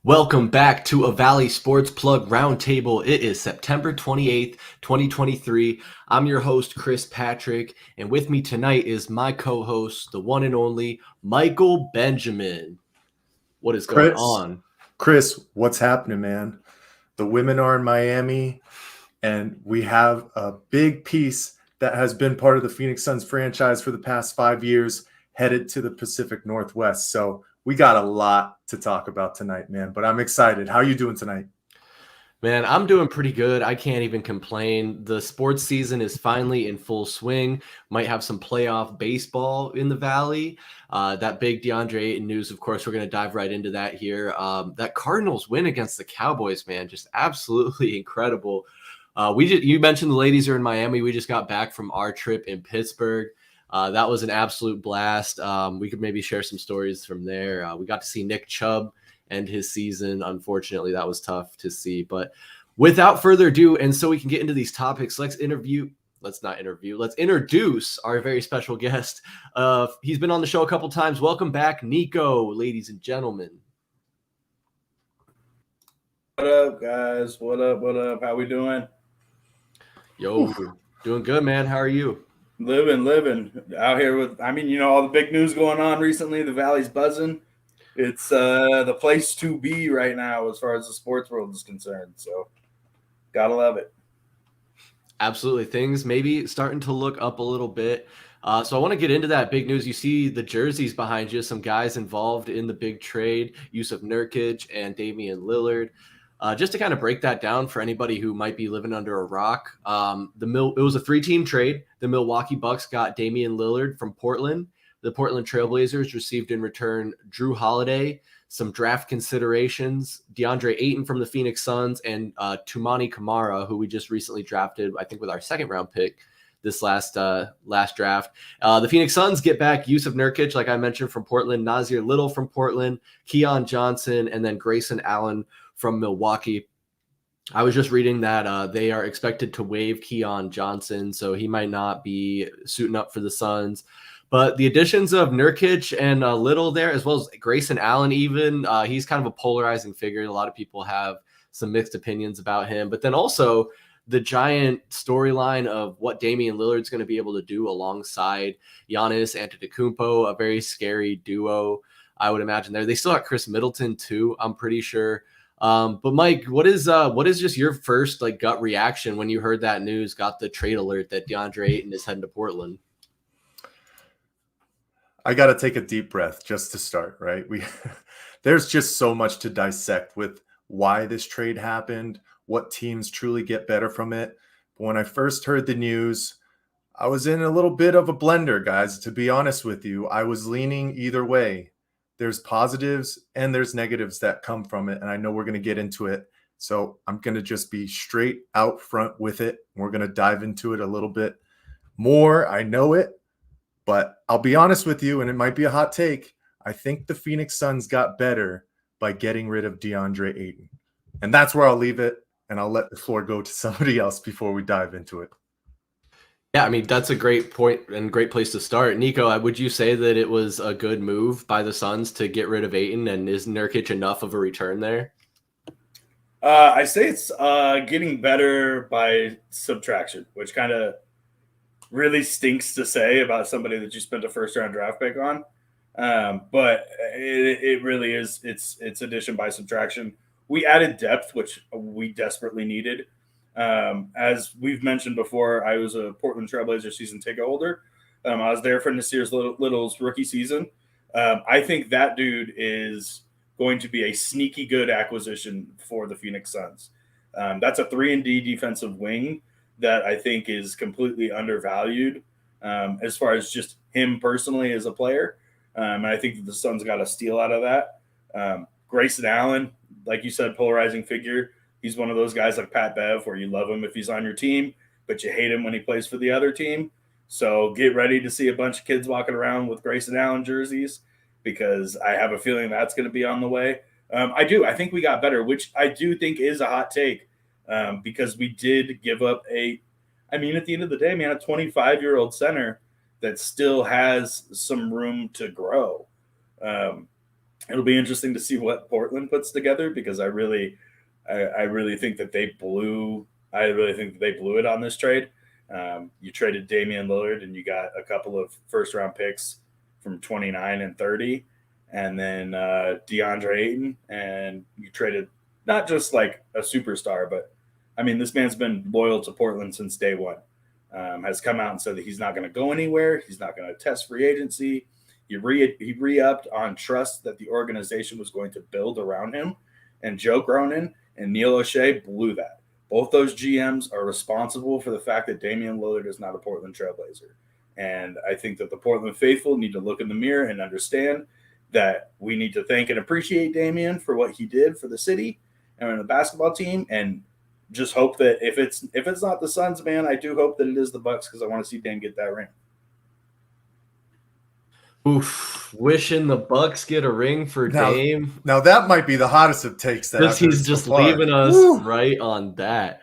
Welcome back to a Valley Sports Plug Roundtable. It is September 28th, 2023. I'm your host, Chris Patrick, and with me tonight is my co-host, the one and only Michael Benjamin. What is going Chris, on? Chris, what's happening, man? The women are in Miami, and we have a big piece that has been part of the Phoenix Suns franchise for the past 5 years headed to the Pacific Northwest. So we got a lot to talk about tonight, man, but I'm excited. How are you doing tonight? Man, I'm doing pretty good. I can't even complain. The sports season is finally in full swing. Might have some playoff baseball in the Valley. That big Deandre Ayton news, of course, we're going to dive right into that here. That Cardinals win against the Cowboys, man, just absolutely incredible. You mentioned the ladies are in Miami. We just got back from our trip in Pittsburgh. That was an absolute blast. We could maybe share some stories from there. We got to see Nick Chubb end his season. Unfortunately, that was tough to see. But without further ado, and so we can get into these topics, let's introduce our very special guest. He's been on the show a couple times. Welcome back, Niko, ladies and gentlemen. What up, guys? What up? How we doing? Yo, doing good, man. How are you? Living out here with, all the big news going on recently. The Valley's buzzing. It's the place to be right now as far as the sports world is concerned. So, gotta love it. Absolutely. Things maybe starting to look up a little bit. So I want to get into that big news. You see the jerseys behind you, some guys involved in the big trade, Jusuf Nurkic and Damian Lillard. Just to kind of break that down for anybody who might be living under a rock, it was a 3-team trade. The Milwaukee Bucks got Damian Lillard from Portland. The Portland Trailblazers received in return Drew Holiday, some draft considerations, Deandre Ayton from the Phoenix Suns, and Toumani Camara, who we just recently drafted, I think, with our second-round pick this last draft. The Phoenix Suns get back Jusuf Nurkic, like I mentioned, from Portland, Nasir Little from Portland, Keon Johnson, and then Grayson Allen from Milwaukee. I was just reading that they are expected to waive Keon Johnson, so he might not be suiting up for the Suns. But the additions of Nurkic and Little there, as well as Grayson Allen even, he's kind of a polarizing figure. A lot of people have some mixed opinions about him. But then also the giant storyline of what Damian Lillard's going to be able to do alongside Giannis Antetokounmpo, a very scary duo, I would imagine there. They still got Chris Middleton too, I'm pretty sure. But Mike, what is just your first gut reaction when you heard that news, got the trade alert that Deandre Ayton is heading to Portland? I got to take a deep breath just to start, right? There's just so much to dissect with why this trade happened, what teams truly get better from it. But when I first heard the news, I was in a little bit of a blender, guys. To be honest with you, I was leaning either way. There's positives and there's negatives that come from it, and I know we're going to get into it. So I'm going to just be straight out front with it. We're going to dive into it a little bit more. I know it. But I'll be honest with you, and it might be a hot take. I think the Phoenix Suns got better by getting rid of Deandre Ayton. And that's where I'll leave it, and I'll let the floor go to somebody else before we dive into it. Yeah, I mean, that's a great point and great place to start. Niko, would you say that it was a good move by the Suns to get rid of Ayton, and is Nurkic enough of a return there? I say it's getting better by subtraction, which kind of really stinks to say about somebody that you spent a first-round draft pick on. But it really is. It's addition by subtraction. We added depth, which we desperately needed. As we've mentioned before, I was a Portland Trailblazer season ticket holder. I was there for Nasir Little's rookie season. I think that dude is going to be a sneaky good acquisition for the Phoenix Suns. That's a 3-and-D defensive wing that I think is completely undervalued as far as just him personally as a player. And I think that the Suns got a steal out of that. Grayson Allen, like you said, polarizing figure. He's one of those guys like Pat Bev where you love him if he's on your team, but you hate him when he plays for the other team. So get ready to see a bunch of kids walking around with Grayson Allen jerseys because I have a feeling that's going to be on the way. I think we got better, which I do think is a hot take. Because we did give up at the end of the day, man, a 25-year-old center that still has some room to grow. It'll be interesting to see what Portland puts together, because I really think that they blew it on this trade. You traded Damian Lillard, and you got a couple of first round picks from 29 and 30, and then Deandre Ayton, and you traded not just like a superstar, but I mean, this man's been loyal to Portland since day one. Has come out and said that he's not going to go anywhere. He's not going to test free agency. He re-upped on trust that the organization was going to build around him. And Joe Cronin and Neil O'Shea blew that. Both those GMs are responsible for the fact that Damian Lillard is not a Portland Trailblazer. And I think that the Portland faithful need to look in the mirror and understand that we need to thank and appreciate Damian for what he did for the city and the basketball team, and just hope that if it's not the Suns, man, I do hope that it is the Bucks, because I want to see Dame get that ring. Oof, wishing the Bucks get a ring for Dame. Now that might be the hottest of takes. That he's just leaving us right on that.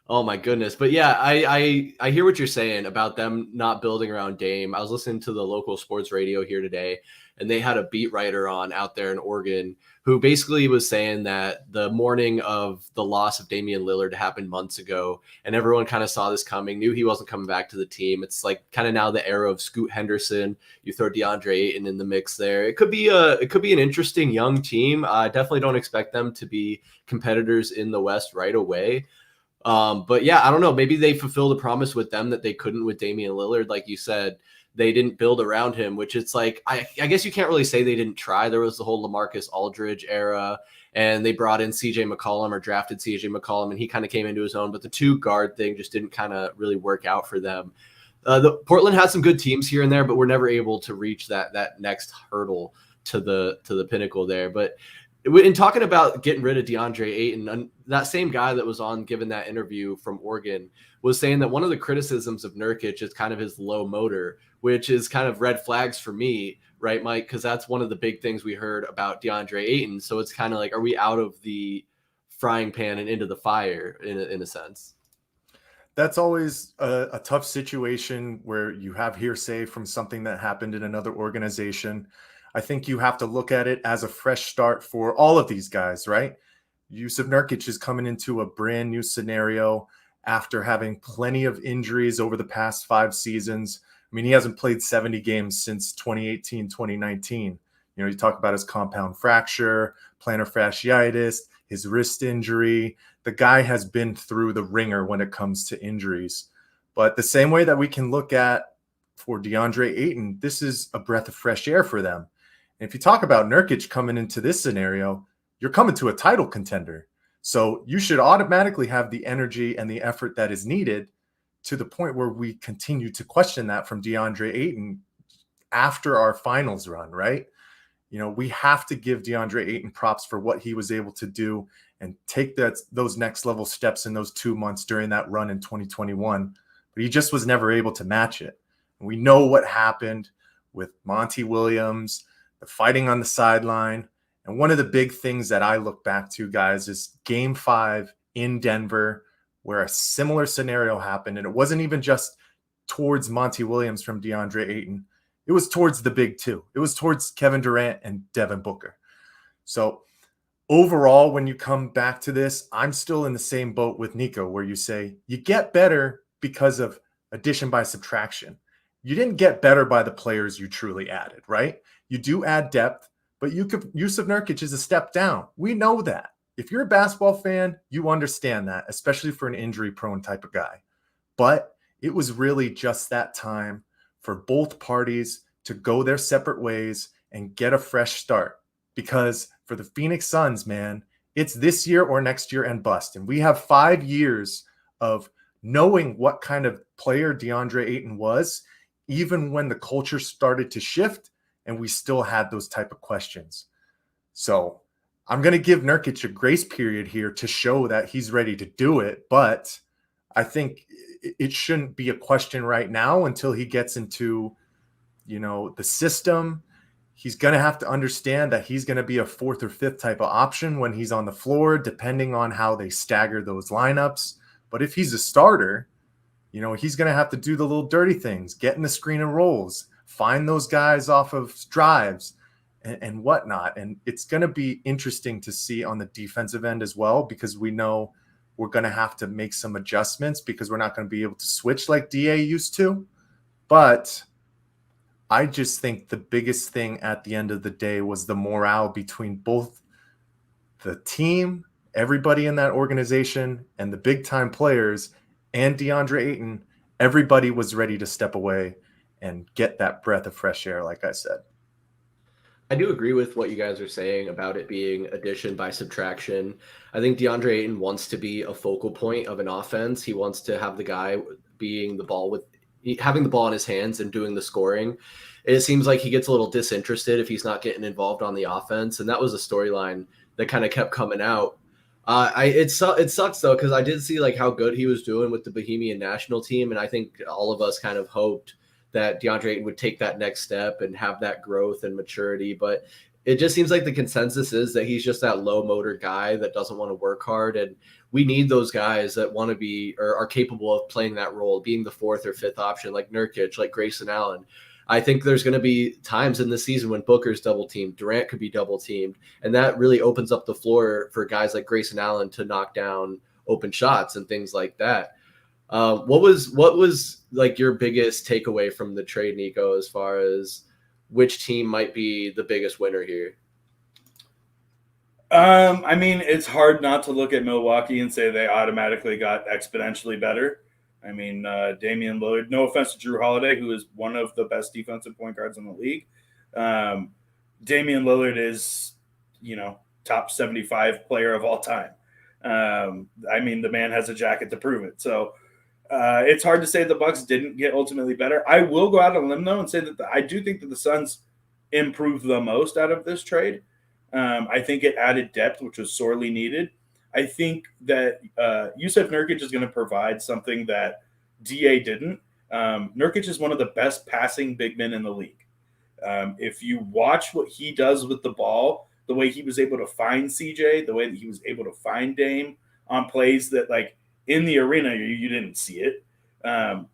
Oh my goodness. But yeah, I hear what you're saying about them not building around Dame. I was listening to the local sports radio here today, and they had a beat writer on out there in Oregon who basically was saying that the morning of the loss of Damian Lillard happened months ago, and everyone kind of saw this coming, knew he wasn't coming back to the team. It's like kind of now the era of Scoot Henderson. You throw Deandre Ayton in the mix there. It could be an interesting young team. I definitely don't expect them to be competitors in the West right away. But yeah, I don't know. Maybe they fulfilled a promise with them that they couldn't with Damian Lillard. Like you said, they didn't build around him, which it's like, I guess you can't really say they didn't try. There was the whole LaMarcus Aldridge era, and they brought in CJ McCollum, or drafted CJ McCollum, and he kind of came into his own, but the two guard thing just didn't kind of really work out for them. The Portland had some good teams here and there, but we're never able to reach that next hurdle to the pinnacle there. But in talking about getting rid of Deandre Ayton, that same guy that was on giving that interview from Oregon was saying that one of the criticisms of Nurkic is kind of his low motor, which is kind of red flags for me, right, Mike? Because that's one of the big things we heard about DeAndre Ayton. So it's kind of like, are we out of the frying pan and into the fire in a sense? That's always a tough situation where you have hearsay from something that happened in another organization. I think you have to look at it as a fresh start for all of these guys, right? Jusuf Nurkic is coming into a brand new scenario after having plenty of injuries over the past 5 seasons. I mean, he hasn't played 70 games since 2018, 2019. You know, you talk about his compound fracture, plantar fasciitis, his wrist injury. The guy has been through the ringer when it comes to injuries. But the same way that we can look at for DeAndre Ayton, this is a breath of fresh air for them. And if you talk about Nurkic coming into this scenario, you're coming to a title contender. So you should automatically have the energy and the effort that is needed, to the point where we continue to question that from DeAndre Ayton after our finals run, right? You know, we have to give DeAndre Ayton props for what he was able to do and take those next level steps in those 2 months during that run in 2021. But he just was never able to match it. And we know what happened with Monty Williams, the fighting on the sideline. And one of the big things that I look back to, guys, is Game 5 in Denver, where a similar scenario happened. And it wasn't even just towards Monty Williams from DeAndre Ayton. It was towards the big two. It was towards Kevin Durant and Devin Booker. So overall, when you come back to this, I'm still in the same boat with Niko, where you say you get better because of addition by subtraction. You didn't get better by the players you truly added, right? You do add depth, but Jusuf Nurkic is a step down. We know that. If you're a basketball fan, you understand that, especially for an injury-prone type of guy. But it was really just that time for both parties to go their separate ways and get a fresh start. Because for the Phoenix Suns, man, it's this year or next year and bust. And we have 5 years of knowing what kind of player DeAndre Ayton was, even when the culture started to shift and we still had those type of questions. So I'm going to give Nurkic a grace period here to show that he's ready to do it. But I think it shouldn't be a question right now until he gets into, you know, the system. He's going to have to understand that he's going to be a 4th or 5th type of option when he's on the floor, depending on how they stagger those lineups. But if he's a starter, you know, he's going to have to do the little dirty things, get in the screen and rolls, find those guys off of drives, and whatnot. And it's going to be interesting to see on the defensive end as well, because we know we're going to have to make some adjustments because we're not going to be able to switch like DA used to. But I just think the biggest thing at the end of the day was the morale between both the team, everybody in that organization, and the big time players and Deandre Ayton. Everybody was ready to step away and get that breath of fresh air, like I said. I do agree with what you guys are saying about it being addition by subtraction. I think DeAndre Ayton wants to be a focal point of an offense. He wants to have the guy being the ball with having the ball in his hands and doing the scoring. It seems like he gets a little disinterested if he's not getting involved on the offense. And that was a storyline that kind of kept coming out. It sucks though, because I did see like how good he was doing with the Bohemian national team. And I think all of us kind of hoped that DeAndre Ayton would take that next step and have that growth and maturity. But it just seems like the consensus is that he's just that low motor guy that doesn't want to work hard. And we need those guys that want to be or are capable of playing that role, being the fourth or fifth option, like Nurkic, like Grayson Allen. I think there's going to be times in this season when Booker's double teamed, Durant could be double teamed, and that really opens up the floor for guys like Grayson Allen to knock down open shots and things like that. What was like your biggest takeaway from the trade, Niko, as far as which team might be the biggest winner here? I mean, it's hard not to look at Milwaukee and say they automatically got exponentially better. I mean, Damian Lillard, no offense to Drew Holiday, who is one of the best defensive point guards in the league. Damian Lillard is, top 75 player of all time. I mean, the man has a jacket to prove it. So it's hard to say the Bucks didn't get ultimately better. I will go out on a limb, though, and say that I do think that the Suns improved the most out of this trade. I think it added depth, which was sorely needed. I think that Jusuf Nurkic is going to provide something that DA didn't. Nurkic is one of the best passing big men in the league. If you watch what he does with the ball, the way he was able to find CJ, the way that he was able to find Dame on plays that, like, in the arena, you didn't see it. I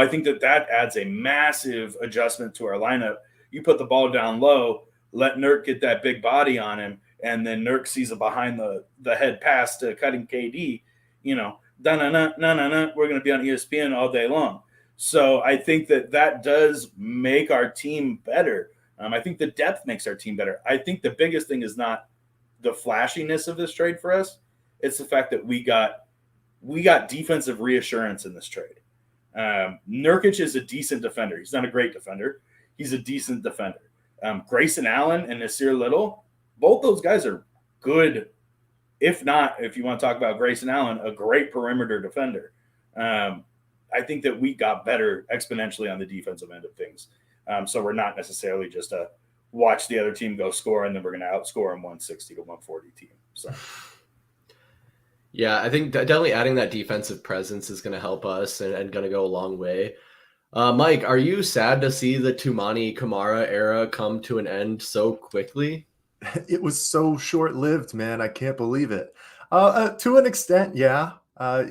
think that adds a massive adjustment to our lineup. You put the ball down low, let Nurk get that big body on him, and then Nurk sees a behind the head pass to cutting KD, we're going to be on ESPN all day long. So I think that does make our team better. I think the depth makes our team better. I think the biggest thing is not the flashiness of this trade for us. It's the fact that we got defensive reassurance in this trade. Nurkic is a decent defender. He's not a great defender. He's a decent defender. Grayson Allen and Nasir Little, both those guys are good. If not, if you want to talk about Grayson Allen, a great perimeter defender. I think that we got better exponentially on the defensive end of things. So we're not necessarily just a watch the other team go score and then we're going to outscore them 160 to 140 team. So. Yeah, I think definitely adding that defensive presence is going to help us and going to go a long way. Mike, are you sad to see the Toumani Camara era come to an end so quickly? It was so short-lived, man. I can't believe it. To an extent, yeah.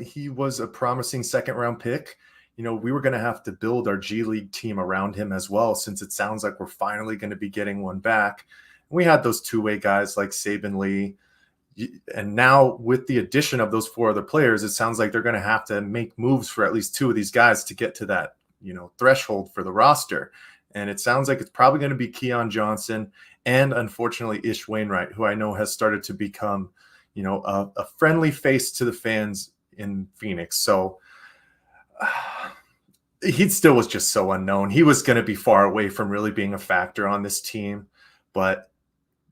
He was a promising second-round pick. We were going to have to build our G League team around him as well, since it sounds like we're finally going to be getting one back. We had those two-way guys like Saban Lee. And now with the addition of those four other players, it sounds like they're going to have to make moves for at least two of these guys to get to that, threshold for the roster. And it sounds like it's probably going to be Keon Johnson and, unfortunately, Ish Wainwright, who I know has started to become, a friendly face to the fans in Phoenix. So he still was just so unknown. He was going to be far away from really being a factor on this team. But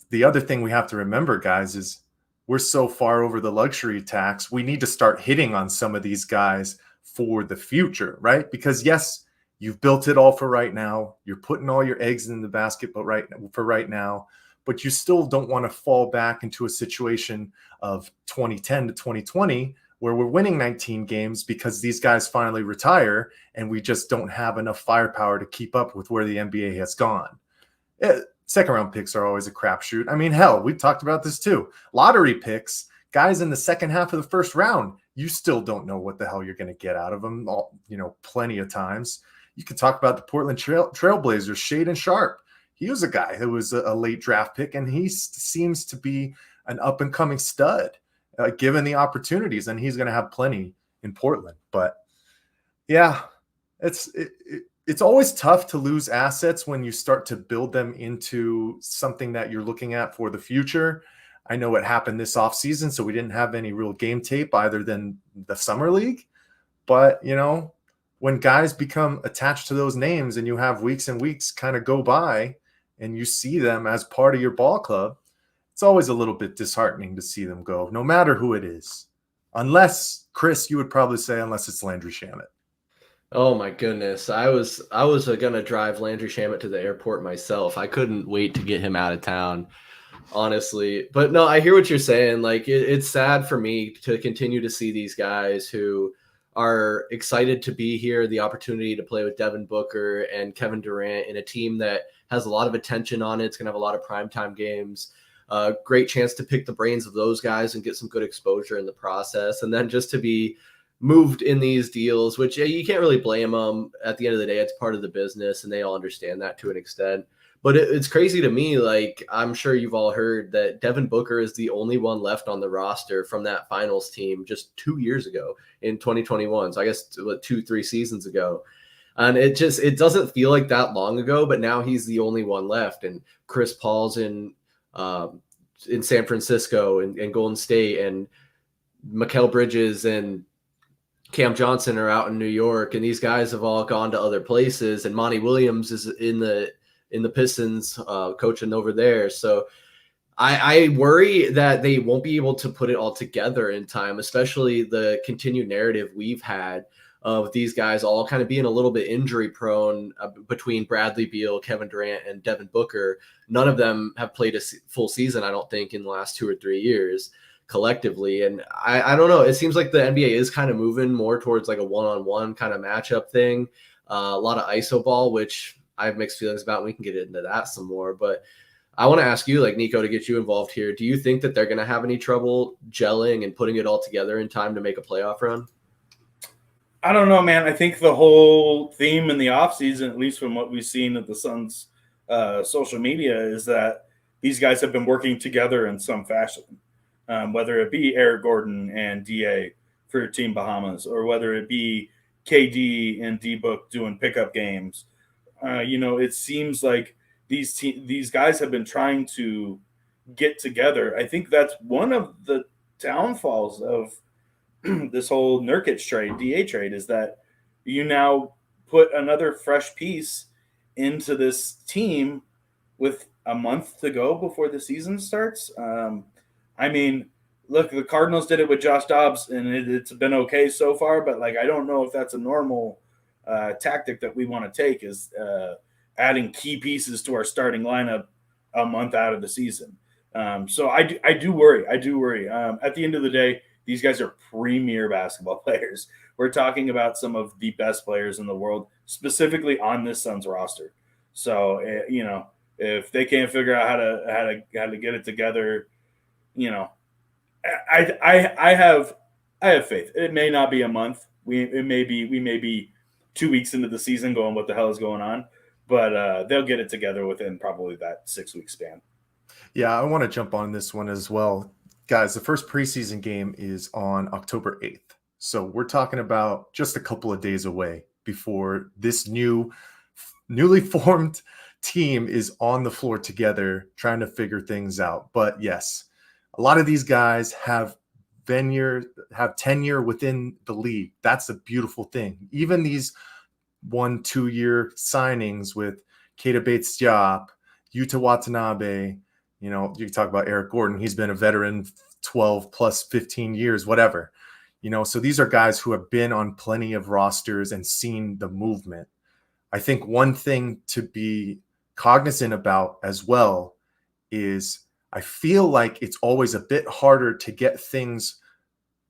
the other thing we have to remember, guys, is we're so far over the luxury tax. We need to start hitting on some of these guys for the future, right? Because yes, you've built it all for right now. You're putting all your eggs in the basket, but for right now, but you still don't want to fall back into a situation of 2010 to 2020 where we're winning 19 games because these guys finally retire and we just don't have enough firepower to keep up with where the NBA has gone. Second round picks are always a crapshoot. I mean, hell, we've talked about this too. Lottery picks, guys in the second half of the first round, you still don't know what the hell you're going to get out of them, plenty of times. You could talk about the Portland Trailblazers, Shade and Sharp. he was a guy who was a late draft pick, and he seems to be an up-and-coming stud, given the opportunities, and he's going to have plenty in Portland. But yeah, it's always tough to lose assets when you start to build them into something that you're looking at for the future. I know what happened this offseason, so we didn't have any real game tape other than the summer league. But, when guys become attached to those names and you have weeks and weeks kind of go by and you see them as part of your ball club, it's always a little bit disheartening to see them go, no matter who it is. Unless, Chris, you would probably say unless it's Landry Shamet. Oh my goodness. I was going to drive Landry Shamet to the airport myself. I couldn't wait to get him out of town, honestly. But no, I hear what you're saying. Like, it's sad for me to continue to see these guys who are excited to be here, the opportunity to play with Devin Booker and Kevin Durant in a team that has a lot of attention on it. It's going to have a lot of primetime games. Great chance to pick the brains of those guys and get some good exposure in the process. And then just to be moved in these deals, which you can't really blame them. At the end of the day, it's part of the business, and they all understand that to an extent. But it's crazy to me. Like, I'm sure you've all heard that Devin Booker is the only one left on the roster from that finals team just 2 years ago in 2021. So I guess 2-3 seasons ago. And it doesn't feel like that long ago, but now he's the only one left. And Chris Paul's in San Francisco and Golden State, and Mikal Bridges and Cam Johnson are out in New York, and these guys have all gone to other places. And Monty Williams is in the Pistons, coaching over there. So I worry that they won't be able to put it all together in time, especially the continued narrative we've had of these guys all kind of being a little bit injury prone between Bradley Beal, Kevin Durant, and Devin Booker. None of them have played a full season, I don't think, in the last 2 or 3 years collectively. And I don't know. It seems like the NBA is kind of moving more towards like a one-on-one kind of matchup thing. A lot of ISO ball, which I have mixed feelings about. We can get into that some more, but I want to ask you, like, Niko, to get you involved here. Do you think that they're going to have any trouble gelling and putting it all together in time to make a playoff run? I don't know, man. I think the whole theme in the offseason, at least from what we've seen at the Suns' social media, is that these guys have been working together in some fashion, whether it be Eric Gordon and DA for Team Bahamas, or whether it be KD and D-Book doing pickup games. It seems like these guys have been trying to get together. I think that's one of the downfalls of this whole Nurkic trade, DA trade, is that you now put another fresh piece into this team with a month to go before the season starts. I mean, look, the Cardinals did it with Josh Dobbs, and it's been okay so far, but like, I don't know if that's a normal tactic that we want to take, is adding key pieces to our starting lineup a month out of the season. So I do worry. At the end of the day, these guys are premier basketball players. We're talking about some of the best players in the world, specifically on this Suns roster. So, if they can't figure out how to get it together, I have faith. It may not be a month. We may be 2 weeks into the season going, what the hell is going on? But they'll get it together within probably that 6-week span. Yeah, I want to jump on this one as well. Guys, the first preseason game is on October 8th. So we're talking about just a couple of days away before this newly formed team is on the floor together trying to figure things out. But yes, a lot of these guys have tenure within the league. That's a beautiful thing. Even these 1-2 year signings with Keita Bates-Diop, Yuta Watanabe, you can talk about Eric Gordon. He's been a veteran 12 plus 15 years, whatever. So these are guys who have been on plenty of rosters and seen the movement. I think one thing to be cognizant about as well is I feel like it's always a bit harder to get things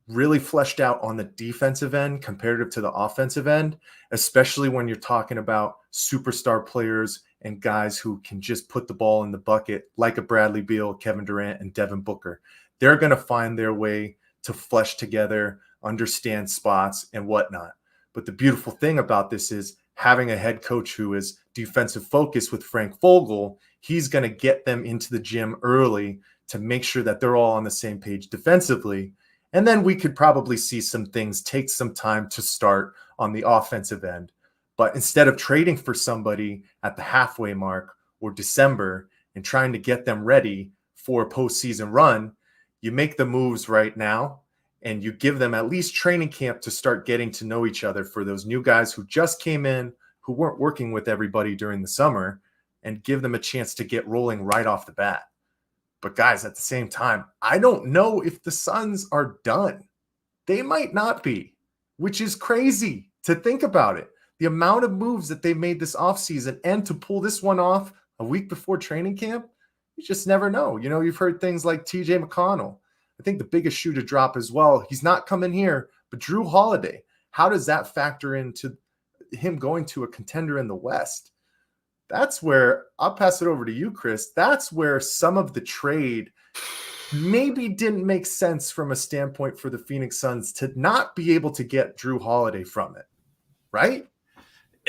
really fleshed out on the defensive end comparative to the offensive end, especially when you're talking about superstar players and guys who can just put the ball in the bucket like a Bradley Beal, Kevin Durant, and Devin Booker. They're going to find their way to flesh together, understand spots and whatnot. But the beautiful thing about this is having a head coach who is defensive focused with Frank Vogel, he's going to get them into the gym early to make sure that they're all on the same page defensively. And then we could probably see some things take some time to start on the offensive end. But instead of trading for somebody at the halfway mark or December and trying to get them ready for a postseason run, you make the moves right now and you give them at least training camp to start getting to know each other for those new guys who just came in, who weren't working with everybody during the summer, and give them a chance to get rolling right off the bat. But guys, at the same time, I don't know if the Suns are done. They might not be, which is crazy to think about it. The amount of moves that they made this offseason, and to pull this one off a week before training camp, you just never know. You know, you've heard things like TJ McConnell. I think the biggest shoe to drop as well, he's not coming here, but Drew Holiday. How does that factor into him going to a contender in the West? That's where, I'll pass it over to you, Chris. That's where some of the trade maybe didn't make sense from a standpoint for the Phoenix Suns to not be able to get Drew Holiday from it, right?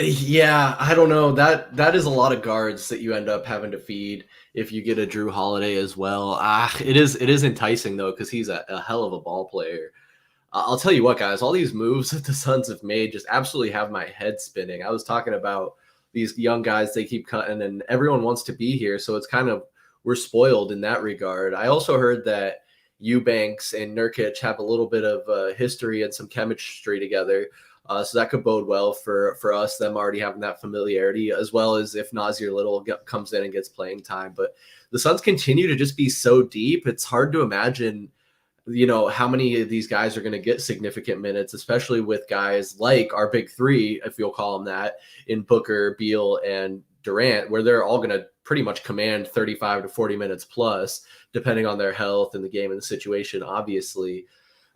Yeah, I don't know. That is a lot of guards that you end up having to feed if you get a Drew Holiday as well. It is enticing though, because he's a hell of a ball player. I'll tell you what, guys, all these moves that the Suns have made just absolutely have my head spinning. I was talking about these young guys they keep cutting, and everyone wants to be here, so it's kind of, we're spoiled in that regard. I also heard that Eubanks and Nurkic have a little bit of history and some chemistry together. So that could bode well for us, them already having that familiarity, as well as if Nasir Little comes in and gets playing time. But the Suns continue to just be so deep. It's hard to imagine, you know, how many of these guys are going to get significant minutes, especially with guys like our big three, if you'll call them that, in Booker, Beal, and Durant, where they're all going to pretty much command 35 to 40 minutes plus, depending on their health and the game and the situation, obviously.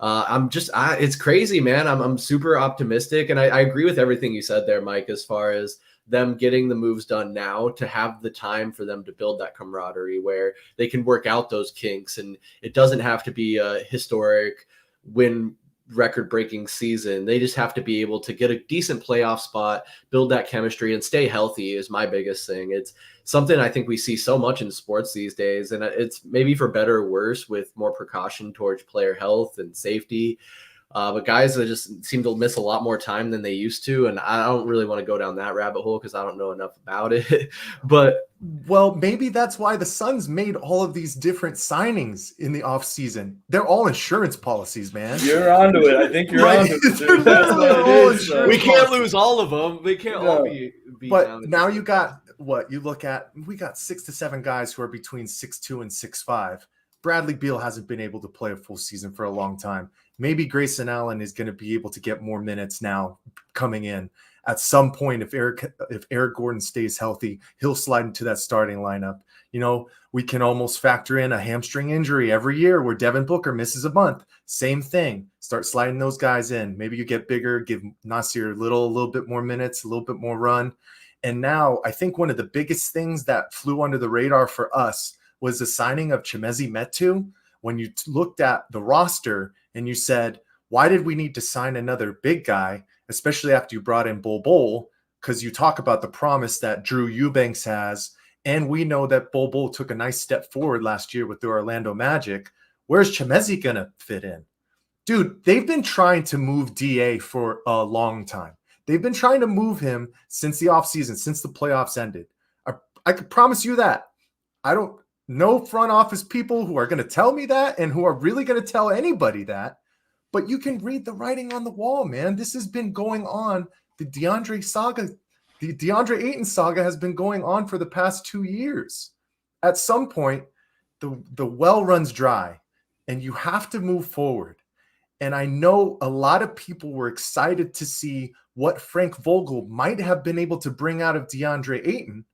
It's crazy, man. I'm super optimistic. And I agree with everything you said there, Mike, as far as them getting the moves done now to have the time for them to build that camaraderie where they can work out those kinks. And it doesn't have to be a historic win record breaking season. They just have to be able to get a decent playoff spot, build that chemistry, and stay healthy is my biggest thing. It's something I think we see so much in sports these days, and it's maybe for better or worse with more precaution towards player health and safety. But guys that just seem to miss a lot more time than they used to, and I don't really want to go down that rabbit hole because I don't know enough about it. But well, maybe that's why the Suns made all of these different signings in the offseason. They're all insurance policies, man. You're onto it. I think you're onto it. Dude. That's what it is. We can't lose all of them. They can't all be but now you got what you look at. We got 6 to 7 guys who are between 6'2" and 6'5". Bradley Beal hasn't been able to play a full season for a long time. Maybe Grayson Allen is going to be able to get more minutes now coming in. At some point, if Eric Gordon stays healthy, he'll slide into that starting lineup. You know, we can almost factor in a hamstring injury every year where Devin Booker misses a month. Same thing. Start sliding those guys in. Maybe you get bigger, give Nasir a little bit more minutes, a little bit more run. And now I think one of the biggest things that flew under the radar for us was the signing of Chimezie Metu. When you looked at the roster and you said, why did we need to sign another big guy, especially after you brought in Bol Bol? Because you talk about the promise that Drew Eubanks has, and we know that Bol Bol took a nice step forward last year with the Orlando Magic. Where's Chimezie going to fit in? Dude, they've been trying to move DA for a long time. They've been trying to move him since the offseason, since the playoffs ended. I could promise you that. I don't know front office people who are going to tell me that and who are really going to tell anybody that. But you can read the writing on the wall, man. This has been going on. The Deandre Ayton saga has been going on for the past 2 years. At some point, the well runs dry, and you have to move forward. And I know a lot of people were excited to see what Frank Vogel might have been able to bring out of Deandre Ayton.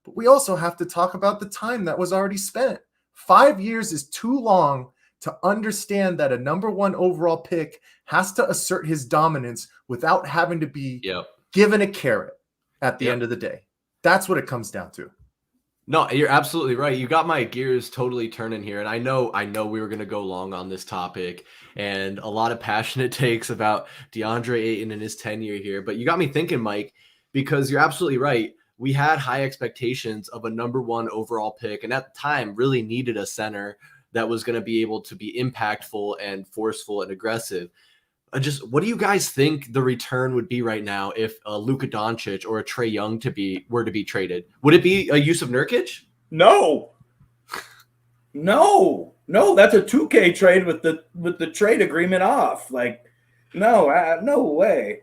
But we also have to talk about the time that was already spent. 5 years is too long to understand that a number 1 overall pick has to assert his dominance without having to be given a carrot at the end of the day. That's what it comes down to. No, you're absolutely right. You got my gears totally turning here. And I know we were going to go long on this topic and a lot of passionate takes about Deandre Ayton and his tenure here. But you got me thinking, Mike, because you're absolutely right. We had high expectations of a number 1 overall pick, and at the time really needed a center that was going to be able to be impactful and forceful and aggressive. Just what do you guys think the return would be right now if Luka Doncic or a Trae Young were to be traded? Would it be a Jusuf Nurkic? No, that's a 2K trade with the trade agreement off. Like, no way.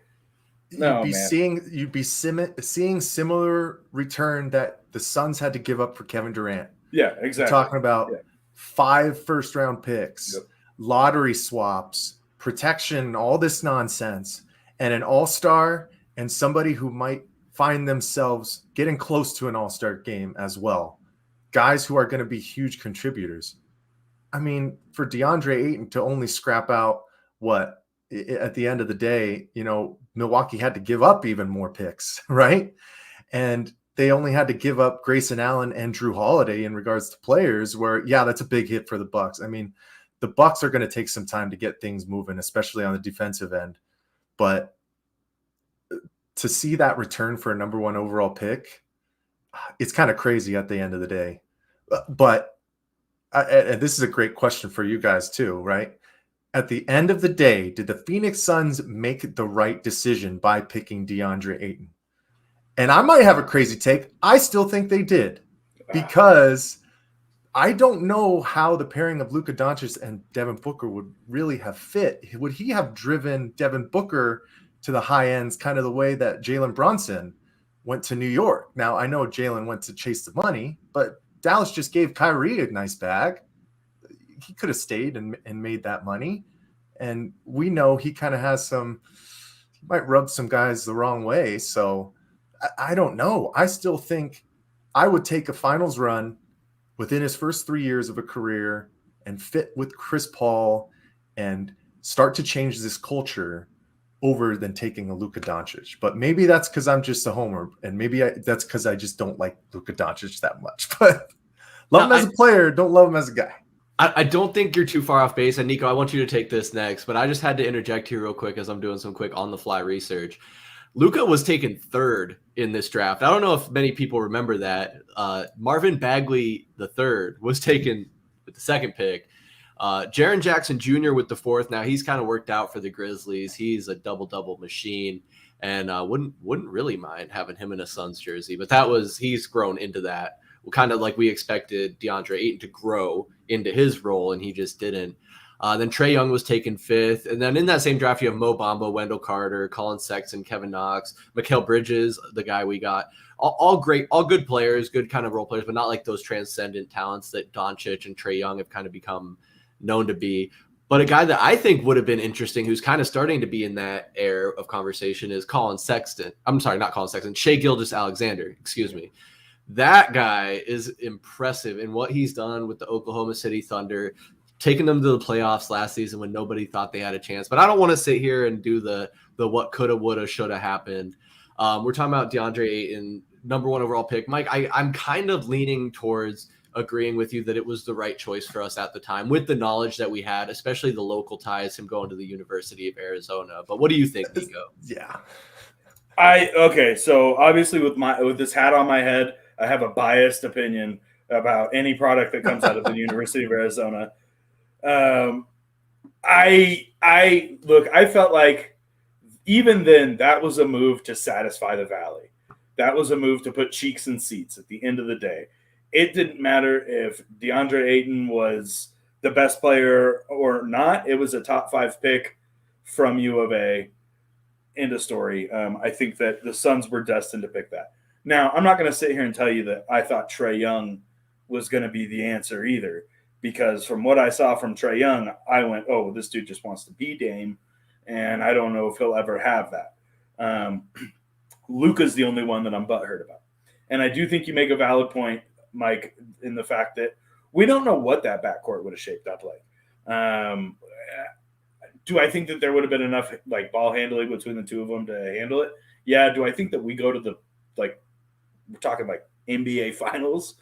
No, you'd be seeing similar return that the Suns had to give up for Kevin Durant. Yeah, exactly. You're talking about 5 first-round picks, lottery swaps, protection, all this nonsense, and an all-star and somebody who might find themselves getting close to an all-star game as well. Guys who are going to be huge contributors. I mean, for Deandre Ayton to only scrap out what at the end of the day, Milwaukee had to give up even more picks, right? And they only had to give up Grayson Allen and Drew Holiday in regards to players where, that's a big hit for the Bucks. I mean, the Bucks are going to take some time to get things moving, especially on the defensive end. But to see that return for a number 1 overall pick, it's kind of crazy at the end of the day. But and this is a great question for you guys too, right? At the end of the day, did the Phoenix Suns make the right decision by picking Deandre Ayton? And I might have a crazy take. I still think they did, because I don't know how the pairing of Luka Doncic and Devin Booker would really have fit. Would he have driven Devin Booker to the high ends kind of the way that Jalen Brunson went to New York? Now, I know Jalen went to chase the money, but Dallas just gave Kyrie a nice bag. He could have stayed and made that money. And we know he kind of has he might rub some guys the wrong way. So I don't know. I still think I would take a finals run within his first 3 years of a career and fit with Chris Paul and start to change this culture over than taking a Luka Doncic. But maybe that's because I'm just a homer, and maybe that's because I just don't like Luka Doncic that much. But love him as a player, don't love him as a guy. I don't think you're too far off base. And Niko, I want you to take this next, but I just had to interject here real quick as I'm doing some quick on-the-fly research. Luka was taken 3rd in this draft. I don't know if many people remember that. Marvin Bagley III was taken with the 2nd pick. Jaren Jackson Jr. with the 4th. Now he's kind of worked out for the Grizzlies. He's a double-double machine, and wouldn't really mind having him in a Suns jersey. But he's grown into that. Kind of like we expected Deandre Ayton to grow into his role, and he just didn't. Then Trae Young was taken 5th. And then in that same draft, you have Mo Bamba, Wendell Carter, Colin Sexton, Kevin Knox, Mikal Bridges, the guy we got. All great, all good players, good kind of role players, but not like those transcendent talents that Doncic and Trae Young have kind of become known to be. But a guy that I think would have been interesting, who's kind of starting to be in that air of conversation, is Colin Sexton. I'm sorry, not Colin Sexton, Shai Gilgeous-Alexander, excuse me. That guy is impressive in what he's done with the Oklahoma City Thunder, taking them to the playoffs last season when nobody thought they had a chance. But I don't want to sit here and do the what coulda, woulda, shoulda happened. We're talking about Deandre Ayton, number 1 overall pick. Mike, I'm kind of leaning towards agreeing with you that it was the right choice for us at the time with the knowledge that we had, especially the local ties, him going to the University of Arizona. But what do you think, Niko? Yeah. So obviously with this hat on my head, I have a biased opinion about any product that comes out of the University of Arizona. I felt like even then that was a move to satisfy the Valley. That was a move to put cheeks in seats at the end of the day. It didn't matter if Deandre Ayton was the best player or not. It was a top 5 pick from U of A. End of story. I think that the Suns were destined to pick that. Now, I'm not going to sit here and tell you that I thought Trae Young was going to be the answer either, because from what I saw from Trae Young, I went, oh, this dude just wants to be Dame, and I don't know if he'll ever have that. Luka's the only one that I'm butthurt about. And I do think you make a valid point, Mike, in the fact that we don't know what that backcourt would have shaped up like. Do I think that there would have been enough like ball handling between the two of them to handle it? Yeah. Do I think that we go to the, like, we're talking like NBA finals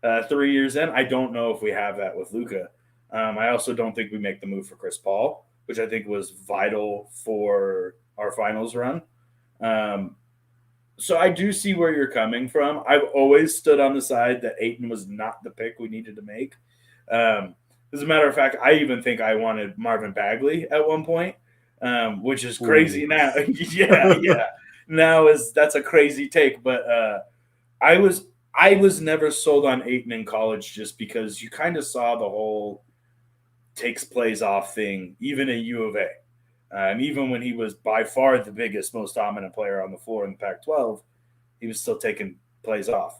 3 years in? I don't know if we have that with Luka. I also don't think we make the move for Chris Paul, which I think was vital for our finals run. So I do see where you're coming from. I've always stood on the side that Ayton was not the pick we needed to make. As a matter of fact, I even think I wanted Marvin Bagley at one point, which is crazy now. yeah. Now that's a crazy take, but I was never sold on Ayton in college just because you kind of saw the whole takes plays off thing, even at U of A. And even when he was by far the biggest, most dominant player on the floor in the Pac-12, he was still taking plays off.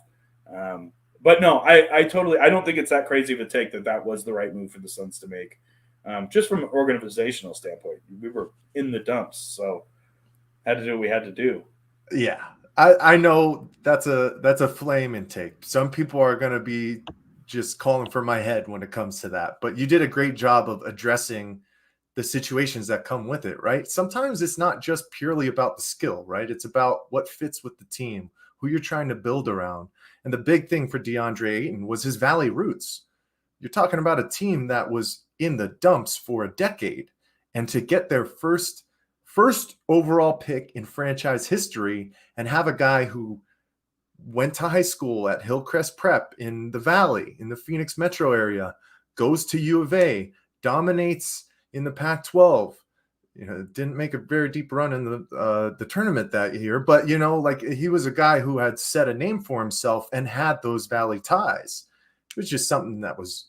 But no, I don't think it's that crazy of a take that was the right move for the Suns to make. Just from an organizational standpoint, we were in the dumps, so had to do what we had to do. Yeah, I know that's a flaming take. Some people are going to be just calling for my head when it comes to that, but you did a great job of addressing the situations that come with it, right? Sometimes it's not just purely about the skill, right? It's about what fits with the team, who you're trying to build around. And the big thing for Deandre Ayton was his Valley roots. You're talking about a team that was in the dumps for a decade, and to get their first overall pick in franchise history and have a guy who went to high school at Hillcrest Prep in the Valley, in the Phoenix metro area, goes to U of A, dominates in the Pac-12, didn't make a very deep run in the tournament that year, but he was a guy who had set a name for himself and had those Valley ties. It was just something that was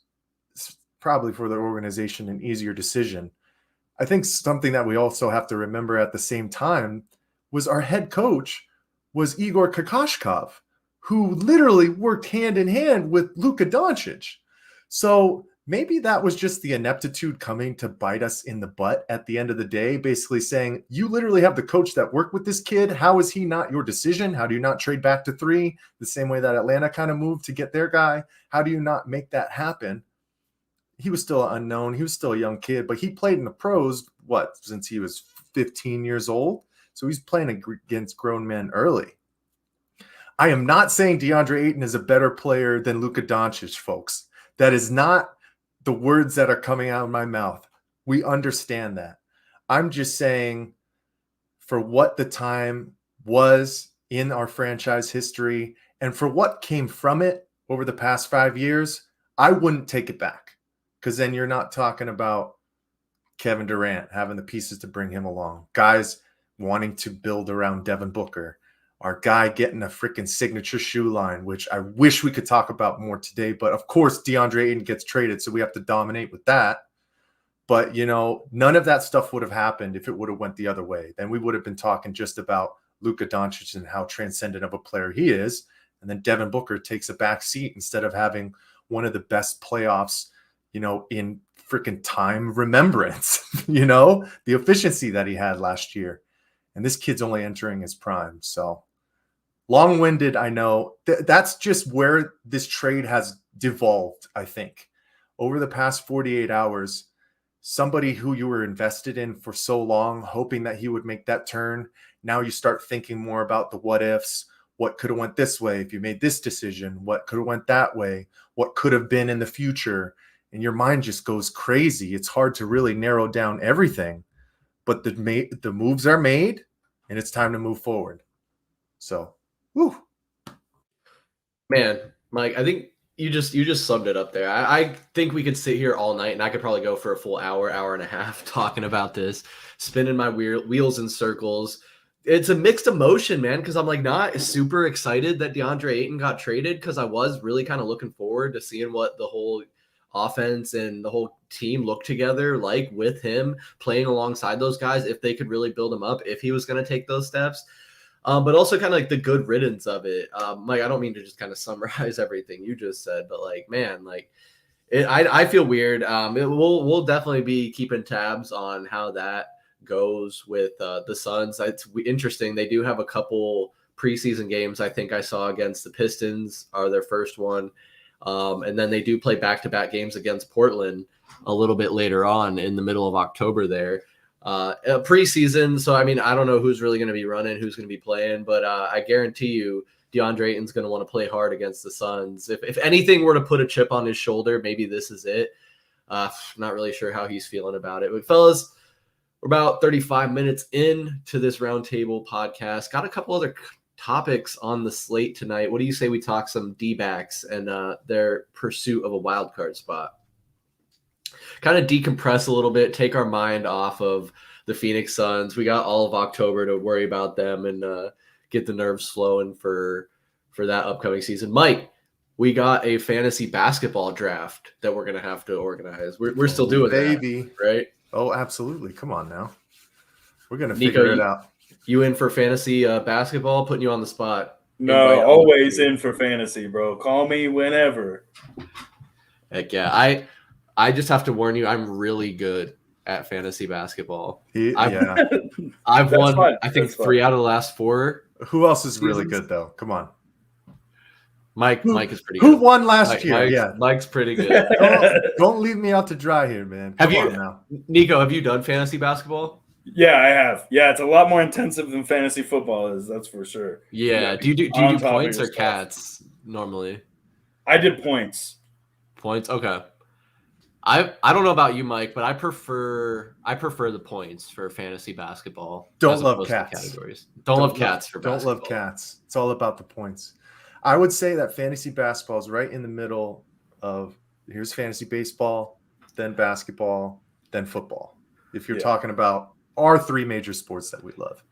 probably for the organization an easier decision. I think something that we also have to remember at the same time was our head coach was Igor Kokoshkov, who literally worked hand in hand with Luka Doncic. So maybe that was just the ineptitude coming to bite us in the butt at the end of the day, basically saying, you literally have the coach that worked with this kid. How is he not your decision? How do you not trade back to 3 the same way that Atlanta kind of moved to get their guy? How do you not make that happen? He was still unknown. He was still a young kid, but he played in the pros, since he was 15 years old? So he's playing against grown men early. I am not saying Deandre Ayton is a better player than Luka Doncic, folks. That is not the words that are coming out of my mouth. We understand that. I'm just saying, for what the time was in our franchise history and for what came from it over the past 5 years, I wouldn't take it back, because then you're not talking about Kevin Durant having the pieces to bring him along, guys wanting to build around Devin Booker, our guy getting a freaking signature shoe line, which I wish we could talk about more today. But of course, DeAndre Ayton gets traded, so we have to dominate with that. But, none of that stuff would have happened if it would have went the other way. Then we would have been talking just about Luka Doncic and how transcendent of a player he is. And then Devin Booker takes a back seat instead of having one of the best playoffs, in freaking time remembrance, the efficiency that he had last year. And this kid's only entering his prime. So long-winded, I know. That's just where this trade has devolved, I think. Over the past 48 hours, somebody who you were invested in for so long, hoping that he would make that turn, now you start thinking more about the what-ifs. What could have went this way if you made this decision? What could have went that way? What could have been in the future? And your mind just goes crazy. It's hard to really narrow down everything. But the moves are made, and it's time to move forward. So, woo. Man, Mike, I think you just summed it up there. I think we could sit here all night, and I could probably go for a full hour and a half talking about this, spinning my wheels in circles. It's a mixed emotion, man, because I'm not super excited that DeAndre Ayton got traded, because I was really kind of looking forward to seeing what the whole offense and the whole team look together with him playing alongside those guys, if they could really build him up, if he was going to take those steps. But also kind of the good riddance of it. Mike, I don't mean to just kind of summarize everything you just said, but man, I feel weird. We'll definitely be keeping tabs on how that goes with the Suns. It's interesting. They do have a couple preseason games. I think I saw against the Pistons are their first one. And then they do play back-to-back games against Portland a little bit later on in the middle of October there. Preseason, so I don't know who's really going to be running, who's going to be playing, but I guarantee you DeAndre Ayton's going to want to play hard against the Suns. If anything were to put a chip on his shoulder, maybe this is it. Not really sure how he's feeling about it. But fellas, we're about 35 minutes into this roundtable podcast. Got a couple other topics on the slate tonight. What do you say we talk some D-backs and their pursuit of a wild card spot? Kind of decompress a little bit, take our mind off of the Phoenix Suns. We got all of October to worry about them and get the nerves flowing for that upcoming season. Mike, we got a fantasy basketball draft that we're going to have to organize. We're still doing that, right? Oh, absolutely. Come on now. We're going to figure it out. You in for fantasy basketball? Putting you on the spot. No, always in for fantasy, bro. Call me whenever. Heck yeah. I just have to warn you, I'm really good at fantasy basketball. I've won, fine. I think, 3 out of the last 4. Who else is really good, though? Come on. Mike is pretty good. Who won last year? Mike's pretty good. Don't leave me out to dry here, man. Come on now. Niko, have you done fantasy basketball? Yeah, I have. Yeah, it's a lot more intensive than fantasy football is. That's for sure. Yeah. Do you do points or cats normally? I did points. Points? Okay. I don't know about you, Mike, but I prefer the points for fantasy basketball. Don't love cats. Categories. Don't love cats for basketball. Don't love cats. It's all about the points. I would say that fantasy basketball is right in the middle of here's fantasy baseball, then basketball, then football. If you're talking about our 3 major sports that we love,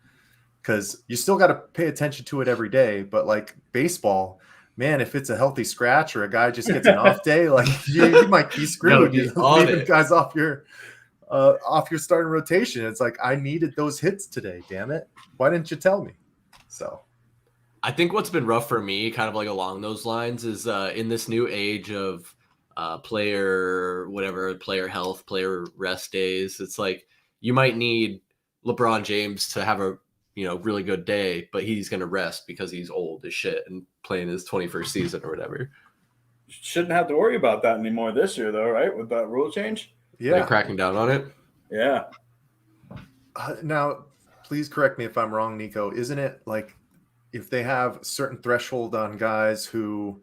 because you still got to pay attention to it every day. But like baseball, man, if it's a healthy scratch or a guy just gets an off day, like you might be screwed. You're leaving guys off your starting rotation. It's like I needed those hits today. Damn it! Why didn't you tell me? So. I think what's been rough for me, kind of like along those lines, is in this new age of player health, player rest days. It's like you might need LeBron James to have a really good day, but he's going to rest because he's old as shit and playing his 21st season or whatever. Shouldn't have to worry about that anymore this year, though, right? With that rule change. Yeah, they're cracking down on it. Yeah. Now, please correct me if I'm wrong, Niko. Isn't it like if they have a certain threshold on guys who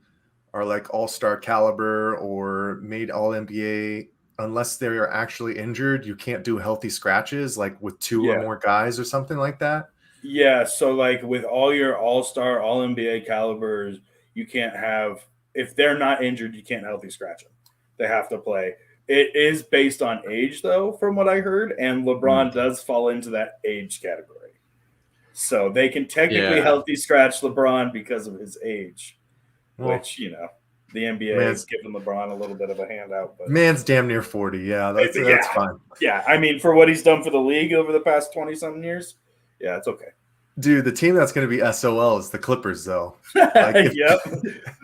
are like all-star caliber or made all-NBA, unless they're actually injured, you can't do healthy scratches like with 2 or more guys or something like that? Yeah, so like with all your all-star, all-NBA calibers, you can't have – if they're not injured, you can't healthy scratch them. They have to play. It is based on age, though, from what I heard, and LeBron does fall into that age category. So they can technically healthy scratch LeBron because of his age, which, the NBA is giving LeBron a little bit of a handout. But man's damn near 40. Yeah, that's fine. Yeah, I mean, for what he's done for the league over the past 20-something years, yeah, it's okay. Dude, the team that's going to be SOL is the Clippers, though. Yep.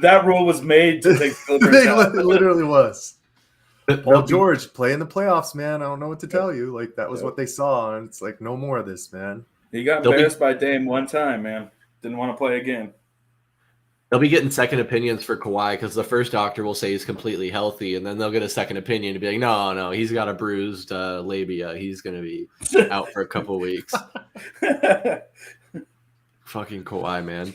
That rule was made to take the Clippers out. It literally was. Paul George, play in the playoffs, man. I don't know what to tell you. Like, that was what they saw, and it's like, no more of this, man. He got embarrassed by Dame one time, man. Didn't want to play again. They'll be getting second opinions for Kawhi because the first doctor will say he's completely healthy, and then they'll get a second opinion to be like, no, he's got a bruised labia. He's going to be out for a couple of weeks. Fucking Kawhi, man.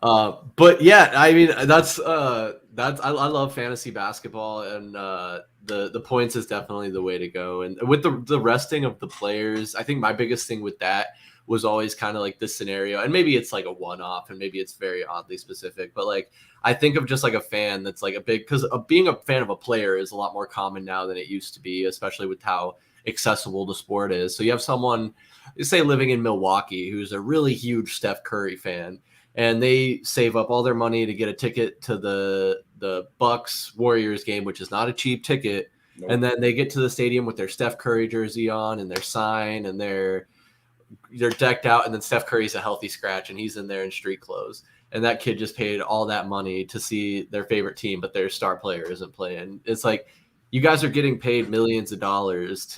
But yeah, I mean, that's I love fantasy basketball, and the points is definitely the way to go. And with the resting of the players, I think my biggest thing with that was always kind of like this scenario, and maybe it's like a one-off and maybe it's very oddly specific, but like I think of just like a fan that's like because being a fan of a player is a lot more common now than it used to be, especially with how accessible the sport is. So you have someone, say, living in Milwaukee who's a really huge Steph Curry fan, and they save up all their money to get a ticket to the Bucks Warriors game, which is not a cheap ticket. Nope. And then they get to the stadium with their Steph Curry jersey on and their sign, and they're decked out, and then Steph Curry's a healthy scratch and he's in there in street clothes. And that kid just paid all that money to see their favorite team, but their star player isn't playing. It's like, you guys are getting paid millions of dollars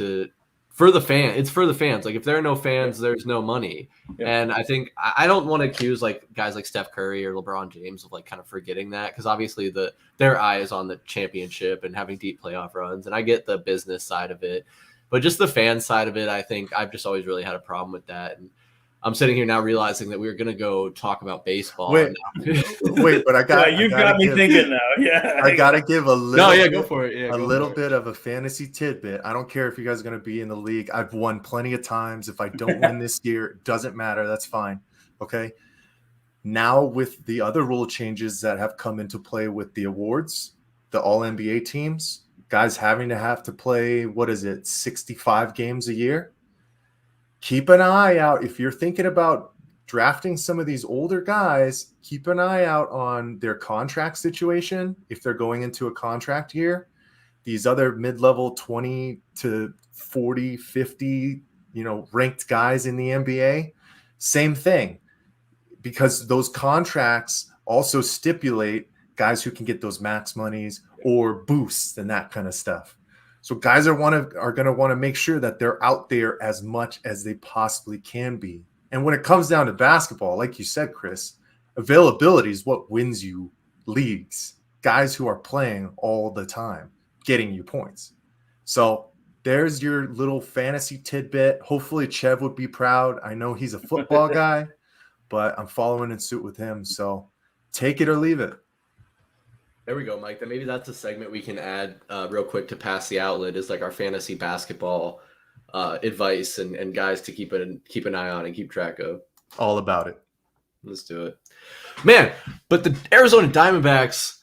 for the fan. It's for the fans. Like, if there are no fans, there's no money. Yeah. And I think I don't want to accuse like guys like Steph Curry or LeBron James of like kind of forgetting that, because obviously their eye is on the championship and having deep playoff runs. And I get the business side of it, but just the fan side of it, I think I've just always really had a problem with that. And I'm sitting here now realizing that we were going to go talk about baseball. Wait, but I got you've got me thinking now. Yeah, I got to give a little. Go for it. Yeah, a little bit of a fantasy tidbit. I don't care if you guys are going to be in the league. I've won plenty of times. If I don't win this year, it doesn't matter. That's fine. Okay. Now with the other rule changes that have come into play with the awards, the all NBA teams, guys having to have to play, 65 games a year. Keep an eye out. If you're thinking about drafting some of these older guys, keep an eye out on their contract situation. If they're going into a contract year, these other mid-level 20 to 40, 50, ranked guys in the NBA, same thing, because those contracts also stipulate guys who can get those max monies or boosts and that kind of stuff. So guys are going to want to make sure that they're out there as much as they possibly can be. And when it comes down to basketball, like you said, Chris, availability is what wins you leagues. Guys who are playing all the time, getting you points. So there's your little fantasy tidbit. Hopefully Chev would be proud. I know he's a football guy, but I'm following in suit with him. So take it or leave it. There we go, Mike. Then maybe that's a segment we can add real quick to Pass the Outlet, is like our fantasy basketball advice and guys to keep an eye on and keep track of. All about it. Let's do it. Man, but the Arizona Diamondbacks,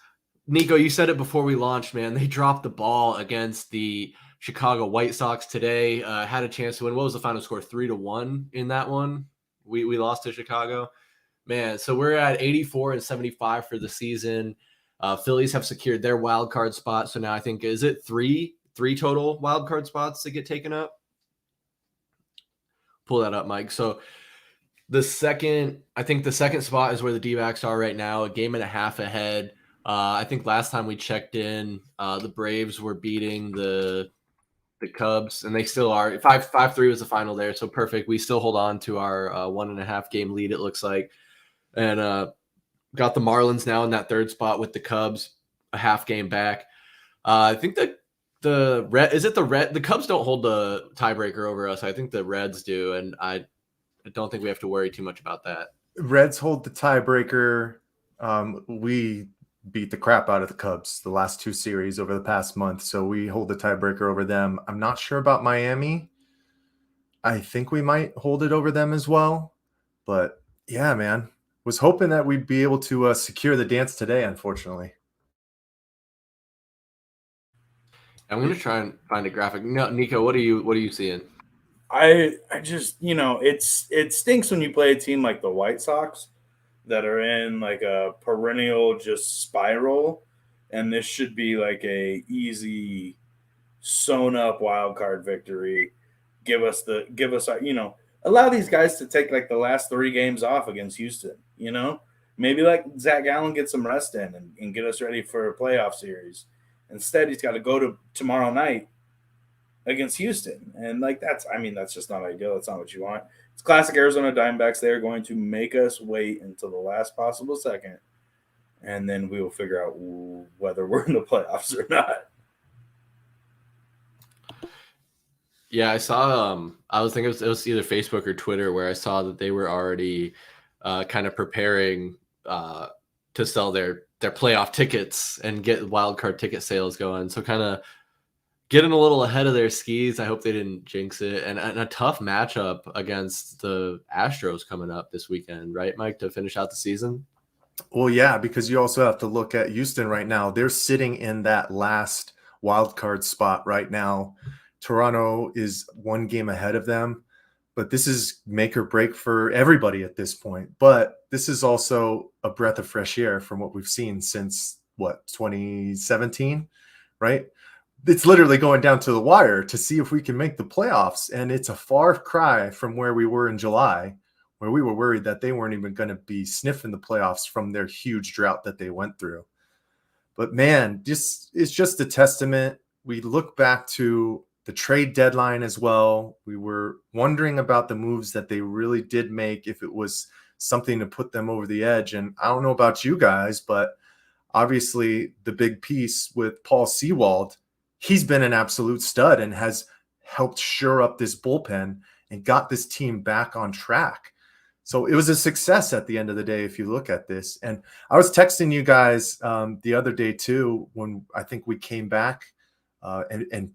Niko, you said it before we launched, man. They dropped the ball against the Chicago White Sox today. Had a chance to win. What was the final score? 3-1 in that one. We lost to Chicago. Man, so we're at 84-75 for the season. Phillies have secured their wild card spot. So now I think, is it three total wild card spots to get taken up? Pull that up, Mike. So the second spot is where the Dbacks are right now, a game and a half ahead. I think last time we checked in, the Braves were beating the Cubs, and they still are. 5-3 was the final there, so perfect. We still hold on to our 1.5 game lead, it looks like. And got the Marlins now in that third spot with the Cubs, a half game back. I think that the Cubs don't hold the tiebreaker over us. I think the Reds do, and I don't think we have to worry too much about that. Reds hold the tiebreaker. We beat the crap out of the Cubs the last 2 series over the past month, so we hold the tiebreaker over them. I'm not sure about Miami. I think we might hold it over them as well. But yeah, man, was hoping that we'd be able to secure the dance today, unfortunately. I'm going to try and find a graphic. No, Niko, what are you seeing? I just, it stinks when you play a team like the White Sox that are in like a perennial just spiral, and this should be like a easy sewn up wild card victory. Give us allow these guys to take like the last 3 games off against Houston, maybe like Zach Gallen get some rest in and get us ready for a playoff series. Instead, he's got to go to tomorrow night against Houston. And that's just not ideal. That's not what you want. It's classic Arizona Diamondbacks. They're going to make us wait until the last possible second, and then we will figure out whether we're in the playoffs or not. Yeah, I saw. I was thinking it was either Facebook or Twitter where I saw that they were already kind of preparing to sell their playoff tickets and get wild card ticket sales going. So kind of getting a little ahead of their skis. I hope they didn't jinx it. And a tough matchup against the Astros coming up this weekend, right, Mike, to finish out the season? Well, yeah, because you also have to look at Houston right now. They're sitting in that last wild card spot right now. Toronto is 1 game ahead of them, but this is make or break for everybody at this point. But this is also a breath of fresh air from what we've seen since 2017, right? It's literally going down to the wire to see if we can make the playoffs. And it's a far cry from where we were in July, where we were worried that they weren't even going to be sniffing the playoffs from their huge drought that they went through. But man, it's just a testament. We look back to the trade deadline as well. We were wondering about the moves that they really did make, if it was something to put them over the edge. And I don't know about you guys, but obviously the big piece with Paul Sewald, he's been an absolute stud and has helped shore up this bullpen and got this team back on track. So it was a success at the end of the day, if you look at this. And I was texting you guys the other day too, when I think we came back and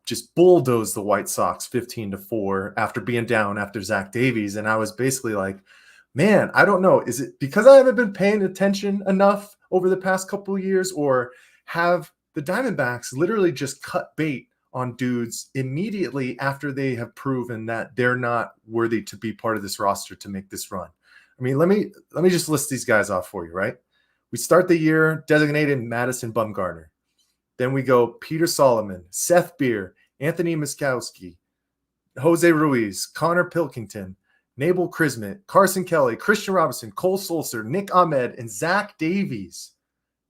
just bulldozed the White Sox 15-4 after being down after Zach Davies. And I was basically like, man, I don't know. Is it because I haven't been paying attention enough over the past couple of years, or have the Diamondbacks literally just cut bait on dudes immediately after they have proven that they're not worthy to be part of this roster to make this run? I mean, let me just list these guys off for you, right? We start the year designated Madison Bumgarner. Then we go Peter Solomon, Seth Beer, Anthony Miskowski, Jose Ruiz, Connor Pilkington, Nabel Krismet, Carson Kelly, Christian Robinson, Cole Sulcer, Nick Ahmed, and Zach Davies.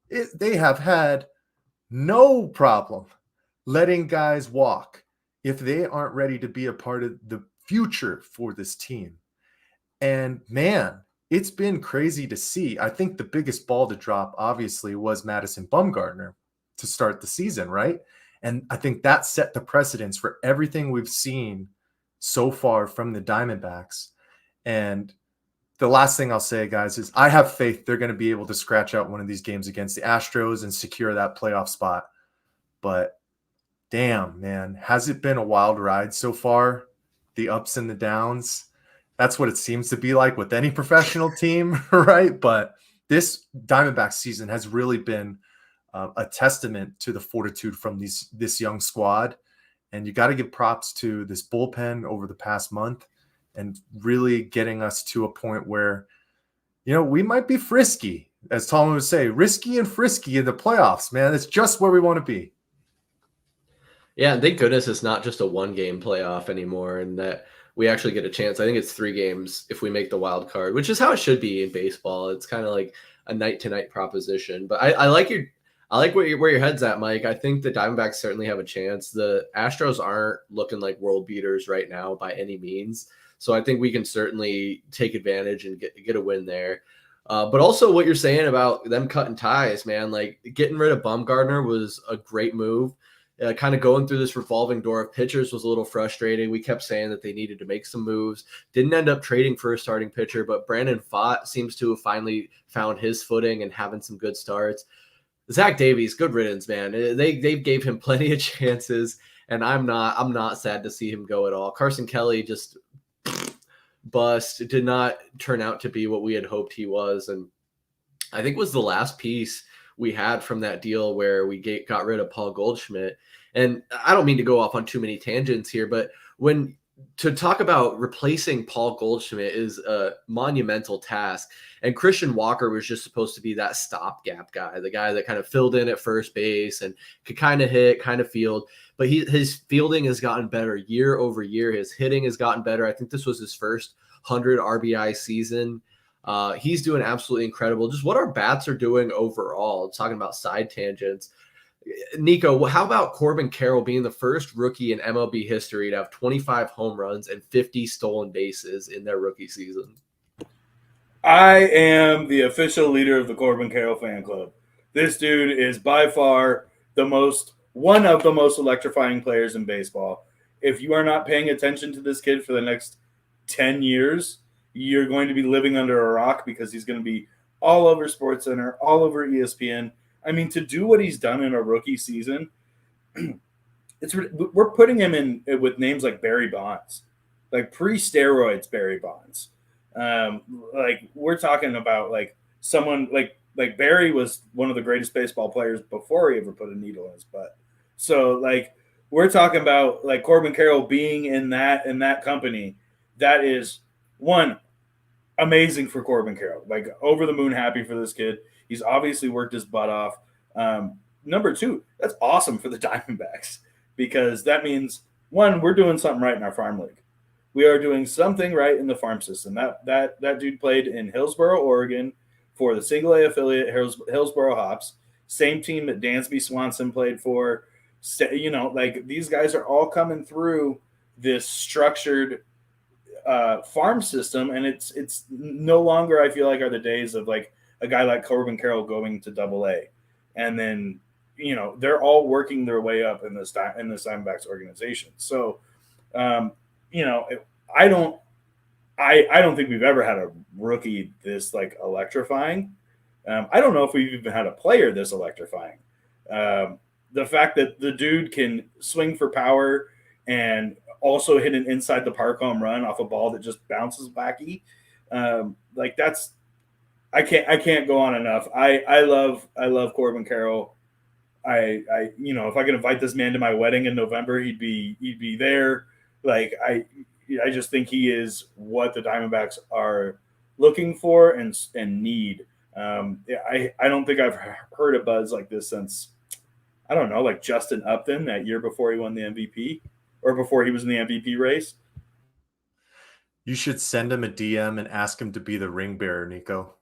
They have had no problem letting guys walk if they aren't ready to be a part of the future for this team. And man, it's been crazy to see. I think the biggest ball to drop, obviously, was Madison Bumgarner to start the season, right? And I think that set the precedence for everything we've seen so far from the Diamondbacks. And the last thing I'll say, guys, is I have faith they're going to be able to scratch out one of these games against the Astros and secure that playoff spot. But damn, man, has it been a wild ride so far? The ups and the downs. That's what it seems to be like with any professional team, right? But this Diamondbacks season has really been a testament to the fortitude from this young squad. And you got to give props to this bullpen over the past month and really getting us to a point where, you know, we might be frisky, as Tom would say, risky and frisky in the playoffs, man. It's just where we want to be. Yeah, and thank goodness it's not just a one-game playoff anymore, and that we actually get a chance. I think it's 3 games if we make the wild card, which is how it should be in baseball. It's kind of like a night-to-night proposition. But I like where your head's at, Mike. I think the Diamondbacks certainly have a chance. The Astros aren't looking like world beaters right now by any means, so I think we can certainly take advantage and get a win there. But also what you're saying about them cutting ties, man, like getting rid of Bumgarner was a great move. Kind of going through this revolving door of pitchers was a little frustrating. We kept saying that they needed to make some moves. Didn't end up trading for a starting pitcher, but Brandon Pfaadt seems to have finally found his footing and having some good starts. Zach Davies, good riddance, man. They gave him plenty of chances, and I'm not sad to see him go at all. Carson Kelly just bust. It did not turn out to be what we had hoped he was, and I think was the last piece we had from that deal where we got rid of Paul Goldschmidt. And I don't mean to go off on too many tangents here, but to talk about replacing Paul Goldschmidt is a monumental task. And Christian Walker was just supposed to be that stopgap guy, the guy that kind of filled in at first base and could kind of hit, kind of field. But his fielding has gotten better year over year. His hitting has gotten better. I think this was his first 100 RBI season. He's doing absolutely incredible. Just what our bats are doing overall. Talking about side tangents. Niko, how about Corbin Carroll being the first rookie in MLB history to have 25 home runs and 50 stolen bases in their rookie season? I am the official leader of the Corbin Carroll fan club. This dude is by far one of the most electrifying players in baseball. If you are not paying attention to this kid for the next 10 years, you're going to be living under a rock, because he's going to be all over SportsCenter, all over ESPN. I mean, to do what he's done in a rookie season, we're putting him in with names like Barry Bonds, like pre-steroids Barry Bonds. Like we're talking about like someone like Barry was one of the greatest baseball players before he ever put a needle in his butt. So like we're talking about like Corbin Carroll being in that company. That is one, amazing for Corbin Carroll. Like over the moon happy for this kid. He's obviously worked his butt off. Number 2, that's awesome for the Diamondbacks, because that means, one, we're doing something right in our farm league. We are doing something right in the farm system. That dude played in Hillsboro, Oregon for the single A affiliate Hillsboro Hops, same team that Dansby Swanson played for. You know, like these guys are all coming through this structured farm system, and it's no longer, I feel like, are the days of like a guy like Corbin Carroll going to Double-A, and then they're all working their way up in this Diamondbacks organization. So, I don't think we've ever had a rookie this like electrifying. I don't know if we've even had a player this electrifying. The fact that the dude can swing for power and also hit an inside the park home run off a ball that just bounces wacky. Like that's I can't go on enough. I love Corbin Carroll. If I could invite this man to my wedding in November, he'd be there. Like I just think he is what the Diamondbacks are looking for and need. I don't think I've heard a buzz like this since, I don't know, like Justin Upton that year before he won the MVP or before he was in the MVP race. You should send him a DM and ask him to be the ring bearer, Niko.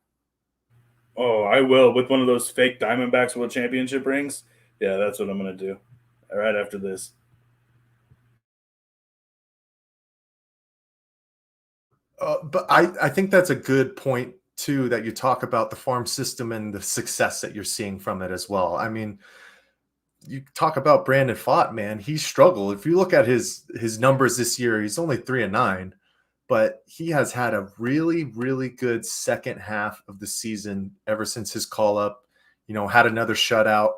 Oh, I will, with one of those fake Diamondbacks World Championship rings. Yeah, that's what I'm going to do right after this. But I think that's a good point, too, that you talk about the farm system and the success that you're seeing from it as well. I mean, you talk about Brandon Pfaadt, man. He struggled. If you look at his numbers this year, he's only 3-9. But he has had a really, really good second half of the season ever since his call up. Had another shutout.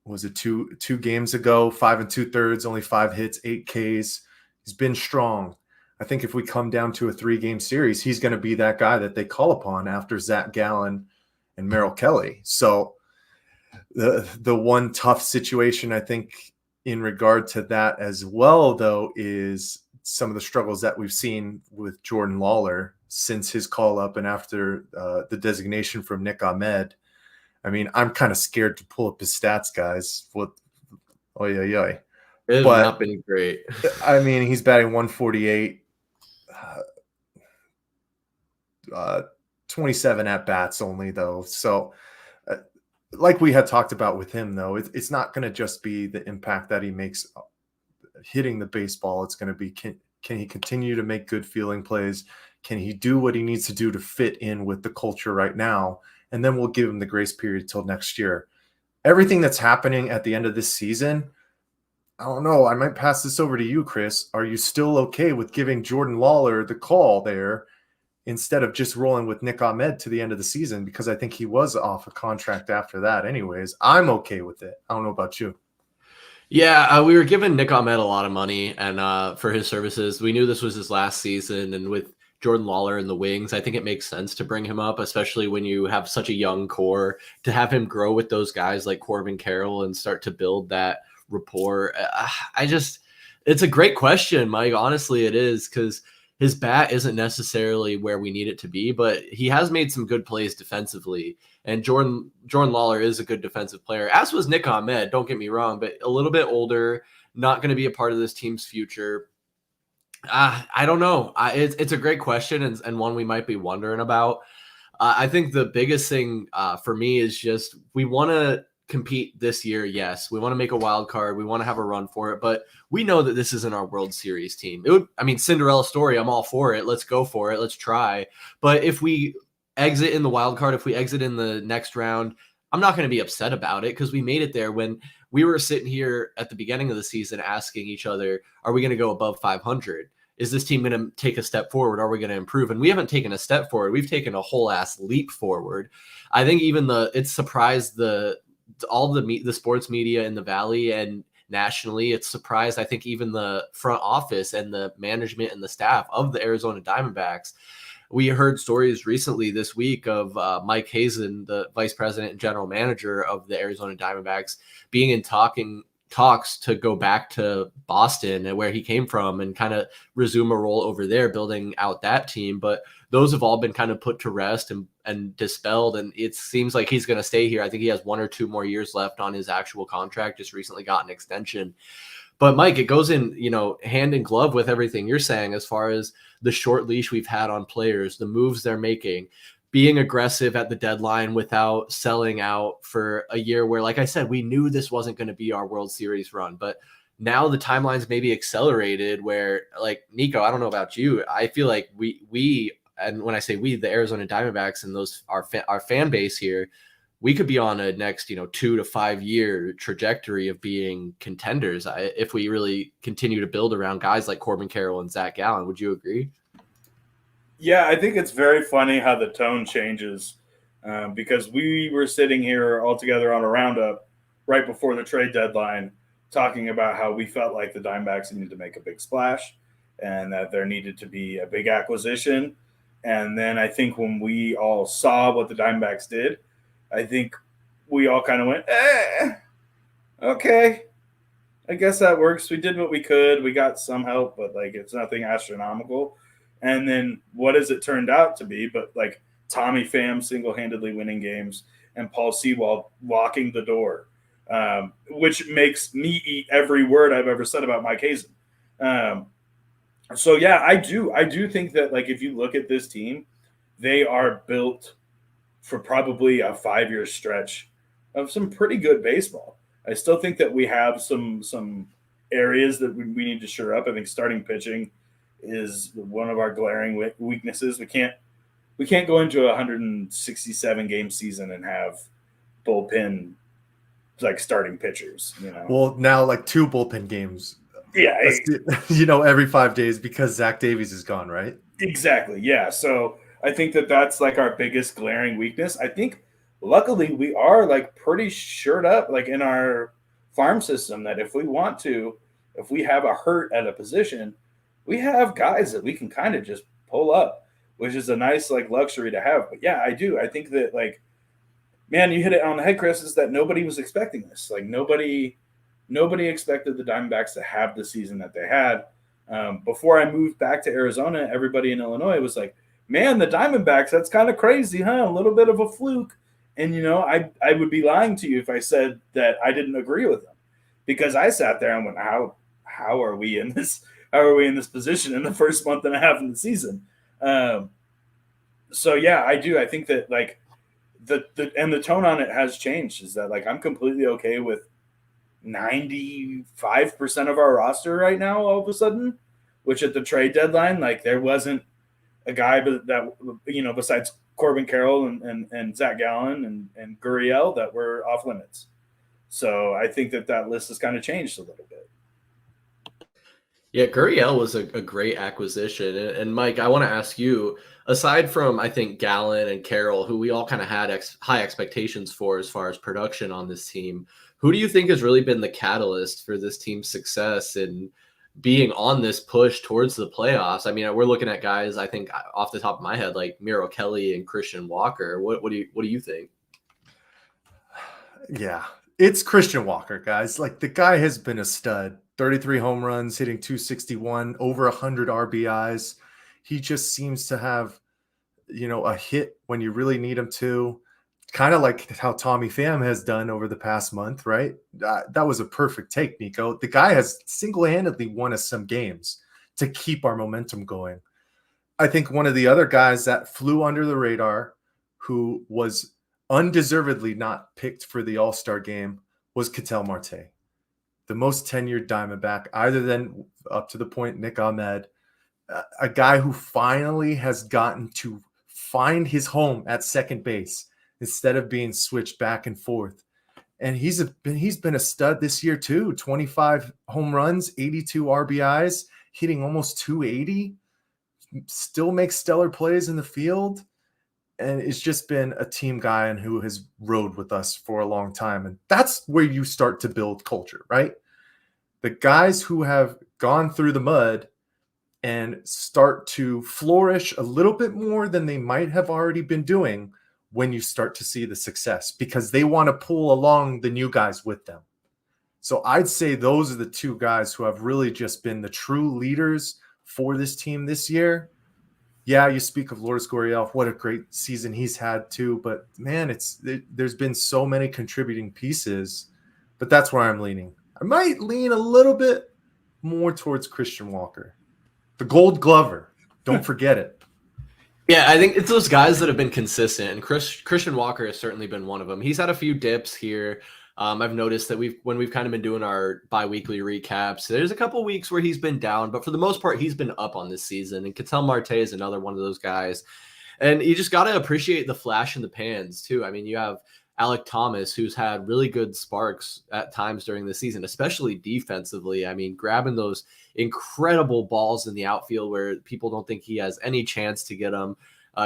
Was it two games ago? 5 2/3, only 5 hits, 8 Ks. He's been strong. I think if we come down to a 3-game series, he's going to be that guy that they call upon after Zach Gallen and Merrill Kelly. So the one tough situation, I think, in regard to that as well, though, is some of the struggles that we've seen with Jordan Lawler since his call up and after the designation from Nick Ahmed. I mean, I'm kind of scared to pull up his stats, guys. It has not been great. I mean, he's batting 148, 27 at bats only, though. So, like we had talked about with him, though, it's not going to just be the impact that he makes hitting the baseball. It's going to be, can he continue to make good fielding plays? Can he do what he needs to do to fit in with the culture right now? And then we'll give him the grace period till next year. Everything that's happening at the end of this season, I don't know. I might pass this over to you, Chris. Are you still okay with giving Jordan Lawler the call there instead of just rolling with Nick Ahmed to the end of the season? Because I think he was off a contract after that anyways. I'm okay with it. I don't know about you. Yeah, we were giving Nick Ahmed a lot of money and for his services. We knew this was his last season, and with Jordan Lawler in the wings, I think it makes sense to bring him up, especially when you have such a young core, to have him grow with those guys like Corbin Carroll and start to build that rapport. It's a gregreat question, Mike. Honestly, it is, because his bat isn't necessarily where we need it to be, but he has made some good plays defensively. And Jordan Lawler is a good defensive player, as was Nick Ahmed, don't get me wrong, but a little bit older, not going to be a part of this team's future. I don't know. It's a great question and one we might be wondering about. I think the biggest thing for me is just we want to compete this year. Yes, we want to make a wild card. We want to have a run for it, but we know that this isn't our World Series team. Cinderella story. I'm all for it. Let's go for it. Let's try. But if we exit in the wild card, if we exit in the next round, I'm not going to be upset about it, because we made it there when we were sitting here at the beginning of the season asking each other, are we going to go above 500? Is this team going to take a step forward? Are we going to improve? And we haven't taken a step forward. We've taken a whole ass leap forward. I think even it's surprised all the sports media in the Valley and nationally. It's surprised, I think, even the front office and the management and the staff of the Arizona Diamondbacks. We heard stories recently this week of Mike Hazen, the vice president and general manager of the Arizona Diamondbacks, being in talks to go back to Boston and where he came from and kind of resume a role over there, building out that team. But those have all been kind of put to rest and dispelled. And it seems like he's going to stay here. I think he has 1 or 2 more years left on his actual contract, just recently got an extension. But Mike, it goes in, hand in glove with everything you're saying as far as the short leash we've had on players, the moves they're making, being aggressive at the deadline without selling out for a year where, like I said, we knew this wasn't going to be our World Series run. But now the timeline's maybe accelerated where, like, Niko, I don't know about you, I feel like we and when I say we, the Arizona Diamondbacks and our fan base here, we could be on a next 2 to 5 year trajectory of being contenders if we really continue to build around guys like Corbin Carroll and Zach Gallen. Would you agree? Yeah, I think it's very funny how the tone changes because we were sitting here all together on a roundup right before the trade deadline talking about how we felt like the Diamondbacks needed to make a big splash. and that there needed to be a big acquisition. And then I think when we all saw what the Diamondbacks did, I think we all kind of went, okay, I guess that works. We did what we could. We got some help, but like it's nothing astronomical. And then what has it turned out to be? But like Tommy Pham single-handedly winning games and Paul Sewald walking the door, which makes me eat every word I've ever said about Mike Hazen. So yeah, I do think that like if you look at this team, they are built for probably a 5-year stretch of some pretty good baseball. I still think that we have some areas that we need to shore up. I think starting pitching is one of our glaring weaknesses. We can't go into a 167 game season and have bullpen like starting pitchers. Well, now like 2 bullpen games. Yeah, every 5 days because Zach Davies is gone, right? Exactly. Yeah. So I think that that's like our biggest glaring weakness. I think luckily we are like pretty shored up like in our farm system that if we want to, if we have a hurt at a position, we have guys that we can kind of just pull up, which is a nice like luxury to have. But yeah, I do. I think that like, man, you hit it on the head, Chris, is that nobody was expecting this. Like nobody expected the Diamondbacks to have the season that they had. Before I moved back to Arizona, everybody in Illinois was like, man, the Diamondbacks, that's kind of crazy, huh? A little bit of a fluke. And, I would be lying to you if I said that I didn't agree with them, because I sat there and went, how are we in this? How are we in this position in the first month and a half of the season? So yeah, I do. I think that like the tone on it has changed, is that like, I'm completely okay with 95% of our roster right now, all of a sudden, which at the trade deadline, like there wasn't a guy that, besides Corbin, Carroll and Zach Gallen and Gurriel that were off limits. So I think that list has kind of changed a little bit. Yeah, Gurriel was a great acquisition. And Mike, I want to ask you, aside from, I think, Gallen and Carroll, who we all kind of had high expectations for as far as production on this team, who do you think has really been the catalyst for this team's success in being on this push towards the playoffs? I mean, we're looking at guys, I think, off the top of my head, like Miro Kelly and Christian Walker. What do you think? Yeah, it's Christian Walker, guys. Like the guy has been a stud. 33 home runs, hitting 261, over 100 RBIs. He just seems to have, a hit when you really need him to. Kind of like how Tommy Pham has done over the past month, right? That was a perfect take, Niko. The guy has single-handedly won us some games to keep our momentum going. I think one of the other guys that flew under the radar, who was undeservedly not picked for the All-Star game, was Ketel Marte, the most tenured Diamondback, either than up to the point Nick Ahmed, a guy who finally has gotten to find his home at second base instead of being switched back and forth. And he's been a stud this year too. 25 home runs, 82 RBIs, hitting almost 280, still makes stellar plays in the field. And it's just been a team guy and who has rode with us for a long time. And that's where you start to build culture, right? The guys who have gone through the mud and start to flourish a little bit more than they might have already been doing when you start to see the success, because they want to pull along the new guys with them. So I'd say those are the 2 guys who have really just been the true leaders for this team this year. Yeah, you speak of Lourdes Gurriel, what a great season he's had too. But man, there's been so many contributing pieces, but that's where I'm leaning. I might lean a little bit more towards Christian Walker, the Gold Glover. Don't forget it. Yeah, I think it's those guys that have been consistent, and Christian Walker has certainly been one of them. He's had a few dips here. I've noticed that when we've kind of been doing our bi-weekly recaps, there's a couple weeks where he's been down, but for the most part, he's been up on this season. And Ketel Marte is another one of those guys. And you just got to appreciate the flash in the pans, too. I mean, you have Alek Thomas, who's had really good sparks at times during the season, especially defensively. I mean, grabbing those incredible balls in the outfield where people don't think he has any chance to get them.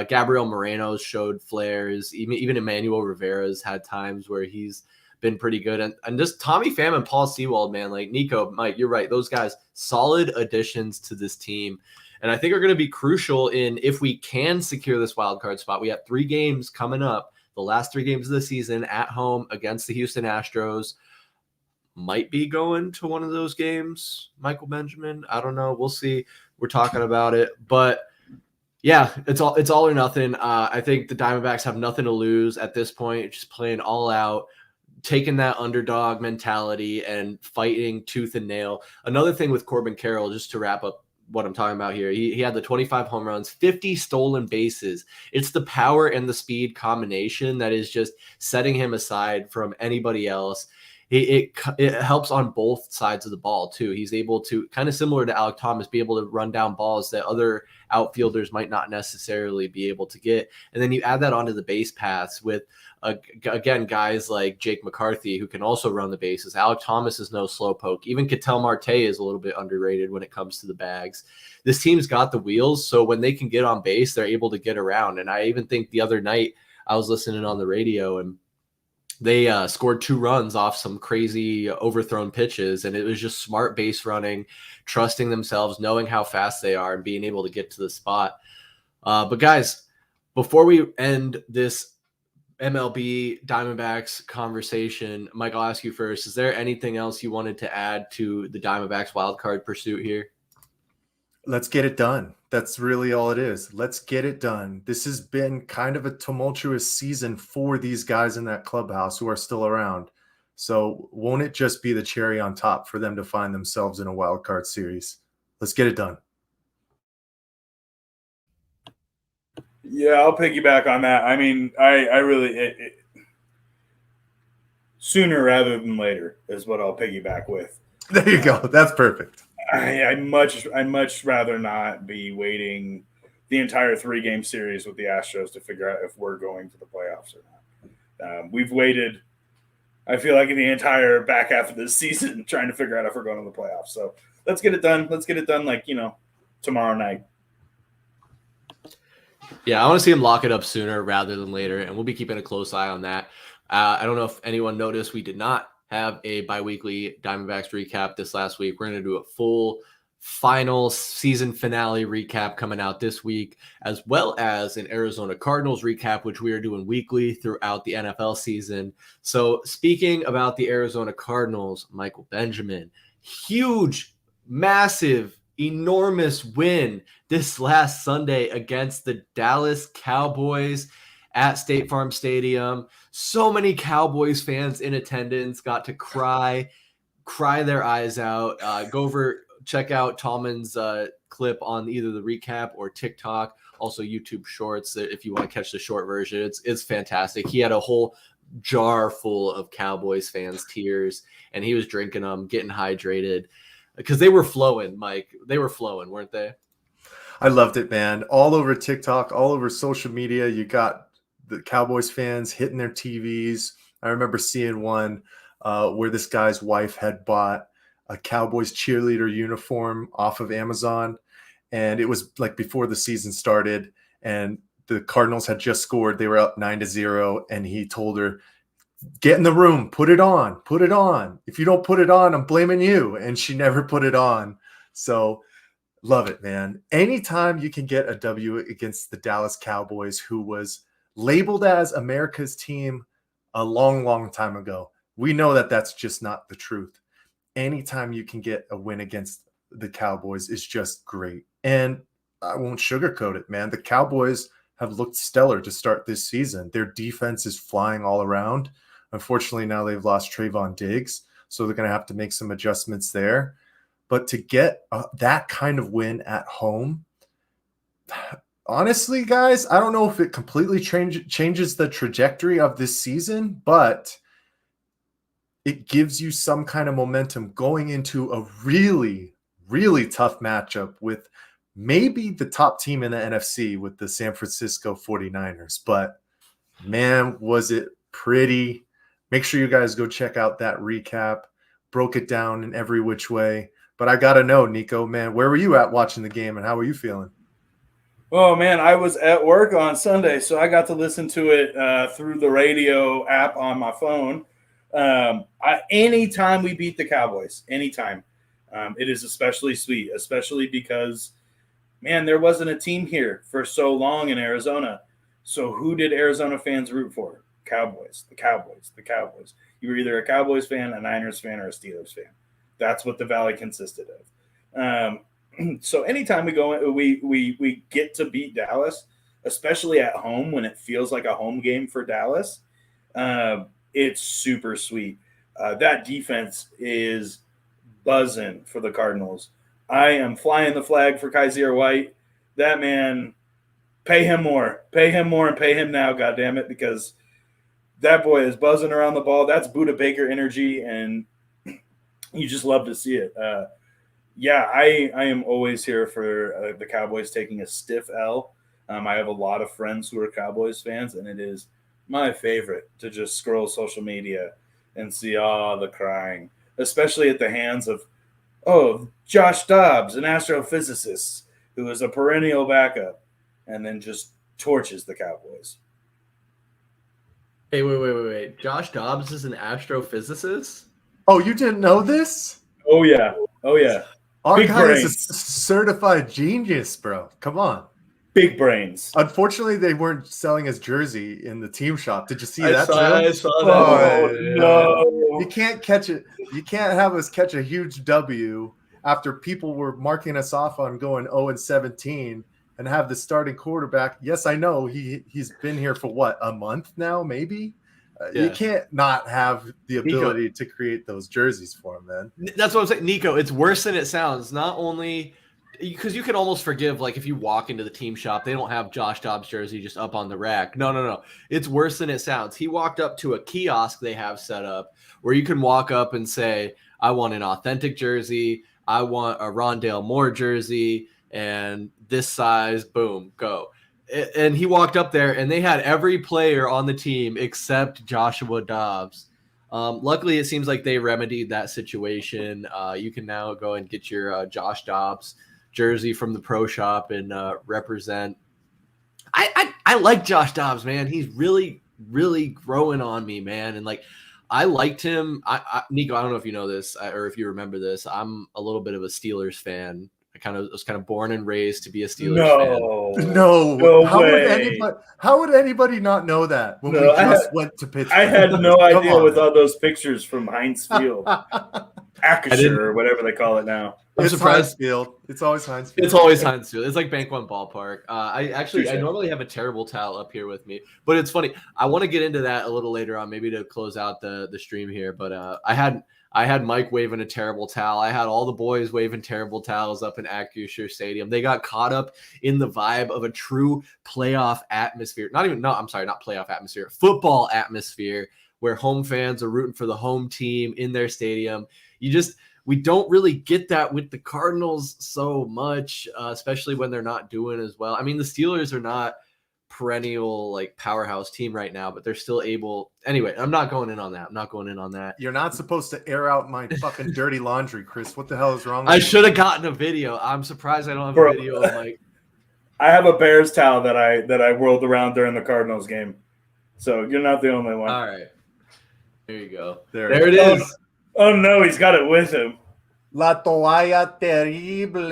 Gabriel Moreno showed flares. Even Emmanuel Rivera's had times where he's been pretty good. And just Tommy Pham and Paul Sewald, man, like Niko, Mike, you're right. Those guys, solid additions to this team. And I think are going to be crucial in if we can secure this wild card spot. We have 3 games coming up, the last 3 games of the season at home against the Houston Astros. Might be going to one of those games, Michael Benjamin. I don't know. We'll see. We're talking about it. But yeah, it's all or nothing. I think the Diamondbacks have nothing to lose at this point, just playing all out, taking that underdog mentality and fighting tooth and nail. Another thing with Corbin Carroll, just to wrap up what I'm talking about here, he had the 25 home runs, 50 stolen bases. It's the power and the speed combination that is just setting him aside from anybody else. It helps on both sides of the ball too. He's able to, kind of similar to Alek Thomas, be able to run down balls that other outfielders might not necessarily be able to get. And then you add that onto the base paths with, again, guys like Jake McCarthy, who can also run the bases. Alek Thomas is no slowpoke. Even Ketel Marte is a little bit underrated when it comes to the bags. This team's got the wheels, so when they can get on base, they're able to get around. And I even think the other night I was listening on the radio, and they scored 2 runs off some crazy overthrown pitches, and it was just smart base running, trusting themselves, knowing how fast they are, and being able to get to the spot. But guys, before we end this MLB Diamondbacks conversation, Mike, I'll ask you first. Is there anything else you wanted to add to the Diamondbacks wildcard pursuit here? Let's get it done. That's really all it is. Let's get it done. This has been kind of a tumultuous season for these guys in that clubhouse who are still around. So won't it just be the cherry on top for them to find themselves in a wild card series? Let's get it done. Yeah, I'll piggyback on that. I mean, I really sooner rather than later is what I'll piggyback with. There you go. That's perfect. I'd much rather not be waiting the entire 3-game series with the Astros to figure out if we're going to the playoffs or not. We've waited, I feel like, in the entire back half of this season trying to figure out if we're going to the playoffs. So let's get it done. Let's get it done, like, tomorrow night. Yeah, I want to see him lock it up sooner rather than later, and we'll be keeping a close eye on that. I don't know if anyone noticed, we did not have a biweekly Diamondbacks recap this last week. We're going to do a full final season finale recap coming out this week, as well as an Arizona Cardinals recap, which we are doing weekly throughout the NFL season. So speaking about the Arizona Cardinals, Michael Benjamin, huge, massive, enormous win this last Sunday against the Dallas Cowboys at State Farm Stadium. So many Cowboys fans in attendance, got to cry their eyes out. Go over, check out Tallman's clip on either the recap or TikTok, also YouTube Shorts if you want to catch the short version. It's fantastic. He had a whole jar full of Cowboys fans' tears, and he was drinking them, getting hydrated, because they were flowing, Mike. They were flowing, weren't they? I loved it, man. All over TikTok, all over social media, you got the Cowboys fans hitting their TVs. I remember seeing one where this guy's wife had bought a Cowboys cheerleader uniform off of Amazon, and it was like before the season started, and the Cardinals had just scored. They were up 9-0, and he told her, "Get in the room, put it on, put it on. If you don't put it on, I'm blaming you." And she never put it on. So love it, man. Anytime you can get a W against the Dallas Cowboys, who was labeled as America's team a long, long time ago, we know that that's just not the truth. Anytime you can get a win against the Cowboys is just great. And I won't sugarcoat it, man. The Cowboys have looked stellar to start this season. Their defense is flying all around. Unfortunately, now they've lost Trayvon Diggs, so they're going to have to make some adjustments there. But to get that kind of win at home, honestly, guys, I don't know if it completely changes the trajectory of this season, but it gives you some kind of momentum going into a really, really tough matchup with maybe the top team in the NFC with the San Francisco 49ers. But, man, was it pretty. Make sure you guys go check out that recap. Broke it down in every which way. But I got to know, Niko, man, where were you at watching the game, and how were you feeling? Oh, man, I was at work on Sunday, so I got to listen to it through the radio app on my phone. Anytime we beat the Cowboys, anytime, it is especially sweet, especially because, man, there wasn't a team here for so long in Arizona. So who did Arizona fans root for? Cowboys, the Cowboys, the Cowboys. You were either a Cowboys fan, a Niners fan, or a Steelers fan. That's what the Valley consisted of. So anytime we go, we get to beat Dallas, especially at home when it feels like a home game for Dallas. It's super sweet. That defense is buzzing for the Cardinals. I am flying the flag for Kaiser White. That man, pay him more, and pay him now, goddammit, because that boy is buzzing around the ball. That's Buda Baker energy, and you just love to see it. I am always here for the Cowboys taking a stiff L. I have a lot of friends who are Cowboys fans, and it is my favorite to just scroll social media and see all the crying, especially at the hands of, Josh Dobbs, an astrophysicist who is a perennial backup, and then just torches the Cowboys. Hey, wait. Josh Dobbs is an astrophysicist? Oh, you didn't know this? Oh, yeah. Our Big guy brains. is a certified genius, bro. Come on. Big brains. Unfortunately, they weren't selling his jersey in the team shop. Did you see that? I saw that. Oh, no. You can't catch it. You can't have us catch a huge W after people were marking us off on going 0-17 and have the starting quarterback. Yes, I know he's been here for what, a month now, maybe. You can't not have the ability to create those jerseys for him, man. That's what I'm saying, Niko. It's worse than it sounds. Not only because you can almost forgive, like if you walk into the team shop, they don't have Josh Dobbs jersey just up on the rack. No. It's worse than it sounds. He walked up to a kiosk they have set up where you can walk up and say, I want an authentic jersey. I want a Rondale Moore jersey and this size, boom, go. And he walked up there and they had every player on the team except Joshua Dobbs. Luckily, it seems like they remedied that situation. You can now go and get your Josh Dobbs jersey from the pro shop and represent. I like Josh Dobbs, man. He's really, really growing on me, man. And like, I liked him. Niko, I don't know if you know this or if you remember this. I'm a little bit of a Steelers fan. I was kind of born and raised to be a Steelers fan. No how would anybody not know that when we just went to Pittsburgh? I had no idea with all those pictures from Heinz Field. Acrisure or whatever they call it now. I'm surprised. Field. It's always Heinz Field. It's always Heinz Field. It's like Bank One Ballpark. I normally have a terrible towel up here with me, but it's funny. I want to get into that a little later on, maybe to close out the stream here. But I had Mike waving a terrible towel. I had all the boys waving terrible towels up in Acrisure Stadium. They got caught up in the vibe of a true playoff atmosphere. Not playoff atmosphere, football atmosphere where home fans are rooting for the home team in their stadium. We don't really get that with the Cardinals so much, especially when they're not doing as well. I mean, the Steelers are not perennial like powerhouse team right now, but they're still able. Anyway, I'm not going in on that. You're not supposed to air out my fucking dirty laundry, Chris. What the hell is wrong with I you? should have gotten a video. I'm surprised I don't have a video of like. I have a Bears towel that I whirled around during the Cardinals game. So you're not the only one. All right. There you go. There it is. Oh no, he's got it with him. La toalla terrible.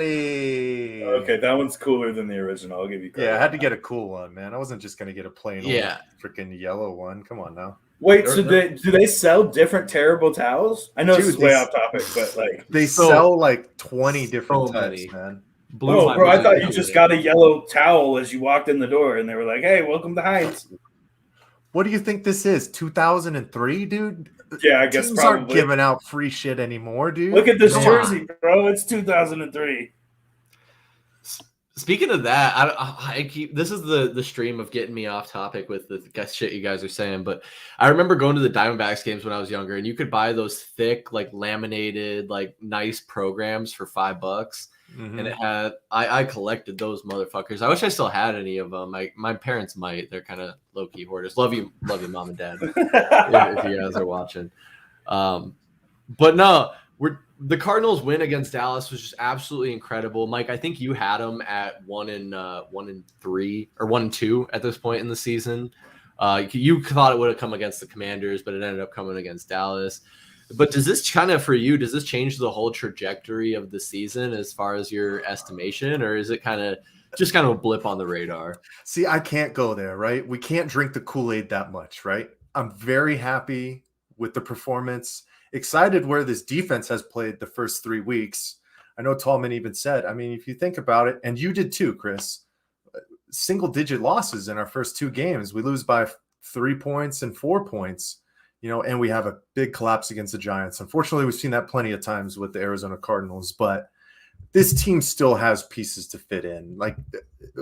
Okay, that one's cooler than the original. I'll give you credit. Yeah, I had to get a cool one, man. I wasn't just gonna get a plain old freaking yellow one. Come on now. Wait, so do they sell different terrible towels? I know this is way off topic, but like they sell like 20 different types, man. Bro, I thought you just got a yellow towel as you walked in the door, and they were like, "Hey, welcome to Heinz." What do you think this is? 2003, dude? Yeah, I guess teams probably aren't giving out free shit anymore, dude. Look at this jersey, bro. It's 2003. Speaking of that, this is the stream of getting me off topic with the shit you guys are saying, but I remember going to the Diamondbacks games when I was younger, and you could buy those thick, like laminated, like nice programs for $5. And it had I collected those motherfuckers. I wish I still had any of them. My parents might. They're kind of low key hoarders. Love you, mom and dad, if you guys are watching. But no, the Cardinals win against Dallas was just absolutely incredible. Mike, I think you had them at 1-3 or 1-2 at this point in the season. You thought it would have come against the Commanders, but it ended up coming against Dallas. But does this change the whole trajectory of the season as far as your estimation, or is it just kind of a blip on the radar? See, I can't go there, right? We can't drink the Kool-Aid that much, right? I'm very happy with the performance, excited where this defense has played the first 3 weeks. I know Tallman even said, I mean, if you think about it, and you did too, Chris, single-digit losses in our first 2 games. We lose by 3 points and 4 points. And we have a big collapse against the Giants. Unfortunately, we've seen that plenty of times with the Arizona Cardinals, but this team still has pieces to fit in. Like,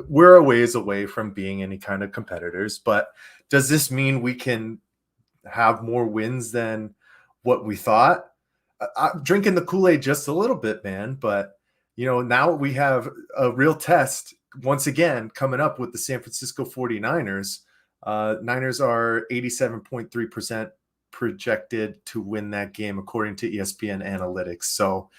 we're a ways away from being any kind of competitors, but does this mean we can have more wins than what we thought? I'm drinking the Kool-Aid just a little bit, man, but now we have a real test once again coming up with the San Francisco 49ers. Niners are 87.3% projected to win that game according to ESPN analytics. So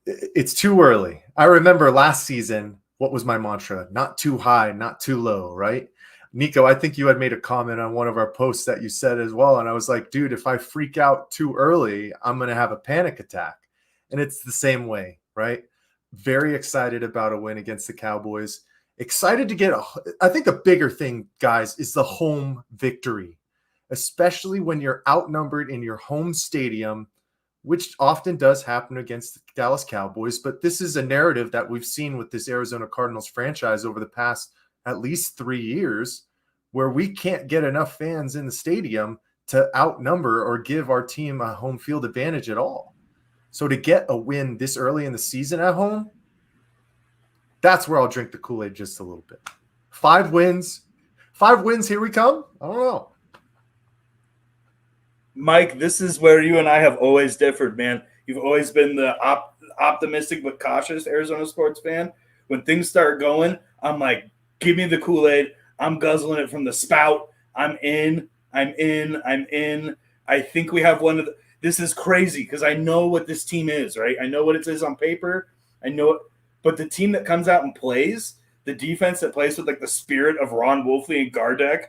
it's too early. I remember last season, what was my mantra? Not too high, not too low, right? Niko, I think you had made a comment on one of our posts that you said as well. And I was like, dude, if I freak out too early, I'm going to have a panic attack. And it's the same way, right? Very excited about a win against the Cowboys. Excited to I think the bigger thing, guys, is the home victory, especially when you're outnumbered in your home stadium, which often does happen against the Dallas Cowboys. But this is a narrative that we've seen with this Arizona Cardinals franchise over the past at least 3 years, where we can't get enough fans in the stadium to outnumber or give our team a home field advantage at all. So to get a win this early in the season at home, that's where I'll drink the Kool-Aid just a little bit. 5 wins. 5 wins, here we come? I don't know. Mike, this is where you and I have always differed, man. You've always been the optimistic but cautious Arizona sports fan. When things start going, I'm like, give me the Kool-Aid. I'm guzzling it from the spout. I'm in. I think we have one of the – this is crazy because I know what this team is, right? I know what it is on paper. I know it. But the team that comes out and plays, the defense that plays with, like, the spirit of Ron Wolfley and Gardeck,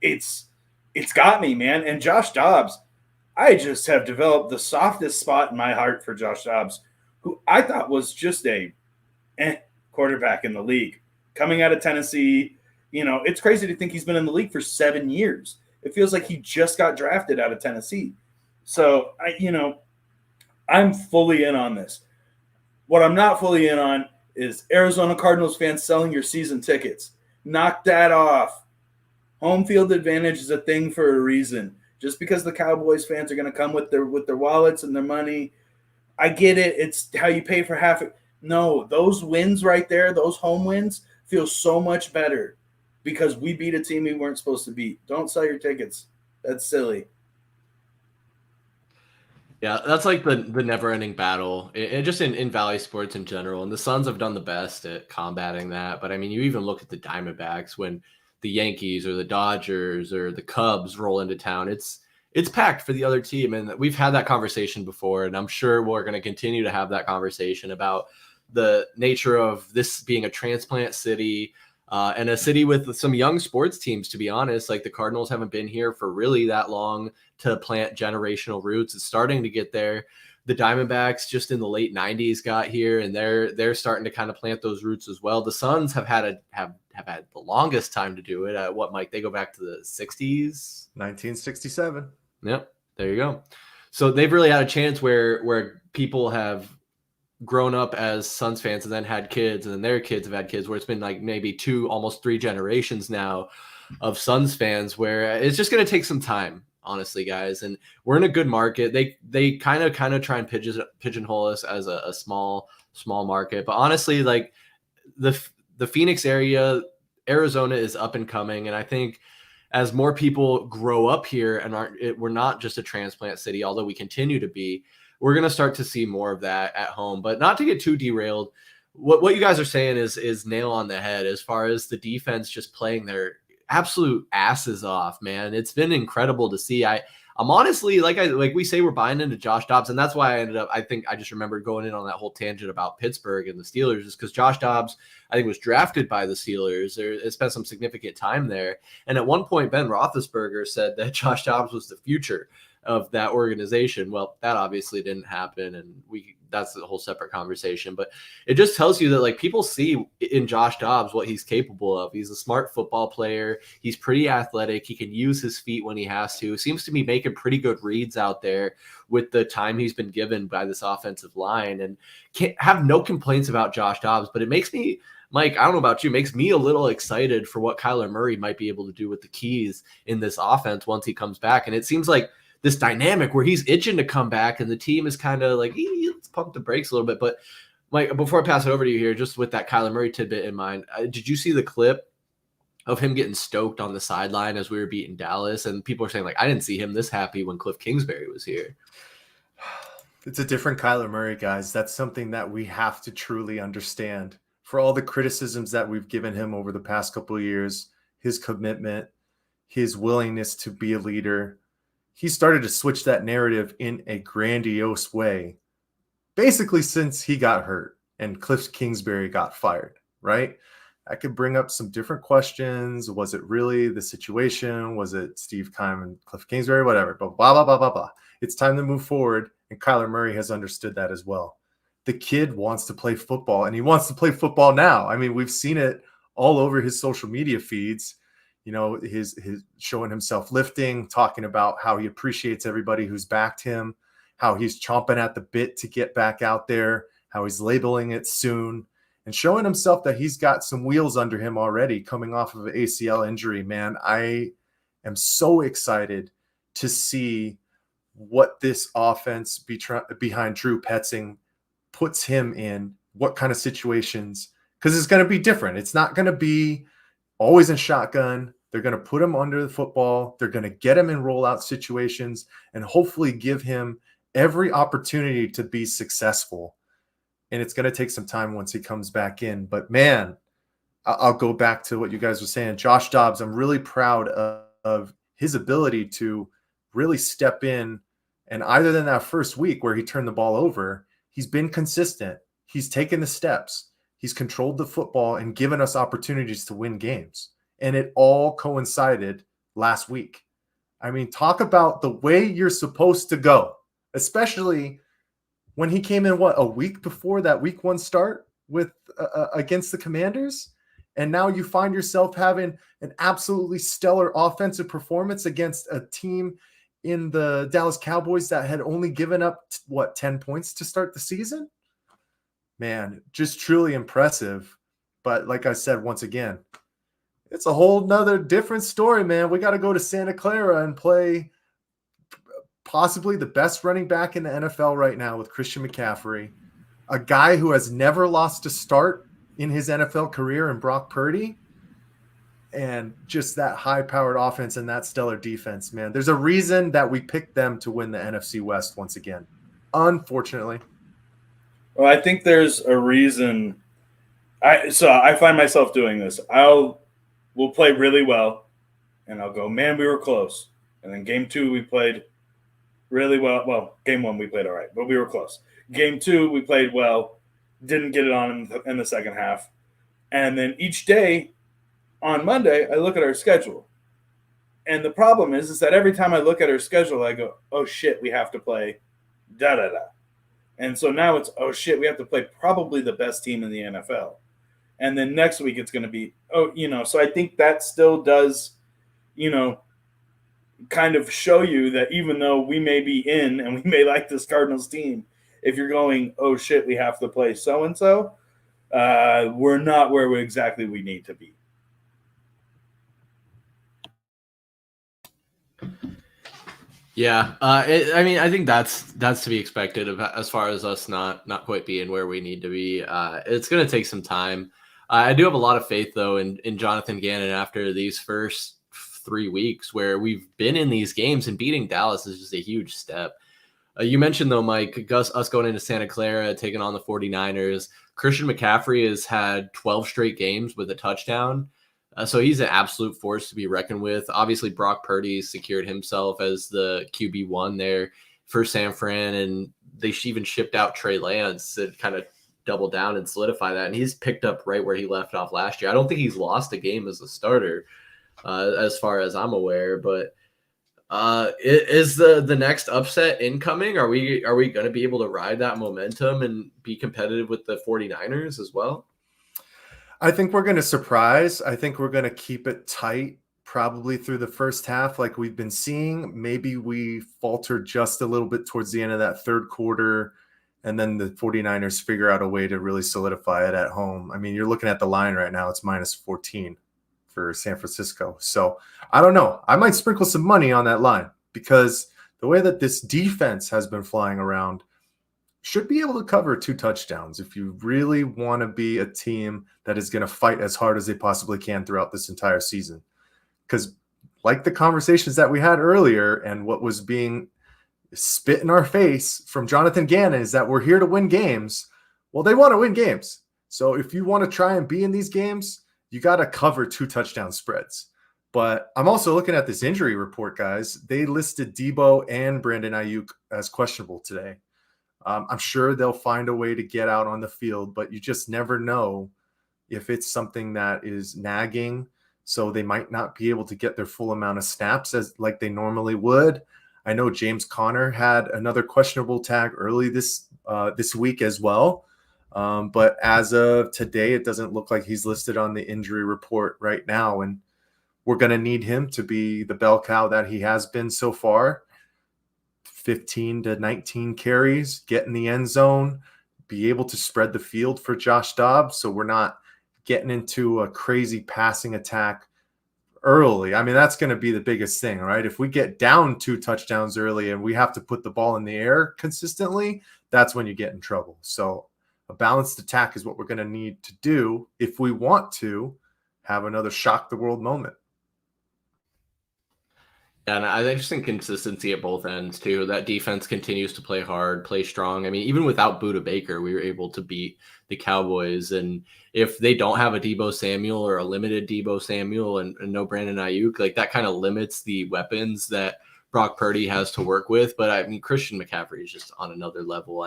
it's got me, man. And Josh Dobbs, I just have developed the softest spot in my heart for Josh Dobbs, who I thought was just a quarterback in the league. Coming out of Tennessee, it's crazy to think he's been in the league for 7 years. It feels like he just got drafted out of Tennessee. So, I'm fully in on this. What I'm not fully in on is Arizona Cardinals fans selling your season tickets. Knock that off. Home field advantage is a thing for a reason. Just because the Cowboys fans are going to come with their wallets and their money, I get it. It's how you pay for half it. No, those wins right there, those home wins, feel so much better because we beat a team we weren't supposed to beat. Don't sell your tickets. That's silly. Yeah, that's like the never-ending battle, and just in Valley sports in general. And the Suns have done the best at combating that. But, I mean, you even look at the Diamondbacks when the Yankees or the Dodgers or the Cubs roll into town. It's packed for the other team. And we've had that conversation before, and I'm sure we're going to continue to have that conversation about the nature of this being a transplant city and a city with some young sports teams, to be honest. Like, the Cardinals haven't been here for really that long to plant generational roots. It's starting to get there. The Diamondbacks just in the late 90s got here, and they're starting to kind of plant those roots as well. The Suns have had the longest time to do it. What, Mike? They go back to the 60s? 1967. Yep, there you go. So they've really had a chance where people have grown up as Suns fans and then had kids, and then their kids have had kids, where it's been like maybe 2, almost 3 generations now of Suns fans, where it's just going to take some time, honestly, guys. And we're in a good market. They kind of try and pigeonhole us as a small market, but honestly, like the Phoenix area, Arizona is up and coming, and I think as more people grow up here and we're not just a transplant city, although we continue to be, we're going to start to see more of that at home. But not to get too derailed, what you guys are saying is nail on the head as far as the defense just playing their absolute asses off, man. It's been incredible to see. I I'm honestly, like we say, we're buying into Josh Dobbs, and that's why I think I just remembered going in on that whole tangent about Pittsburgh and the Steelers, is because Josh Dobbs, I think, was drafted by the Steelers. It spent some significant time there, and at one point, Ben Roethlisberger said that Josh Dobbs was the future of that organization. Well, that obviously didn't happen, and that's a whole separate conversation, but it just tells you that like people see in Josh Dobbs what he's capable of. He's a smart football player. He's pretty athletic. He can use his feet when he has to. Seems to be making pretty good reads out there with the time he's been given by this offensive line, and can't have no complaints about Josh Dobbs, but it makes me, Mike, I don't know about you, makes me a little excited for what Kyler Murray might be able to do with the keys in this offense once he comes back. And it seems like this dynamic where he's itching to come back and the team is kind of like, let's pump the brakes a little bit. But Mike, before I pass it over to you here, just with that Kyler Murray tidbit in mind, did you see the clip of him getting stoked on the sideline as we were beating Dallas? And people are saying, like, I didn't see him this happy when Cliff Kingsbury was here. It's a different Kyler Murray, guys. That's something that we have to truly understand. For all the criticisms that we've given him over the past couple of years, his commitment, his willingness to be a leader, he started to switch that narrative in a grandiose way, basically since he got hurt and Cliff Kingsbury got fired, right? I could bring up some different questions. Was it really the situation? Was it Steve Keim and Cliff Kingsbury? Whatever, but blah, blah, blah, blah, blah. It's time to move forward, and Kyler Murray has understood that as well. The kid wants to play football, and he wants to play football now. I mean, we've seen it all over his social media feeds. You know, his showing himself lifting, talking about how he appreciates everybody who's backed him, how he's chomping at the bit to get back out there, how he's labeling it soon, and showing himself that he's got some wheels under him already coming off of an ACL injury. Man, I am so excited to see what this offense behind Drew Petzing puts him in, what kind of situations, because it's going to be different. It's not going to be always in shotgun. They're going to put him under the football. They're going to get him in rollout situations and hopefully give him every opportunity to be successful. And it's going to take some time once he comes back in. But, man, I'll go back to what you guys were saying. Josh Dobbs, I'm really proud of his ability to really step in. And other than that first week where he turned the ball over, he's been consistent. He's taken the steps. He's controlled the football and given us opportunities to win games. And it all coincided last week. I mean, talk about the way you're supposed to go, especially when he came in, a week before that week one start with against the Commanders. And now you find yourself having an absolutely stellar offensive performance against a team in the Dallas Cowboys that had only given up, 10 points to start the season? Man, just truly impressive. But like I said, once again, it's a whole nother different story, man. We got to go to Santa Clara and play possibly the best running back in the NFL right now with Christian McCaffrey, a guy who has never lost a start in his NFL career in Brock Purdy, and just that high-powered offense and that stellar defense, man. There's a reason that we picked them to win the NFC West once again, unfortunately. Well, I think there's a reason. So I find myself doing this. We'll play really well, and I'll go, man, we were close. And then game 2, we played really well. Well, game 1, we played all right, but we were close. Game 2, we played well, didn't get it on in the second half. And then each day on Monday, I look at our schedule. And the problem is that every time I look at our schedule, I go, oh, shit, we have to play da-da-da. And so now it's, oh, shit, we have to play probably the best team in the NFL. And then next week it's going to be, so I think that still does, kind of show you that even though we may be in and we may like this Cardinals team, if you're going, oh, shit, we have to play so-and-so, we're not where exactly we need to be. Yeah, I think that's to be expected as far as us not quite being where we need to be. It's going to take some time. I do have a lot of faith, though, in Jonathan Gannon after these first 3 weeks where we've been in these games, and beating Dallas is just a huge step. You mentioned, though, Mike, us going into Santa Clara, taking on the 49ers. Christian McCaffrey has had 12 straight games with a touchdown. So he's an absolute force to be reckoned with. Obviously, Brock Purdy secured himself as the QB1 there for San Fran, and they even shipped out Trey Lance to kind of double down and solidify that. And he's picked up right where he left off last year. I don't think he's lost a game as a starter, as far as I'm aware. But is the next upset incoming? Are we going to be able to ride that momentum and be competitive with the 49ers as well? I think we're going to surprise. I think we're going to keep it tight probably through the first half like we've been seeing. Maybe we falter just a little bit towards the end of that third quarter, and then the 49ers figure out a way to really solidify it at home. I mean, you're looking at the line right now. It's -14 for San Francisco. So I don't know. I might sprinkle some money on that line because the way that this defense has been flying around, should be able to cover 2 touchdowns if you really want to be a team that is going to fight as hard as they possibly can throughout this entire season. Because like the conversations that we had earlier and what was being spit in our face from Jonathan Gannon is that we're here to win games. Well, they want to win games. So if you want to try and be in these games, you got to cover 2 touchdown spreads. But I'm also looking at this injury report, guys. They listed Debo and Brandon Ayuk as questionable today. I'm sure they'll find a way to get out on the field, but you just never know if it's something that is nagging. So they might not be able to get their full amount of snaps as like they normally would. I know James Conner had another questionable tag early this week as well. But as of today, it doesn't look like he's listed on the injury report right now. And we're going to need him to be the bell cow that he has been so far. 15 to 19 carries, get in the end zone, be able to spread the field for Josh Dobbs. So we're not getting into a crazy passing attack early. I mean, that's going to be the biggest thing, right? If we get down 2 touchdowns early and we have to put the ball in the air consistently, that's when you get in trouble. So a balanced attack is what we're going to need to do if we want to have another shock the world moment. And I just think consistency at both ends too. That defense continues to play hard, play strong. I mean, even without Budda Baker, we were able to beat the Cowboys. And if they don't have a Deebo Samuel or a limited Deebo Samuel and no Brandon Ayuk, like that kind of limits the weapons that Brock Purdy has to work with. But I mean, Christian McCaffrey is just on another level.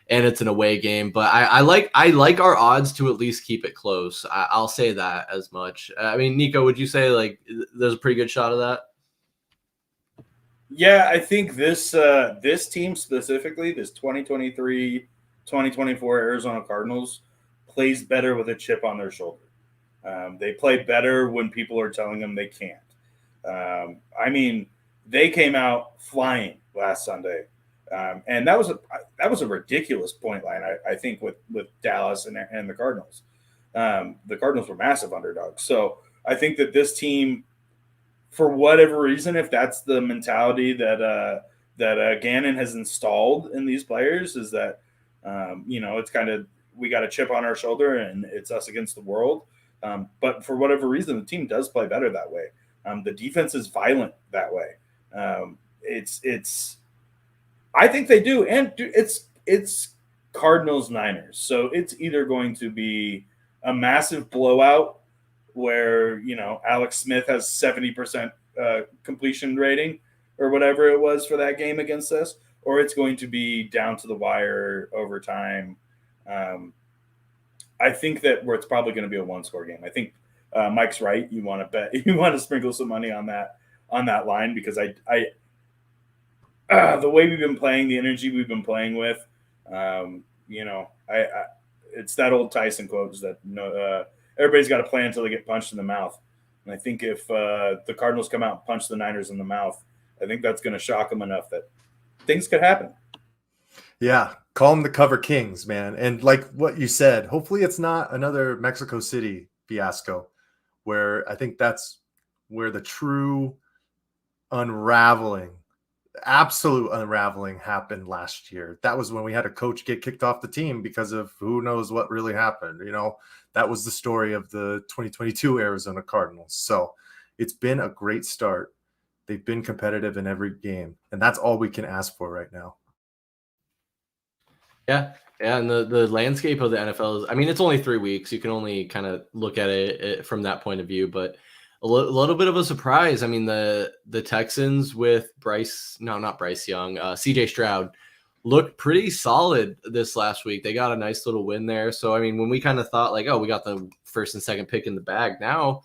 And it's an away game, but I like our odds to at least keep it close. I'll say that as much. I mean, Niko, would you say like there's a pretty good shot of that? Yeah, I think this team specifically, this 2023-2024 Arizona Cardinals, plays better with a chip on their shoulder. They play better when people are telling them they can't. I mean, they came out flying last Sunday, and that was a ridiculous point line. I think with Dallas and the Cardinals. The Cardinals were massive underdogs, so I think that this team, for whatever reason, if that's the mentality that Gannon has installed in these players, is that it's kind of we got a chip on our shoulder and it's us against the world. But for whatever reason, the team does play better that way. The defense is violent that way. I think they do, and it's Cardinals Niners, so it's either going to be a massive blowout where Alex Smith has 70% completion rating or whatever it was for that game against us, or it's going to be down to the wire overtime. I think that it's probably going to be a 1-score game. I think Mike's right. You want to sprinkle some money on that line, because the way we've been playing, the energy we've been playing with, it's that old Tyson quote is that everybody's got to play until they get punched in the mouth. And I think if the Cardinals come out and punch the Niners in the mouth, I think that's going to shock them enough that things could happen. Yeah, call them the Cover Kings, man. And like what you said, hopefully it's not another Mexico City fiasco, where I think that's where the true absolute unraveling happened last year. That was when we had a coach get kicked off the team because of who knows what really happened. That was the story of the 2022 Arizona Cardinals. So it's been a great start. They've been competitive in every game, and that's all we can ask for right now. Yeah. Yeah, and the landscape of the NFL is, I mean, it's only 3 weeks. You can only kind of look at it from that point of view, but a little bit of a surprise. I mean, the Texans with not Bryce Young, CJ Stroud looked pretty solid this last week. They got a nice little win there. So, I mean, when we kind of thought like, oh, we got the first and second pick in the bag, now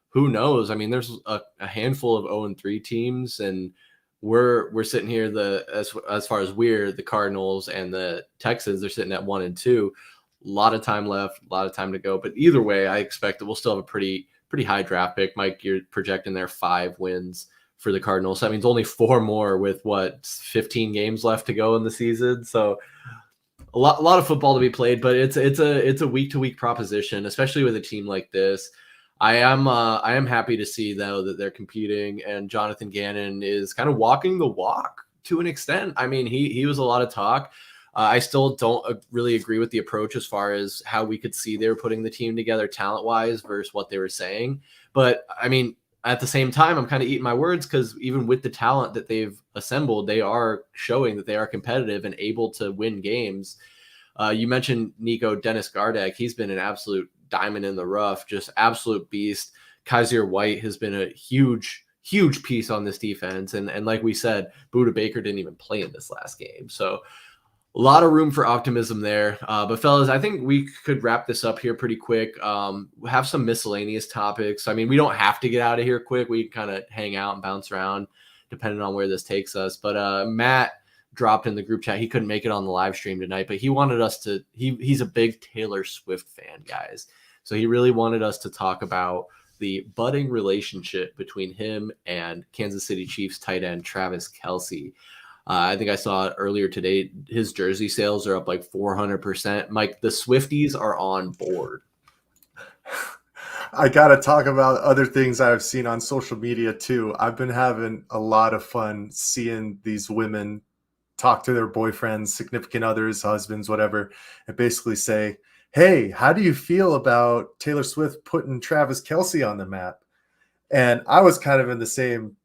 who knows? I mean, there's a handful of 0-3 teams, and we're sitting here as far as we're the Cardinals and the Texans, they're sitting at 1-2. A lot of time left, a lot of time to go. But either way, I expect that we'll still have a pretty high draft pick. Mike, you're projecting there 5 wins for the Cardinals. That means only 4 more with 15 games left to go in the season. So a lot of football to be played, but it's a week to week proposition, especially with a team like this. I am happy to see though that they're competing, and Jonathan Gannon is kind of walking the walk to an extent. I mean, he was a lot of talk. I still don't really agree with the approach as far as how we could see they were putting the team together talent wise versus what they were saying. But I mean, at the same time, I'm kind of eating my words, because even with the talent that they've assembled, they are showing that they are competitive and able to win games. You mentioned Niko Dennis Gardeck. He's been an absolute diamond in the rough, just absolute beast. Kaiser White has been a huge piece on this defense. And like we said, Budda Baker didn't even play in this last game. So a lot of room for optimism there. But fellas, I think we could wrap this up here pretty quick. Have some miscellaneous topics. I mean, we don't have to get out of here quick. We can kind of hang out and bounce around depending on where this takes us. But Matt dropped in the group chat. He couldn't make it on the live stream tonight, but he wanted us to, he's a big Taylor Swift fan, guys. So he really wanted us to talk about the budding relationship between him and Kansas City Chiefs tight end Travis Kelce. I think I saw it earlier today. His jersey sales are up like 400%. Mike, the Swifties are on board. I got to talk about other things I've seen on social media too. I've been having a lot of fun seeing these women talk to their boyfriends, significant others, husbands, whatever, and basically say, hey, how do you feel about Taylor Swift putting Travis Kelce on the map? And I was kind of in the same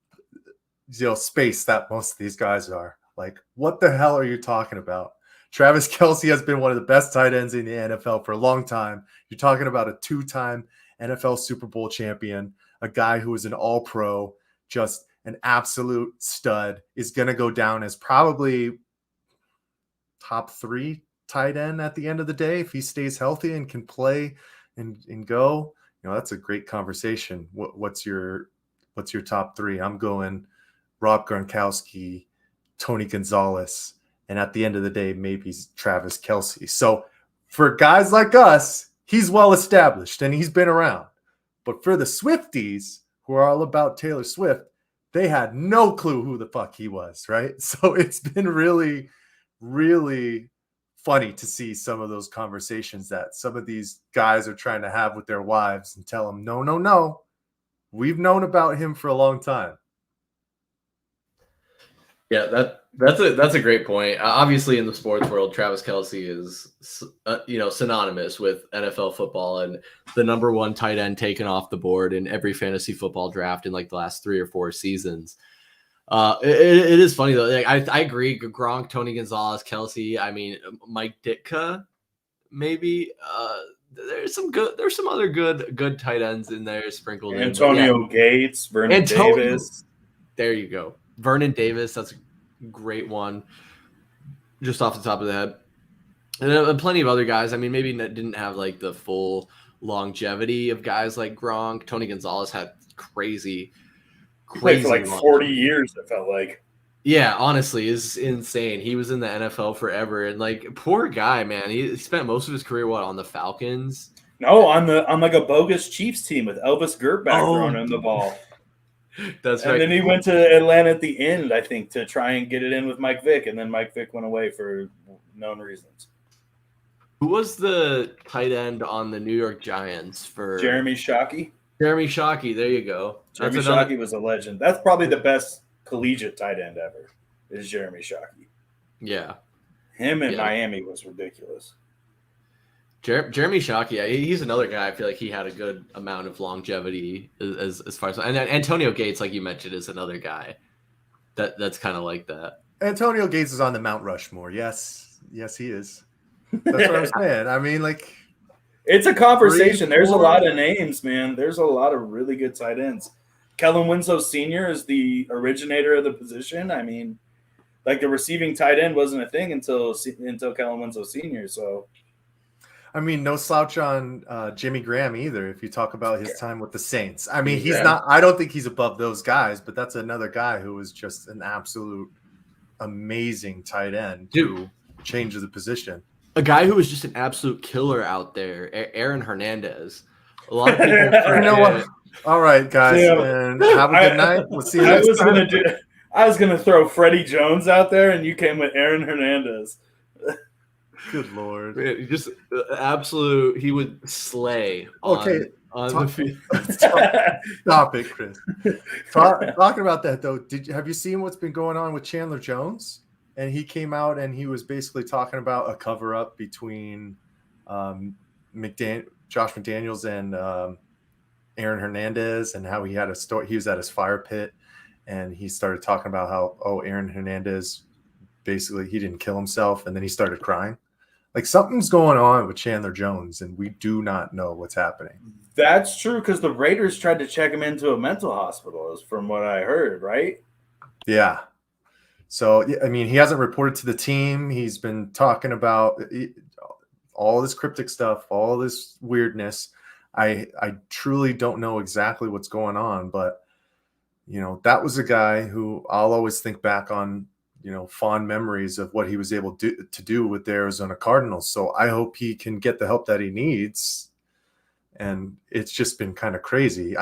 space that most of these guys are. Like, what the hell are you talking about? Travis Kelce has been one of the best tight ends in the NFL for a long time. You're talking about a 2-time NFL Super Bowl champion, a guy who is an all-pro, just an absolute stud, is going to go down as probably top 3 tight end at the end of the day if he stays healthy and can play and go. That's a great conversation. What's your top 3? I'm going Rob Gronkowski, Tony Gonzalez, and at the end of the day, maybe Travis Kelce. So for guys like us, he's well established and he's been around. But for the Swifties, who are all about Taylor Swift, they had no clue who the fuck he was, right? So it's been really, really funny to see some of those conversations that some of these guys are trying to have with their wives and tell them, no, we've known about him for a long time. Yeah, that's a great point. Obviously, in the sports world, Travis Kelce is synonymous with NFL football and the number 1 tight end taken off the board in every fantasy football draft in like the last 3 or 4 seasons. It is funny though. Like, I agree. Gronk, Tony Gonzalez, Kelce. I mean, Mike Ditka, maybe. There's some other good tight ends in there sprinkled in. Antonio Gates, Vernon Davis. There you go. Vernon Davis, that's a great one, just off the top of the head. And plenty of other guys. I mean, maybe didn't have like the full longevity of guys like Gronk. Tony Gonzalez had crazy for like 40 years, it felt like. Yeah, honestly, is insane. He was in the NFL forever, and like, poor guy, man. He spent most of his career on the Falcons? No, on like a bogus Chiefs team with Elvis Gertback throwing him the ball. That's right. And then he went to Atlanta at the end, I think, to try and get it in with Mike Vick, and then Mike Vick went away for known reasons. Who was the tight end on the New York Giants for Jeremy Shockey? Jeremy Shockey, there you go. Jeremy Shockey was a legend. That's probably the best collegiate tight end ever, is Jeremy Shockey. Yeah. Him in Miami was ridiculous. Jeremy Shockey, he's another guy. I feel like he had a good amount of longevity as far as, and then Antonio Gates, like you mentioned, is another guy that's kind of like that. Antonio Gates is on the Mount Rushmore. Yes, he is. That's what I'm saying. I mean, like, it's a conversation. 3, There's a 4. lot of names, man. There's a lot of really good tight ends. Kellen Winslow Sr. is the originator of the position. I mean, like the receiving tight end wasn't a thing until Kellen Winslow Sr. So, I mean, no slouch on Jimmy Graham either. If you talk about his time with the Saints, I mean, Jimmy he's Graham. not. I don't think he's above those guys, but that's another guy who was just an absolute amazing tight end to change the position. A guy who was just an absolute killer out there, Aaron Hernandez. A lot of people You know what? All right, guys, and have a good night. We'll see you next time. I was gonna throw Freddie Jones out there, and you came with Aaron Hernandez. Good Lord! Man, just absolute. He would slay. On the field. Stop it, Chris. Talking about that though, have you seen what's been going on with Chandler Jones? And he came out and he was basically talking about a cover up between Josh McDaniels and Aaron Hernandez, and how he had a story. He was at his fire pit, and he started talking about how Aaron Hernandez basically he didn't kill himself, and then he started crying. Like something's going on with Chandler Jones, and we do not know what's happening. That's true, because the Raiders tried to check him into a mental hospital, is from what I heard, right? Yeah. So, I mean, he hasn't reported to the team. He's been talking about all this cryptic stuff, all this weirdness. I truly don't know exactly what's going on, but, you know, that was a guy who I'll always think back on, you know, fond memories of what he was able to do with the Arizona Cardinals. So I hope he can get the help that he needs. And it's just been kind of crazy.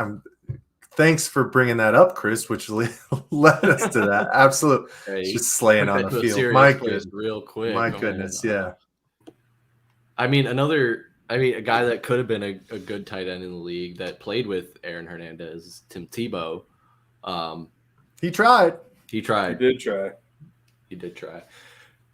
Thanks for bringing that up, Chris, which led us to that. Absolute, just slaying on the field. My goodness, real quick. My goodness, yeah. I mean, a guy that could have been a good tight end in the league that played with Aaron Hernandez, Tim Tebow. He tried. He did try.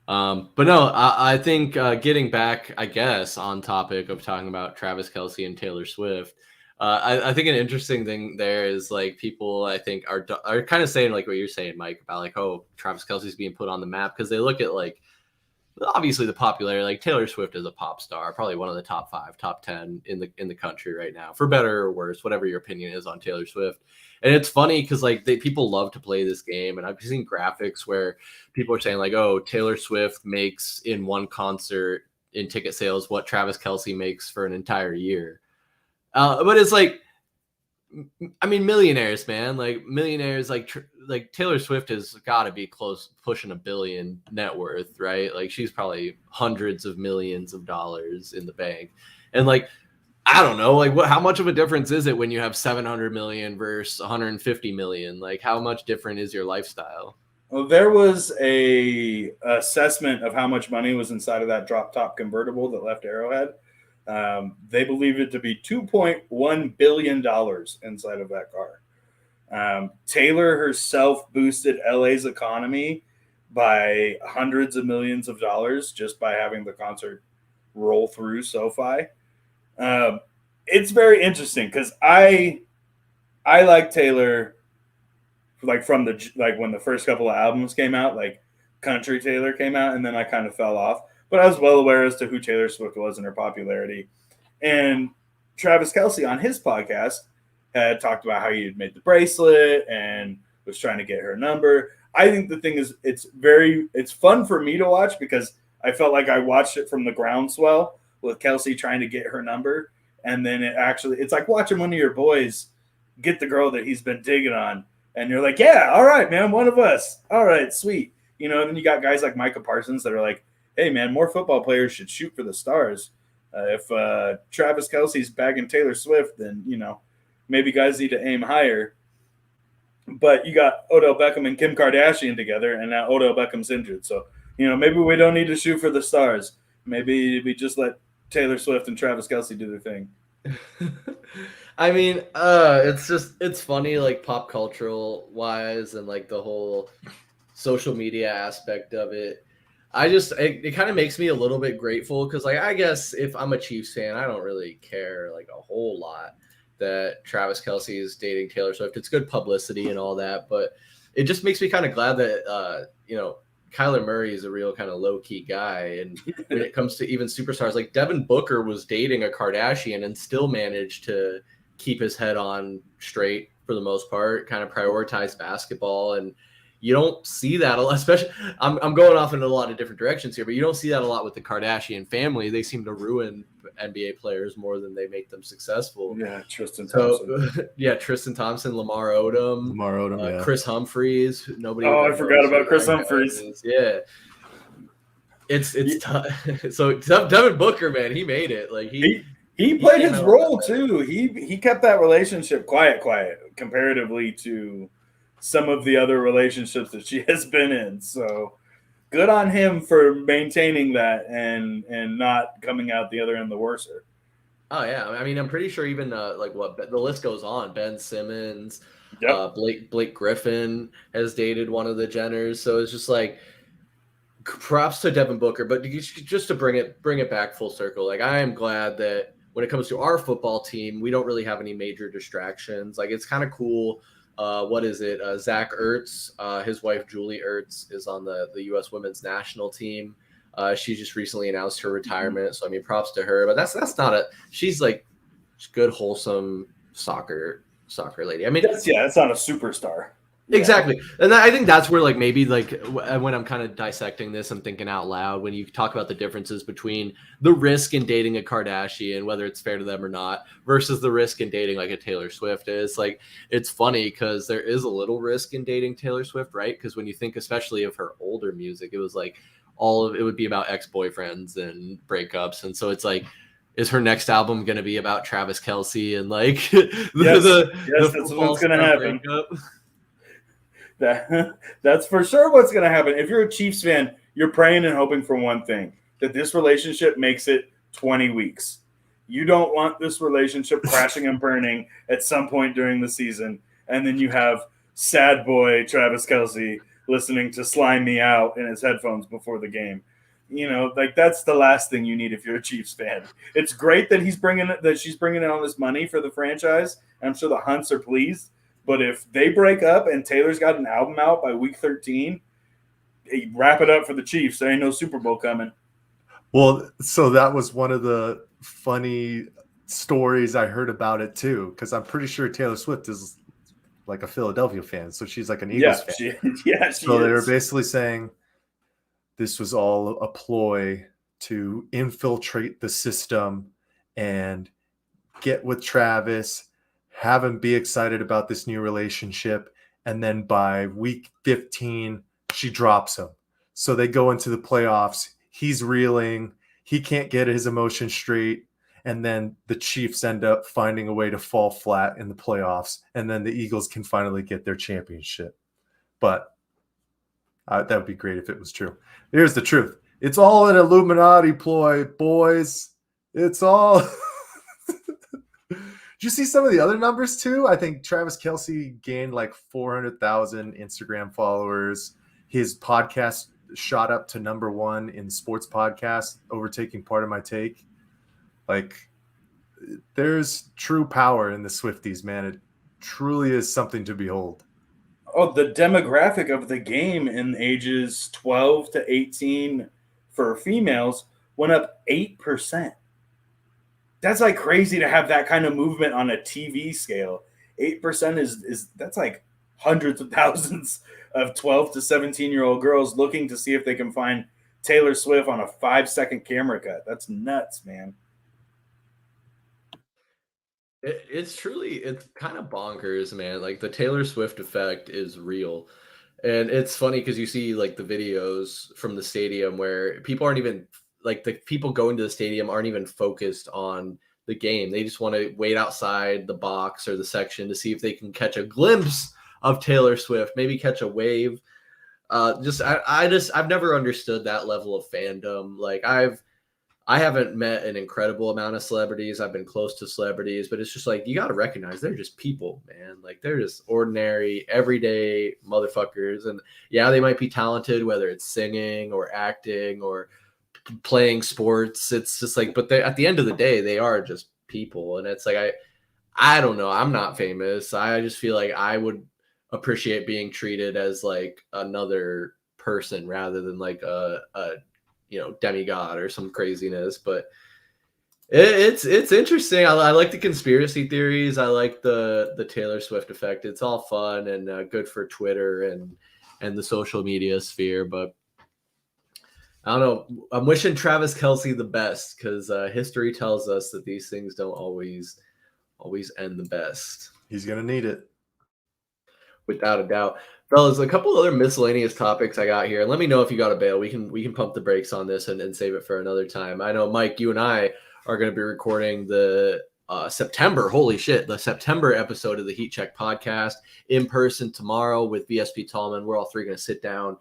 But no, I think getting back, I guess, on topic of talking about Travis Kelce and Taylor Swift, I think an interesting thing there is like people I think are kind of saying like what you're saying, Mike, about like, oh, Travis Kelce's being put on the map because they look at like obviously the popularity. Like Taylor Swift is a pop star, probably one of the top 5, top 10 in the country right now, for better or worse, whatever your opinion is on Taylor Swift. And it's funny because like people love to play this game, and I've seen graphics where people are saying like, oh, Taylor Swift makes in one concert in ticket sales what Travis Kelce makes for an entire year. But it's like, I mean, millionaires, man, like millionaires, like Taylor Swift has got to be close, pushing $1 billion net worth, right? Like she's probably hundreds of millions of dollars in the bank. And like, I don't know, like how much of a difference is it when you have 700 million versus 150 million? Like how much different is your lifestyle? Well, there was a assessment of how much money was inside of that drop top convertible that left Arrowhead. They believe it to be $2.1 billion inside of that car. Taylor herself boosted LA's economy by hundreds of millions of dollars just by having the concert roll through SoFi. It's very interesting because I like Taylor, like from when the first couple of albums came out, like Country Taylor came out, and then I kind of fell off. But I was well aware as to who Taylor Swift was and her popularity. And Travis Kelce on his podcast had talked about how he had made the bracelet and was trying to get her number. I think the thing is, it's fun for me to watch because I felt like I watched it from the groundswell with Kelce trying to get her number. And then it's like watching one of your boys get the girl that he's been digging on. And you're like, yeah, all right, man, one of us. All right, sweet. You know, and then you got guys like Micah Parsons that are like, hey, man, more football players should shoot for the stars. If Travis Kelce's bagging Taylor Swift, then, you know, maybe guys need to aim higher. But you got Odell Beckham and Kim Kardashian together, and now Odell Beckham's injured. So, you know, maybe we don't need to shoot for the stars. Maybe we just let Taylor Swift and Travis Kelce do their thing. I mean, it's funny, like pop cultural wise and like the whole social media aspect of it. It kind of makes me a little bit grateful because, like, I guess if I'm a Chiefs fan, I don't really care like a whole lot that Travis Kelce is dating Taylor Swift. It's good publicity and all that, but it just makes me kind of glad that, you know, Kyler Murray is a real kind of low key guy. And when it comes to even superstars, like Devin Booker was dating a Kardashian and still managed to keep his head on straight for the most part, kind of prioritize basketball. And you don't see that a lot, especially I'm going off in a lot of different directions here, but you don't see that a lot with the Kardashian family. They seem to ruin NBA players more than they make them successful. Yeah, Tristan Thompson. Yeah, Tristan Thompson, Lamar Odom, yeah. Chris Humphries. Nobody. Oh, I forgot about Chris Humphries. Yeah, it's tough. So Devin Booker, man, he made it. Like he played his role too. He kept that relationship quiet comparatively to some of the other relationships that she has been in. So good on him for maintaining that and not coming out the other end the worser. Oh yeah, I mean, I'm pretty sure even the list goes on. Ben Simmons, yep. Blake Griffin has dated one of the Jenners, so it's just like props to Devin Booker. But just to bring it back full circle, like I am glad that when it comes to our football team, we don't really have any major distractions. Like it's kind of cool. What is it? Zach Ertz, his wife Julie Ertz is on the U.S. women's national team. She just recently announced her retirement, so I mean, props to her. But that's not she's like good, wholesome soccer lady. I mean, that's not a superstar. Exactly. And I think that's where like maybe like when I'm kind of dissecting this, I'm thinking out loud when you talk about the differences between the risk in dating a Kardashian, whether it's fair to them or not, versus the risk in dating like a Taylor Swift is. Like it's funny because there is a little risk in dating Taylor Swift, right? Because when you think especially of her older music, it was like it would be about ex-boyfriends and breakups. And so it's like, is her next album going to be about Travis Kelce and like that's what's going to happen. That's for sure what's going to happen. If you're a Chiefs fan, you're praying and hoping for one thing, that this relationship makes it 20 weeks. You don't want this relationship crashing and burning at some point during the season, and then you have sad boy Travis Kelce listening to Slime Me Out in his headphones before the game. You know, like that's the last thing you need if you're a Chiefs fan. It's great that she's bringing in all this money for the franchise. I'm sure the Hunts are pleased. But if they break up and Taylor's got an album out by week 13, wrap it up for the Chiefs. There ain't no Super Bowl coming. Well, so that was one of the funny stories I heard about it too, because I'm pretty sure Taylor Swift is like a Philadelphia fan, so she's like an Eagles fan. She so they were basically saying this was all a ploy to infiltrate the system and get with Travis, have him be excited about this new relationship, and then by week 15, she drops him. So they go into the playoffs. He's reeling. He can't get his emotions straight. And then the Chiefs end up finding a way to fall flat in the playoffs. And then the Eagles can finally get their championship. But that would be great if it was true. Here's the truth. It's all an Illuminati ploy, boys. It's all... Did you see some of the other numbers too? I think Travis Kelce gained like 400,000 Instagram followers. His podcast shot up to #1 in sports podcasts, overtaking Part of My Take. Like, there's true power in the Swifties, man. It truly is something to behold. Oh, the demographic of the game in ages 12 to 18 for females went up 8%. That's like crazy to have that kind of movement on a TV scale. 8% is that's like hundreds of thousands of 12 to 17-year-old girls looking to see if they can find Taylor Swift on a 5-second camera cut. That's nuts, man. It's kind of bonkers, man. Like the Taylor Swift effect is real. And it's funny because you see like the videos from the stadium where people aren't even like the people going to the stadium aren't even focused on the game. They just want to wait outside the box or the section to see if they can catch a glimpse of Taylor Swift, maybe catch a wave. I've never understood that level of fandom. Like I haven't met an incredible amount of celebrities. I've been close to celebrities, but it's just like, you got to recognize they're just people, man. Like they're just ordinary, everyday motherfuckers. And yeah, they might be talented, whether it's singing or acting or playing sports. It's just like, but at the end of the day, they are just people. And it's like, I don't know. I'm not famous. I just feel like I would appreciate being treated as like another person rather than like a demigod or some craziness. But it's interesting. I like the conspiracy theories. I like the Taylor Swift effect. It's all fun and good for Twitter and the social media sphere. But I don't know. I'm wishing Travis Kelce the best because history tells us that these things don't always end the best. He's gonna need it, without a doubt. Fellas, a couple other miscellaneous topics I got here. And let me know if you got a bail. We can pump the brakes on this and save it for another time. I know, Mike, you and I are going to be recording the September episode of the Heat Check podcast in person tomorrow with VSP Tallman. We're all three going to sit down.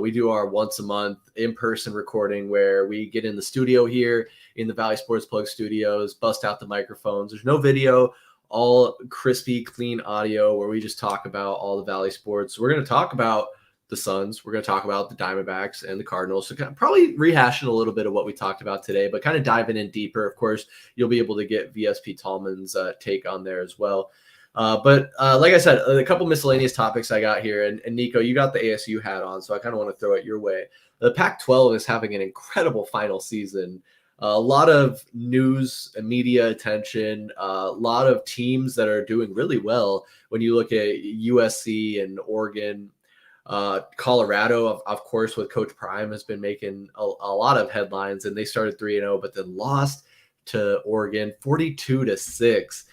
We do our once a month in-person recording where we get in the studio here in the Valley Sports Plug studios, bust out the microphones. There's no video, all crispy, clean audio where we just talk about all the Valley sports. We're going to talk about the Suns. We're going to talk about the Diamondbacks and the Cardinals. So kind of probably rehashing a little bit of what we talked about today, but kind of diving in deeper. Of course, you'll be able to get VSP Tallman's take on there as well. But like I said, a couple miscellaneous topics I got here. And Niko, you got the ASU hat on, so I kind of want to throw it your way. The Pac-12 is having an incredible final season. A lot of news and media attention, a lot of teams that are doing really well. When you look at USC and Oregon, Colorado, of course, with Coach Prime has been making a lot of headlines, and they started 3-0, but then lost to Oregon 42-6.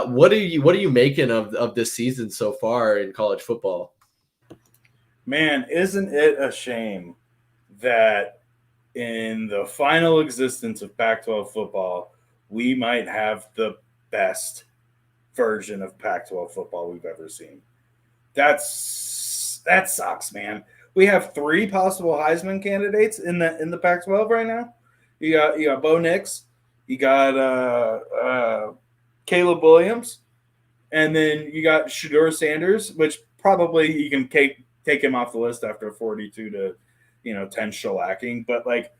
What are you making of this season so far in college football? Man, isn't it a shame that in the final existence of Pac-12 football, we might have the best version of Pac-12 football we've ever seen? That sucks, man. We have 3 possible Heisman candidates in the Pac-12 right now. You got Bo Nix, you got Caleb Williams, and then you got Shedeur Sanders, which probably you can take him off the list after 42-10 shellacking. But like,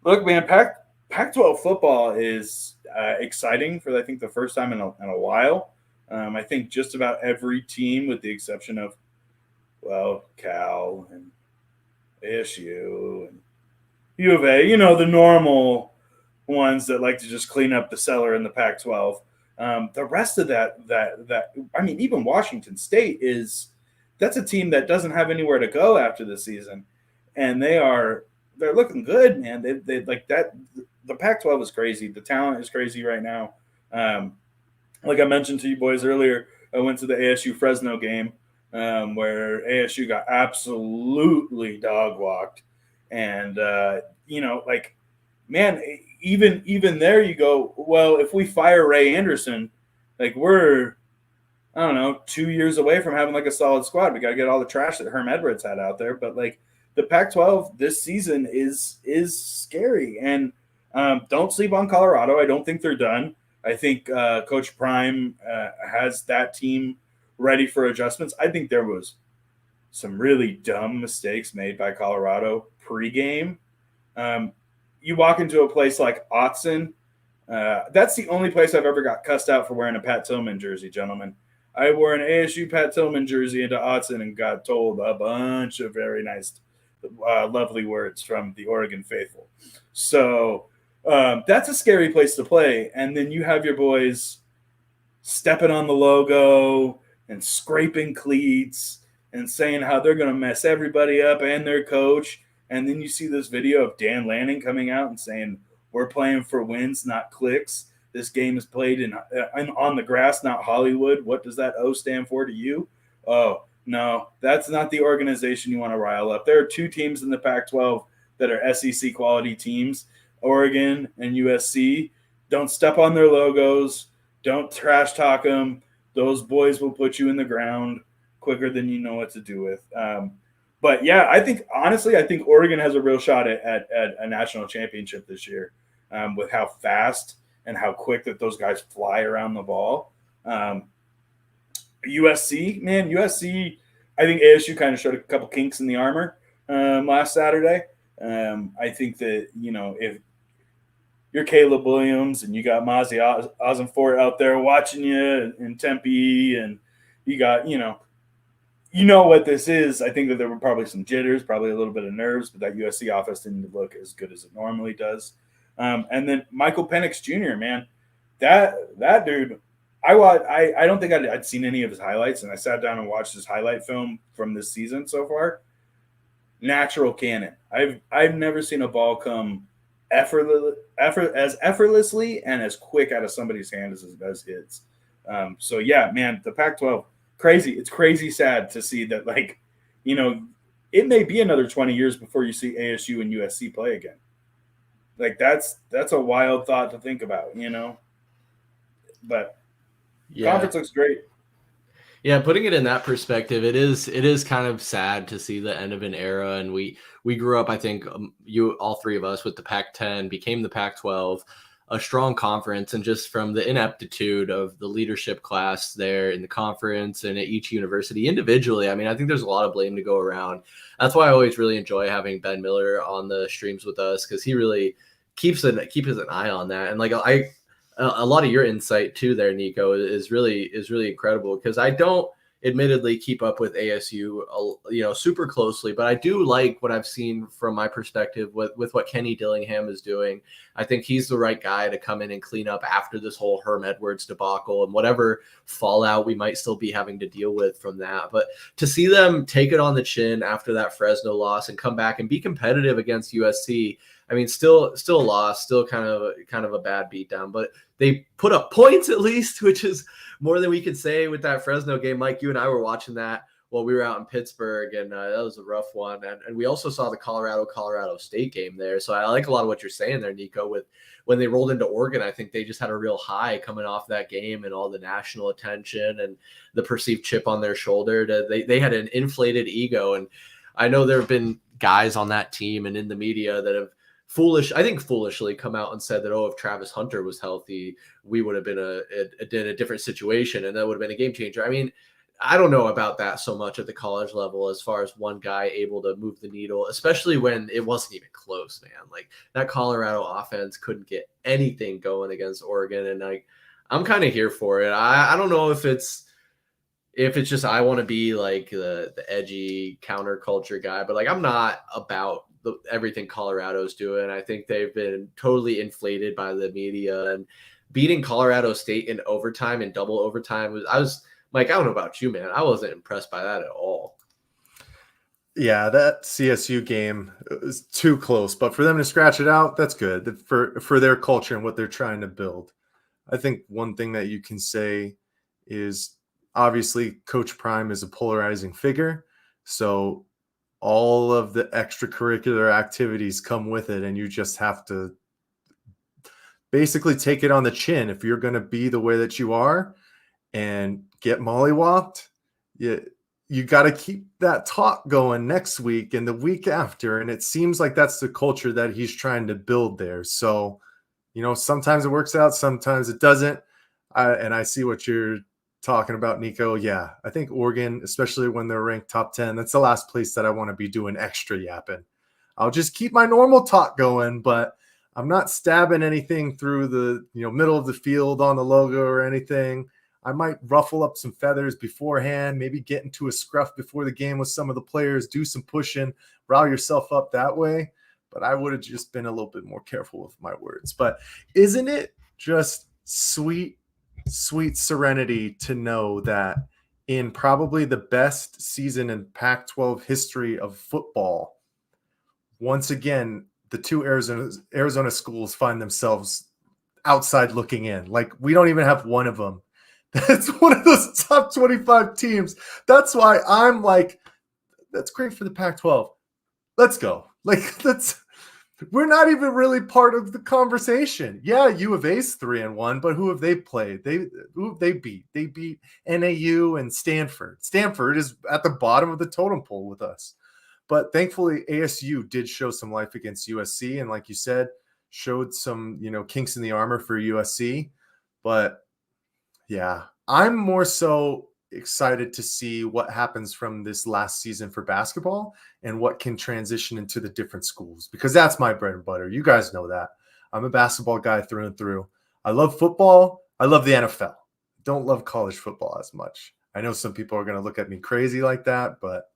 look, man, Pac-12 football is exciting for I think the first time in a while. I think just about every team, with the exception of Cal and ASU and U of A, the normal ones that like to just clean up the cellar in the Pac-12. The rest of that, I mean, even Washington State that's a team that doesn't have anywhere to go after the season, and they're looking good, man. They like that. The Pac-12 is crazy. The talent is crazy right now. Like I mentioned to you boys earlier, I went to the ASU Fresno game where ASU got absolutely dog walked, and man, even there you go, well, if we fire Ray Anderson, like we're, I don't know, 2 years away from having like a solid squad. We got to get all the trash that Herm Edwards had out there. But like the Pac-12 this season is scary. And don't sleep on Colorado. I don't think they're done. I think Coach Prime has that team ready for adjustments. I think there was some really dumb mistakes made by Colorado pregame. You walk into a place like Autzen. That's the only place I've ever got cussed out for wearing a Pat Tillman jersey, gentlemen. I wore an ASU Pat Tillman jersey into Autzen and got told a bunch of very nice, lovely words from the Oregon faithful. So that's a scary place to play. And then you have your boys stepping on the logo and scraping cleats and saying how they're going to mess everybody up and their coach. And then you see this video of Dan Lanning coming out and saying, we're playing for wins, not clicks. This game is played on the grass, not Hollywood. What does that O stand for to you? Oh, no, that's not the organization you want to rile up. There are 2 teams in the Pac-12 that are SEC quality teams, Oregon and USC. Don't step on their logos. Don't trash talk them. Those boys will put you in the ground quicker than you know what to do with. But yeah, I think Oregon has a real shot at a national championship this year with how fast and how quick that those guys fly around the ball. USC, I think ASU kind of showed a couple kinks in the armor last Saturday. I think that, if you're Caleb Williams and you got Mozzie Ossenfort out there watching you in Tempe, and you got, you know what this is. I think that there were probably some jitters, probably a little bit of nerves, but that USC offense didn't look as good as it normally does. And then Michael Penix Jr., man, that dude, I don't think I'd seen any of his highlights, and I sat down and watched his highlight film from this season so far. Natural cannon. I've never seen a ball come as effortlessly and as quick out of somebody's hand as his. So yeah, man, the Pac-12, crazy. It's crazy sad to see that, like, you know, it may be another 20 years before you see ASU and USC play again. Like that's a wild thought to think about, you know. But conference looks great. Yeah, putting it in that perspective, it is kind of sad to see the end of an era. And we grew up, I think, all three of us, with the Pac-10, became the Pac-12, a strong conference, and just from the ineptitude of the leadership class there in the conference and at each university individually. I mean, I think there's a lot of blame to go around. That's why I always really enjoy having Ben Miller on the streams with us, because he really keeps an eye on that. And like a lot of your insight too there, Niko, is really incredible, because I don't admittedly keep up with ASU, super closely, but I do like what I've seen from my perspective with what Kenny Dillingham is doing. I think he's the right guy to come in and clean up after this whole Herm Edwards debacle and whatever fallout we might still be having to deal with from that. But to see them take it on the chin after that Fresno loss and come back and be competitive against USC, I mean, still a loss, still kind of a bad beatdown, but they put up points at least, which is more than we could say with that Fresno game. Mike, you and I were watching that while we were out in Pittsburgh, and that was a rough one. And we also saw the Colorado State game there. So I like a lot of what you're saying there, Niko, with when they rolled into Oregon. I think they just had a real high coming off that game and all the national attention and the perceived chip on their shoulder. They had an inflated ego. And I know there have been guys on that team and in the media that have foolishly come out and said that, if Travis Hunter was healthy, we would have been in a different situation, and that would have been a game changer. I mean, I don't know about that so much at the college level, as far as one guy able to move the needle, especially when it wasn't even close, man. Like, that Colorado offense couldn't get anything going against Oregon, and like, I'm kind of here for it. I don't know if it's just I want to be like the edgy counterculture guy, but like, I'm not about everything Colorado's doing. I think they've been totally inflated by the media, and beating Colorado State in overtime and double overtime Mike, I don't know about you, man, I wasn't impressed by that at all. Yeah, that CSU game was too close, but for them to scratch it out, that's good for their culture and what they're trying to build. I think one thing that you can say is, obviously, Coach Prime is a polarizing figure, so all of the extracurricular activities come with it, and you just have to basically take it on the chin. If you're going to be the way that you are and get mollywopped, you got to keep that talk going next week and the week after. And it seems like that's the culture that he's trying to build there. So, sometimes it works out, sometimes it doesn't. And I see what you're talking about, Niko. Yeah, I think Oregon, especially when they're ranked top 10, that's the last place that I want to be doing extra yapping. I'll just keep my normal talk going, but I'm not stabbing anything through the middle of the field on the logo or anything. I might ruffle up some feathers beforehand, maybe get into a scruff before the game with some of the players, do some pushing, rile yourself up that way. But I would have just been a little bit more careful with my words. But isn't it just sweet serenity to know that in probably the best season in Pac-12 history of football, once again, the two Arizona schools find themselves outside looking in. Like, we don't even have one of them that's one of those top 25 teams. That's why I'm like, that's great for the Pac-12. Let's go. Like, we're not even really part of the conversation. Yeah, U of A's 3-1, but who have they played? Who have they beat? They beat NAU and Stanford. Stanford is at the bottom of the totem pole with us. But thankfully, ASU did show some life against USC, and like you said, showed some kinks in the armor for USC. But yeah, I'm more so excited to see what happens from this last season for basketball and what can transition into the different schools, because that's my bread and butter. You guys know that. I'm a basketball guy through and through. I love football. I love the NFL. Don't love college football as much. I know some people are going to look at me crazy like that, but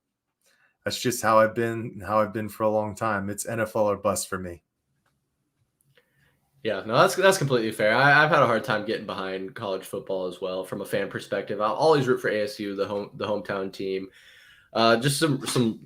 that's just how I've been for a long time. It's NFL or bust for me. Yeah, no, that's completely fair. I've had a hard time getting behind college football as well from a fan perspective. I'll always root for ASU, the hometown team. Just some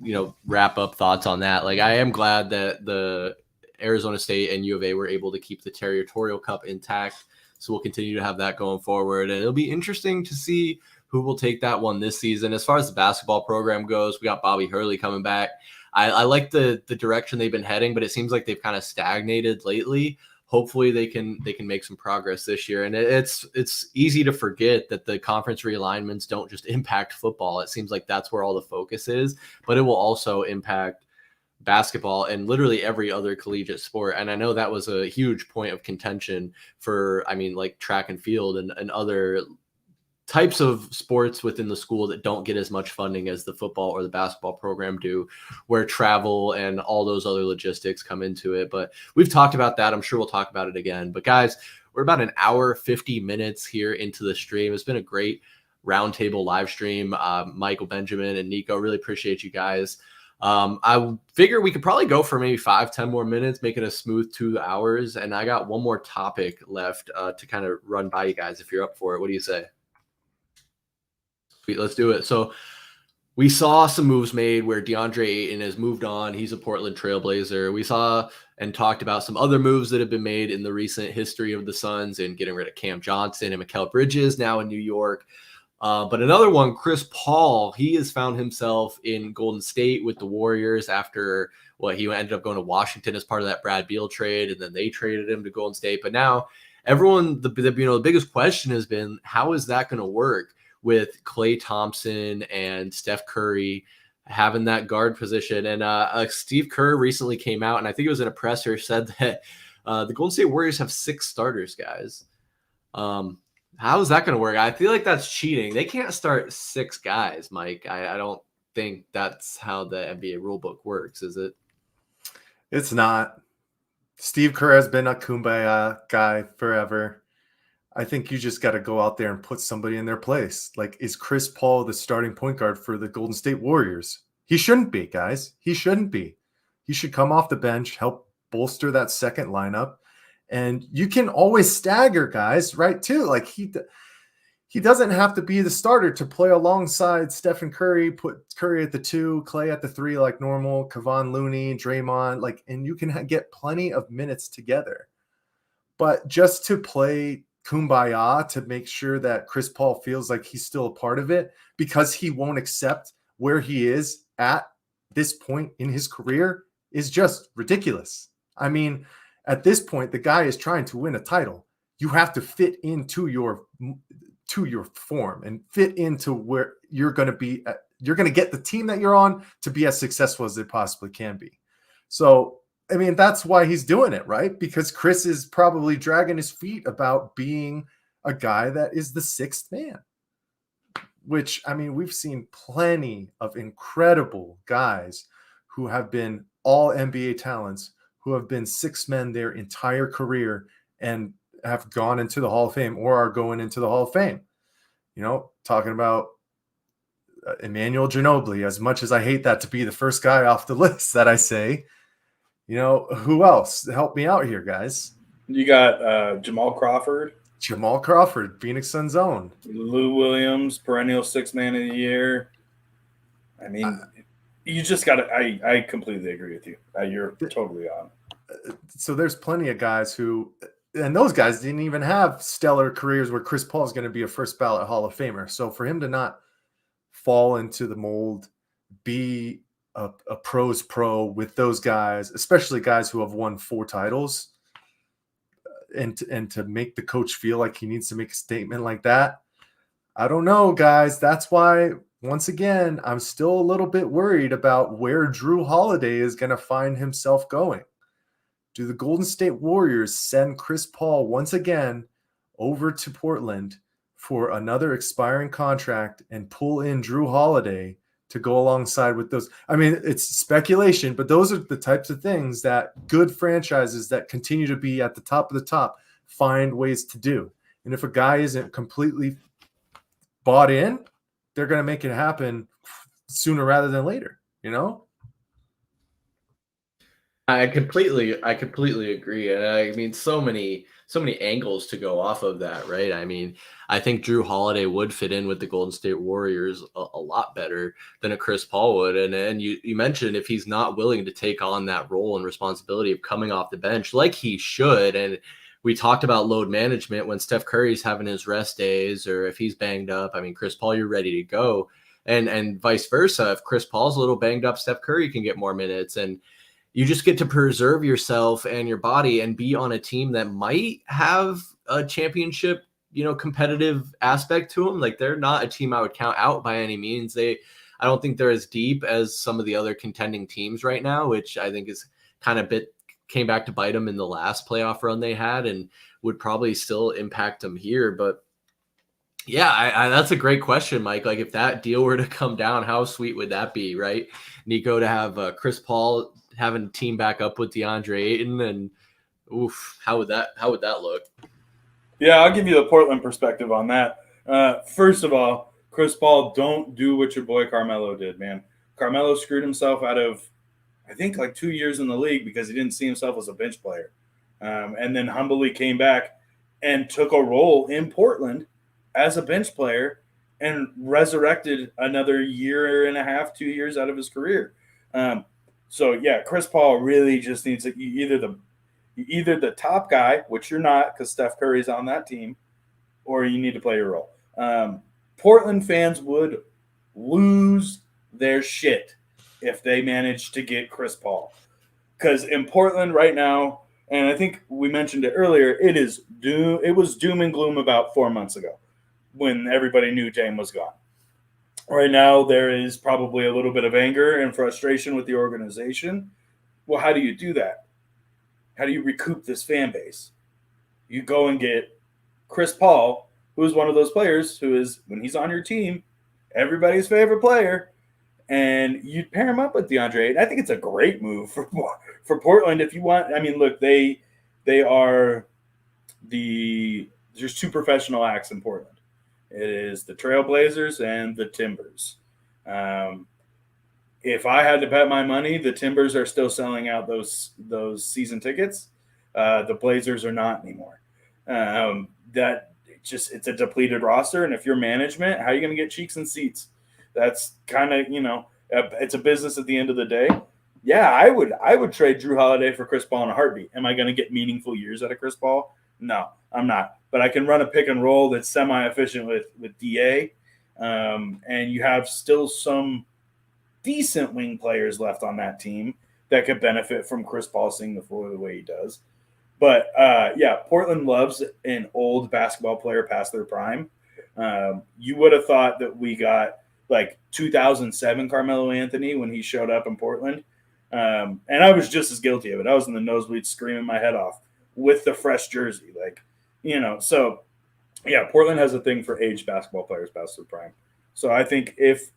wrap up thoughts on that. Like, I am glad that the Arizona State and U of A were able to keep the Territorial Cup intact. So we'll continue to have that going forward, and it'll be interesting to see who will take that one this season. As far as the basketball program goes, we got Bobby Hurley coming back. I like the direction they've been heading, but it seems like they've kind of stagnated lately. Hopefully they can make some progress this year. And it's easy to forget that the conference realignments don't just impact football. It seems like that's where all the focus is, but it will also impact basketball and literally every other collegiate sport. And I know that was a huge point of contention for, like track and field and other types of sports within the school that don't get as much funding as the football or the basketball program do, where travel and all those other logistics come into it. But we've talked about that. I'm sure we'll talk about it again. But guys, we're about an hour, 50 minutes here into the stream. It's been a great roundtable live stream. Michael, Benjamin, and Niko, really appreciate you guys. I figure we could probably go for maybe 5-10 more minutes, make it a smooth 2 hours. And I got one more topic left to kind of run by you guys if you're up for it. What do you say? Let's do it. So we saw some moves made where Deandre Ayton has moved on. He's a Portland Trailblazer. We saw and talked about some other moves that have been made in the recent history of the Suns and getting rid of Cam Johnson and Mikal Bridges now in New York. But another one, Chris Paul, he has found himself in Golden State with the Warriors after he ended up going to Washington as part of that Brad Beal trade, and then they traded him to Golden State. But now everyone, the biggest question has been, how is that going to work with Klay Thompson and Steph Curry having that guard position? And Steve Kerr recently came out, and I think it was in a presser, said that the Golden State Warriors have 6 starters, guys. How is that going to work? I feel like that's cheating. They can't start 6 guys, Mike. I don't think that's how the NBA rulebook works, is it? It's not. Steve Kerr has been a kumbaya guy forever. I think you just got to go out there and put somebody in their place. Like, is Chris Paul the starting point guard for the Golden State Warriors? He shouldn't be, guys. He shouldn't be. He should come off the bench, help bolster that second lineup. And you can always stagger guys, right, too. Like, he doesn't have to be the starter to play alongside Stephen Curry, put Curry at the 2, Klay at the 3 like normal, Kevon Looney, Draymond, and you can get plenty of minutes together. But just to play kumbaya to make sure that Chris Paul feels like he's still a part of it because he won't accept where he is at this point in his career is just ridiculous. I mean, at this point, the guy is trying to win a title. You have to fit into your form and fit into where you're going to be. You're going to get the team that you're on to be as successful as they possibly can be. So, I mean, that's why he's doing it, right? Because Chris is probably dragging his feet about being a guy that is the 6th man, which, I mean, we've seen plenty of incredible guys who have been all NBA talents, who have been 6 men their entire career and have gone into the Hall of Fame or are going into the Hall of Fame. Talking about Emmanuel Ginobili, as much as I hate that to be the first guy off the list that I say, who else? Help me out here, guys. You got Jamal Crawford, Phoenix Suns own. Lou Williams, perennial 6th man of the year. I mean, you just got to – I completely agree with you. You're totally on. So there's plenty of guys who – and those guys didn't even have stellar careers where Chris Paul is going to be a first ballot Hall of Famer. So for him to not fall into the mold, be – a pro's pro with those guys, especially guys who have won 4 titles, and to make the coach feel like he needs to make a statement like that. I don't know, guys. That's why, once again, I'm still a little bit worried about where Drew Holiday is going to find himself going. Do the Golden State Warriors send Chris Paul once again over to Portland for another expiring contract and pull in Drew Holiday to go alongside with those? I mean, it's speculation, but those are the types of things that good franchises that continue to be at the top of the top find ways to do. And if a guy isn't completely bought in, they're going to make it happen sooner rather than later, you know? I completely agree. And I mean, so many angles to go off of that, right? I mean, I think Drew Holiday would fit in with the Golden State Warriors a lot better than a Chris Paul would. And you mentioned if he's not willing to take on that role and responsibility of coming off the bench like he should. And we talked about load management when Steph Curry's having his rest days or if he's banged up. I mean, Chris Paul, you're ready to go. And vice versa. If Chris Paul's a little banged up, Steph Curry can get more minutes. And you just get to preserve yourself and your body and be on a team that might have a championship, competitive aspect to them. Like they're not a team I would count out by any means. I don't think they're as deep as some of the other contending teams right now, which I think is kind of came back to bite them in the last playoff run they had and would probably still impact them here. But yeah, that's a great question, Mike. Like if that deal were to come down, how sweet would that be, right? Niko to have Chris Paul having a team back up with Deandre Ayton, and how would that look? Yeah, I'll give you the Portland perspective on that. First of all, Chris Paul, don't do what your boy Carmelo did, man. Carmelo screwed himself out of, I think, like 2 years in the league because he didn't see himself as a bench player, and then humbly came back and took a role in Portland as a bench player and resurrected another year and a half, 2 years out of his career. So yeah, Chris Paul really just needs to either the top guy, which you're not because Steph Curry's on that team, or you need to play your role. Portland fans would lose their shit if they managed to get Chris Paul, because in Portland right now, and I think we mentioned it earlier, it was doom and gloom about 4 months ago when everybody knew Dame was gone. Right now, there is probably a little bit of anger and frustration with the organization. Well, how do you do that? How do you recoup this fan base? You go and get Chris Paul, who is one of those players who is, when he's on your team, everybody's favorite player, and you pair him up with DeAndre. I think it's a great move for Portland if you want. I mean, look, there's two professional acts in Portland. It is the Trailblazers and the Timbers. If I had to bet my money, the Timbers are still selling out those season tickets. The Blazers are not anymore. It's a depleted roster, and if you're management, how are you going to get cheeks and seats? That's kind of it's a business at the end of the day. Yeah, I would trade Drew Holiday for Chris Paul in a heartbeat. Am I going to get meaningful years out of Chris Paul? No, I'm not. But I can run a pick and roll that's semi-efficient with DA, and you have still some decent wing players left on that team that could benefit from Chris Paul seeing the floor the way he does. But, Portland loves an old basketball player past their prime. You would have thought that we got, 2007 Carmelo Anthony when he showed up in Portland. And I was just as guilty of it. I was in the nosebleed screaming my head off with the fresh jersey. So, yeah, Portland has a thing for aged basketball players past their prime. So I think if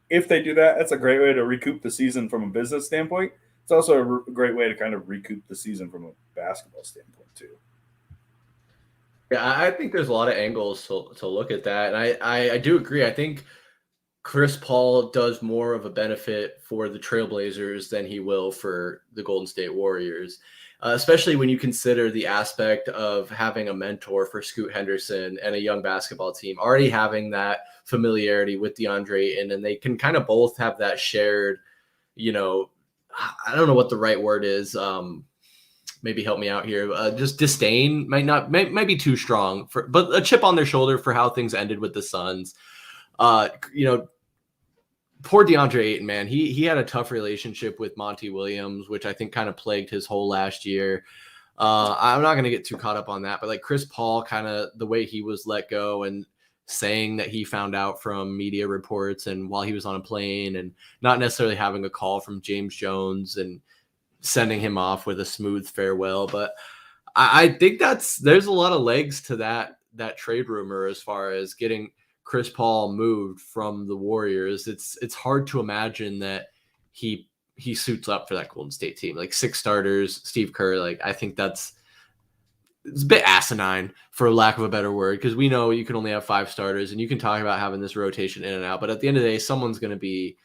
they do that, that's a great way to recoup the season from a business standpoint. It's also a great way to kind of recoup the season from a basketball standpoint too. Yeah, I think there's a lot of angles to look at that. And I do agree. I think Chris Paul does more of a benefit for the Trailblazers than he will for the Golden State Warriors, especially when you consider the aspect of having a mentor for Scoot Henderson and a young basketball team, already having that familiarity with DeAndre Ayton, and they can kind of both have that shared, I don't know what the right word is. Maybe help me out here. Just disdain might be too strong but a chip on their shoulder for how things ended with the Suns. Poor DeAndre Ayton, man. He had a tough relationship with Monty Williams, which I think kind of plagued his whole last year. I'm not going to get too caught up on that, but Chris Paul, kind of the way he was let go and saying that he found out from media reports and while he was on a plane and not necessarily having a call from James Jones and sending him off with a smooth farewell. But I think there's a lot of legs to that trade rumor as far as getting Chris Paul moved from the Warriors. It's hard to imagine that he suits up for that Golden State team. 6 starters, Steve Kerr. I think that's it's a bit asinine, for lack of a better word, because we know you can only have 5 starters, and you can talk about having this rotation in and out. But at the end of the day, someone's going to be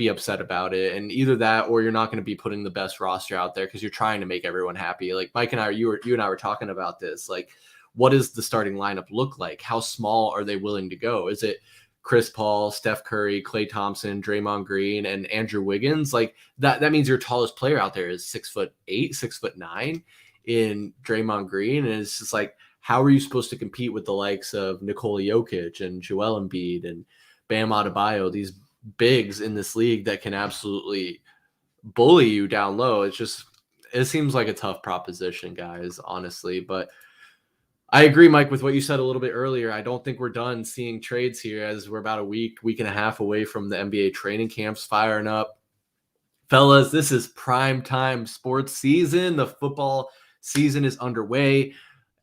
upset about it, and either that or you're not going to be putting the best roster out there because you're trying to make everyone happy. Like Mike and I, you and I were talking about this. Like, what does the starting lineup look like? How small are they willing to go? Is it Chris Paul, Steph Curry, Klay Thompson, Draymond Green, and Andrew Wiggins? Like that means your tallest player out there is 6'8", 6'9" in Draymond Green. And it's just like, how are you supposed to compete with the likes of Nikola Jokic and Joel Embiid and Bam Adebayo, these bigs in this league that can absolutely bully you down low? It seems like a tough proposition, guys, honestly. But I agree, Mike, with what you said a little bit earlier. I don't think we're done seeing trades here, as we're about a week and a half away from the NBA training camps firing up. Fellas, this is prime time sports season. The football season is underway.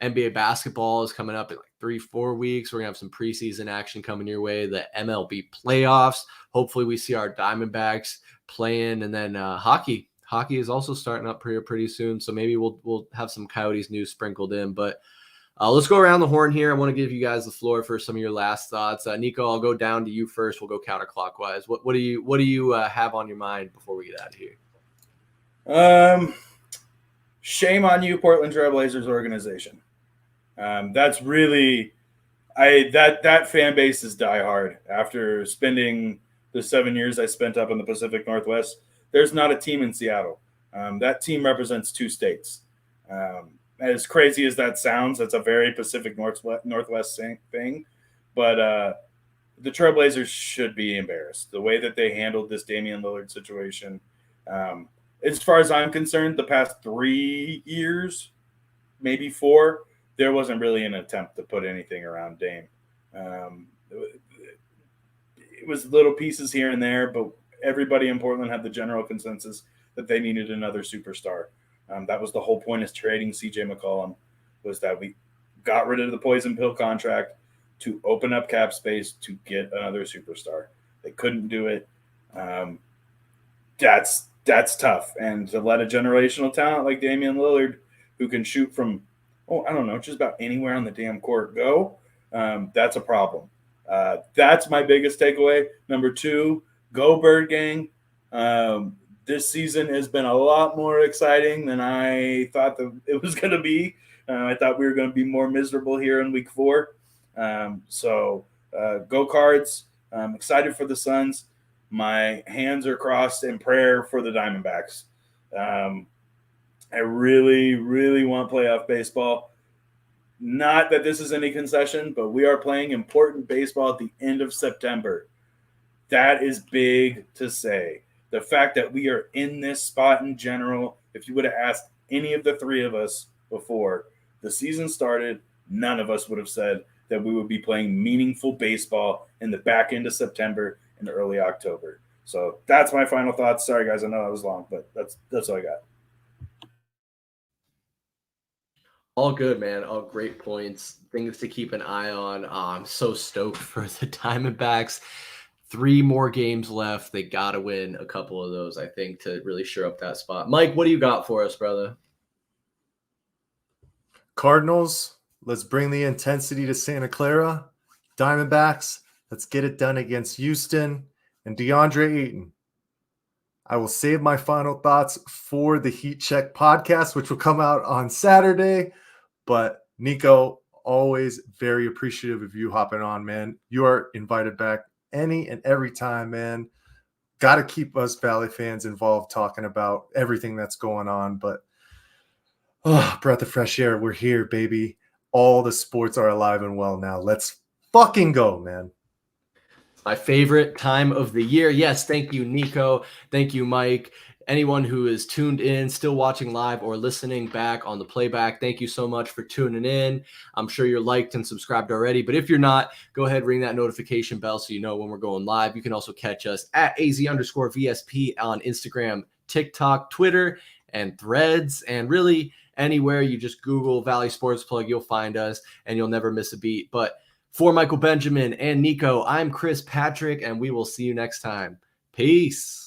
NBA basketball is coming up in like 3-4 weeks. We're going to have some preseason action coming your way. The MLB playoffs. Hopefully we see our Diamondbacks playing. And then hockey. Hockey is also starting up pretty soon. So maybe we'll have some Coyotes news sprinkled in. But let's go around the horn here. I want to give you guys the floor for some of your last thoughts. Niko, I'll go down to you first. We'll go counterclockwise. What do you have on your mind before we get out of here? Shame on you, Portland Trailblazers organization. That's really that fan base is diehard. After spending the 7 years I spent up in the Pacific Northwest, there's not a team in Seattle. That team represents 2 states. As crazy as that sounds, that's a very Pacific Northwest thing. But the Trailblazers should be embarrassed. The way that they handled this Damian Lillard situation. As far as I'm concerned, the past 3 years, maybe 4, there wasn't really an attempt to put anything around Dame. It was little pieces here and there, but everybody in Portland had the general consensus that they needed another superstar. That was the whole point of trading CJ McCollum, was that we got rid of the poison pill contract to open up cap space to get another superstar. They couldn't do it. That's tough. And to let a generational talent like Damian Lillard, who can shoot from, just about anywhere on the damn court go, that's a problem. That's my biggest takeaway. Number 2, go Bird Gang. This season has been a lot more exciting than I thought that it was going to be. I thought we were going to be more miserable here in week 4. So go Cards. I'm excited for the Suns. My hands are crossed in prayer for the Diamondbacks. I really, really want playoff baseball. Not that this is any concession, but we are playing important baseball at the end of September. That is big to say. The fact that we are in this spot in general, if you would have asked any of the 3 of us before the season started, none of us would have said that we would be playing meaningful baseball in the back end of September and early October. So that's my final thoughts. Sorry, guys. I know that was long, but that's all I got. All good, man. All great points. Things to keep an eye on. I'm so stoked for the Diamondbacks. 3 more games left. They got to win a couple of those, I think, to really shore up that spot. Mike, what do you got for us, brother? Cardinals, let's bring the intensity to Santa Clara. Diamondbacks, let's get it done against Houston. And Deandre Ayton, I will save my final thoughts for the Heat Check podcast, which will come out on Saturday. But Niko, always very appreciative of you hopping on, man. You are invited back any and every time, man. Got to keep us Valley fans involved, talking about everything that's going on. But breath of fresh air. We're here, baby. All the sports are alive and well now. Let's fucking go, man. My favorite time of the year. Yes, thank you, Niko. Thank you, Mike. Anyone who is tuned in, still watching live or listening back on the playback, thank you so much for tuning in. I'm sure you're liked and subscribed already, but if you're not, go ahead, ring that notification bell so you know when we're going live. You can also catch us at AZ_VSP on Instagram, TikTok, Twitter, and Threads, and really anywhere you just Google Valley Sports Plug, you'll find us, and you'll never miss a beat. But for Michael Benjamin and Niko, I'm Chris Patrick, and we will see you next time. Peace.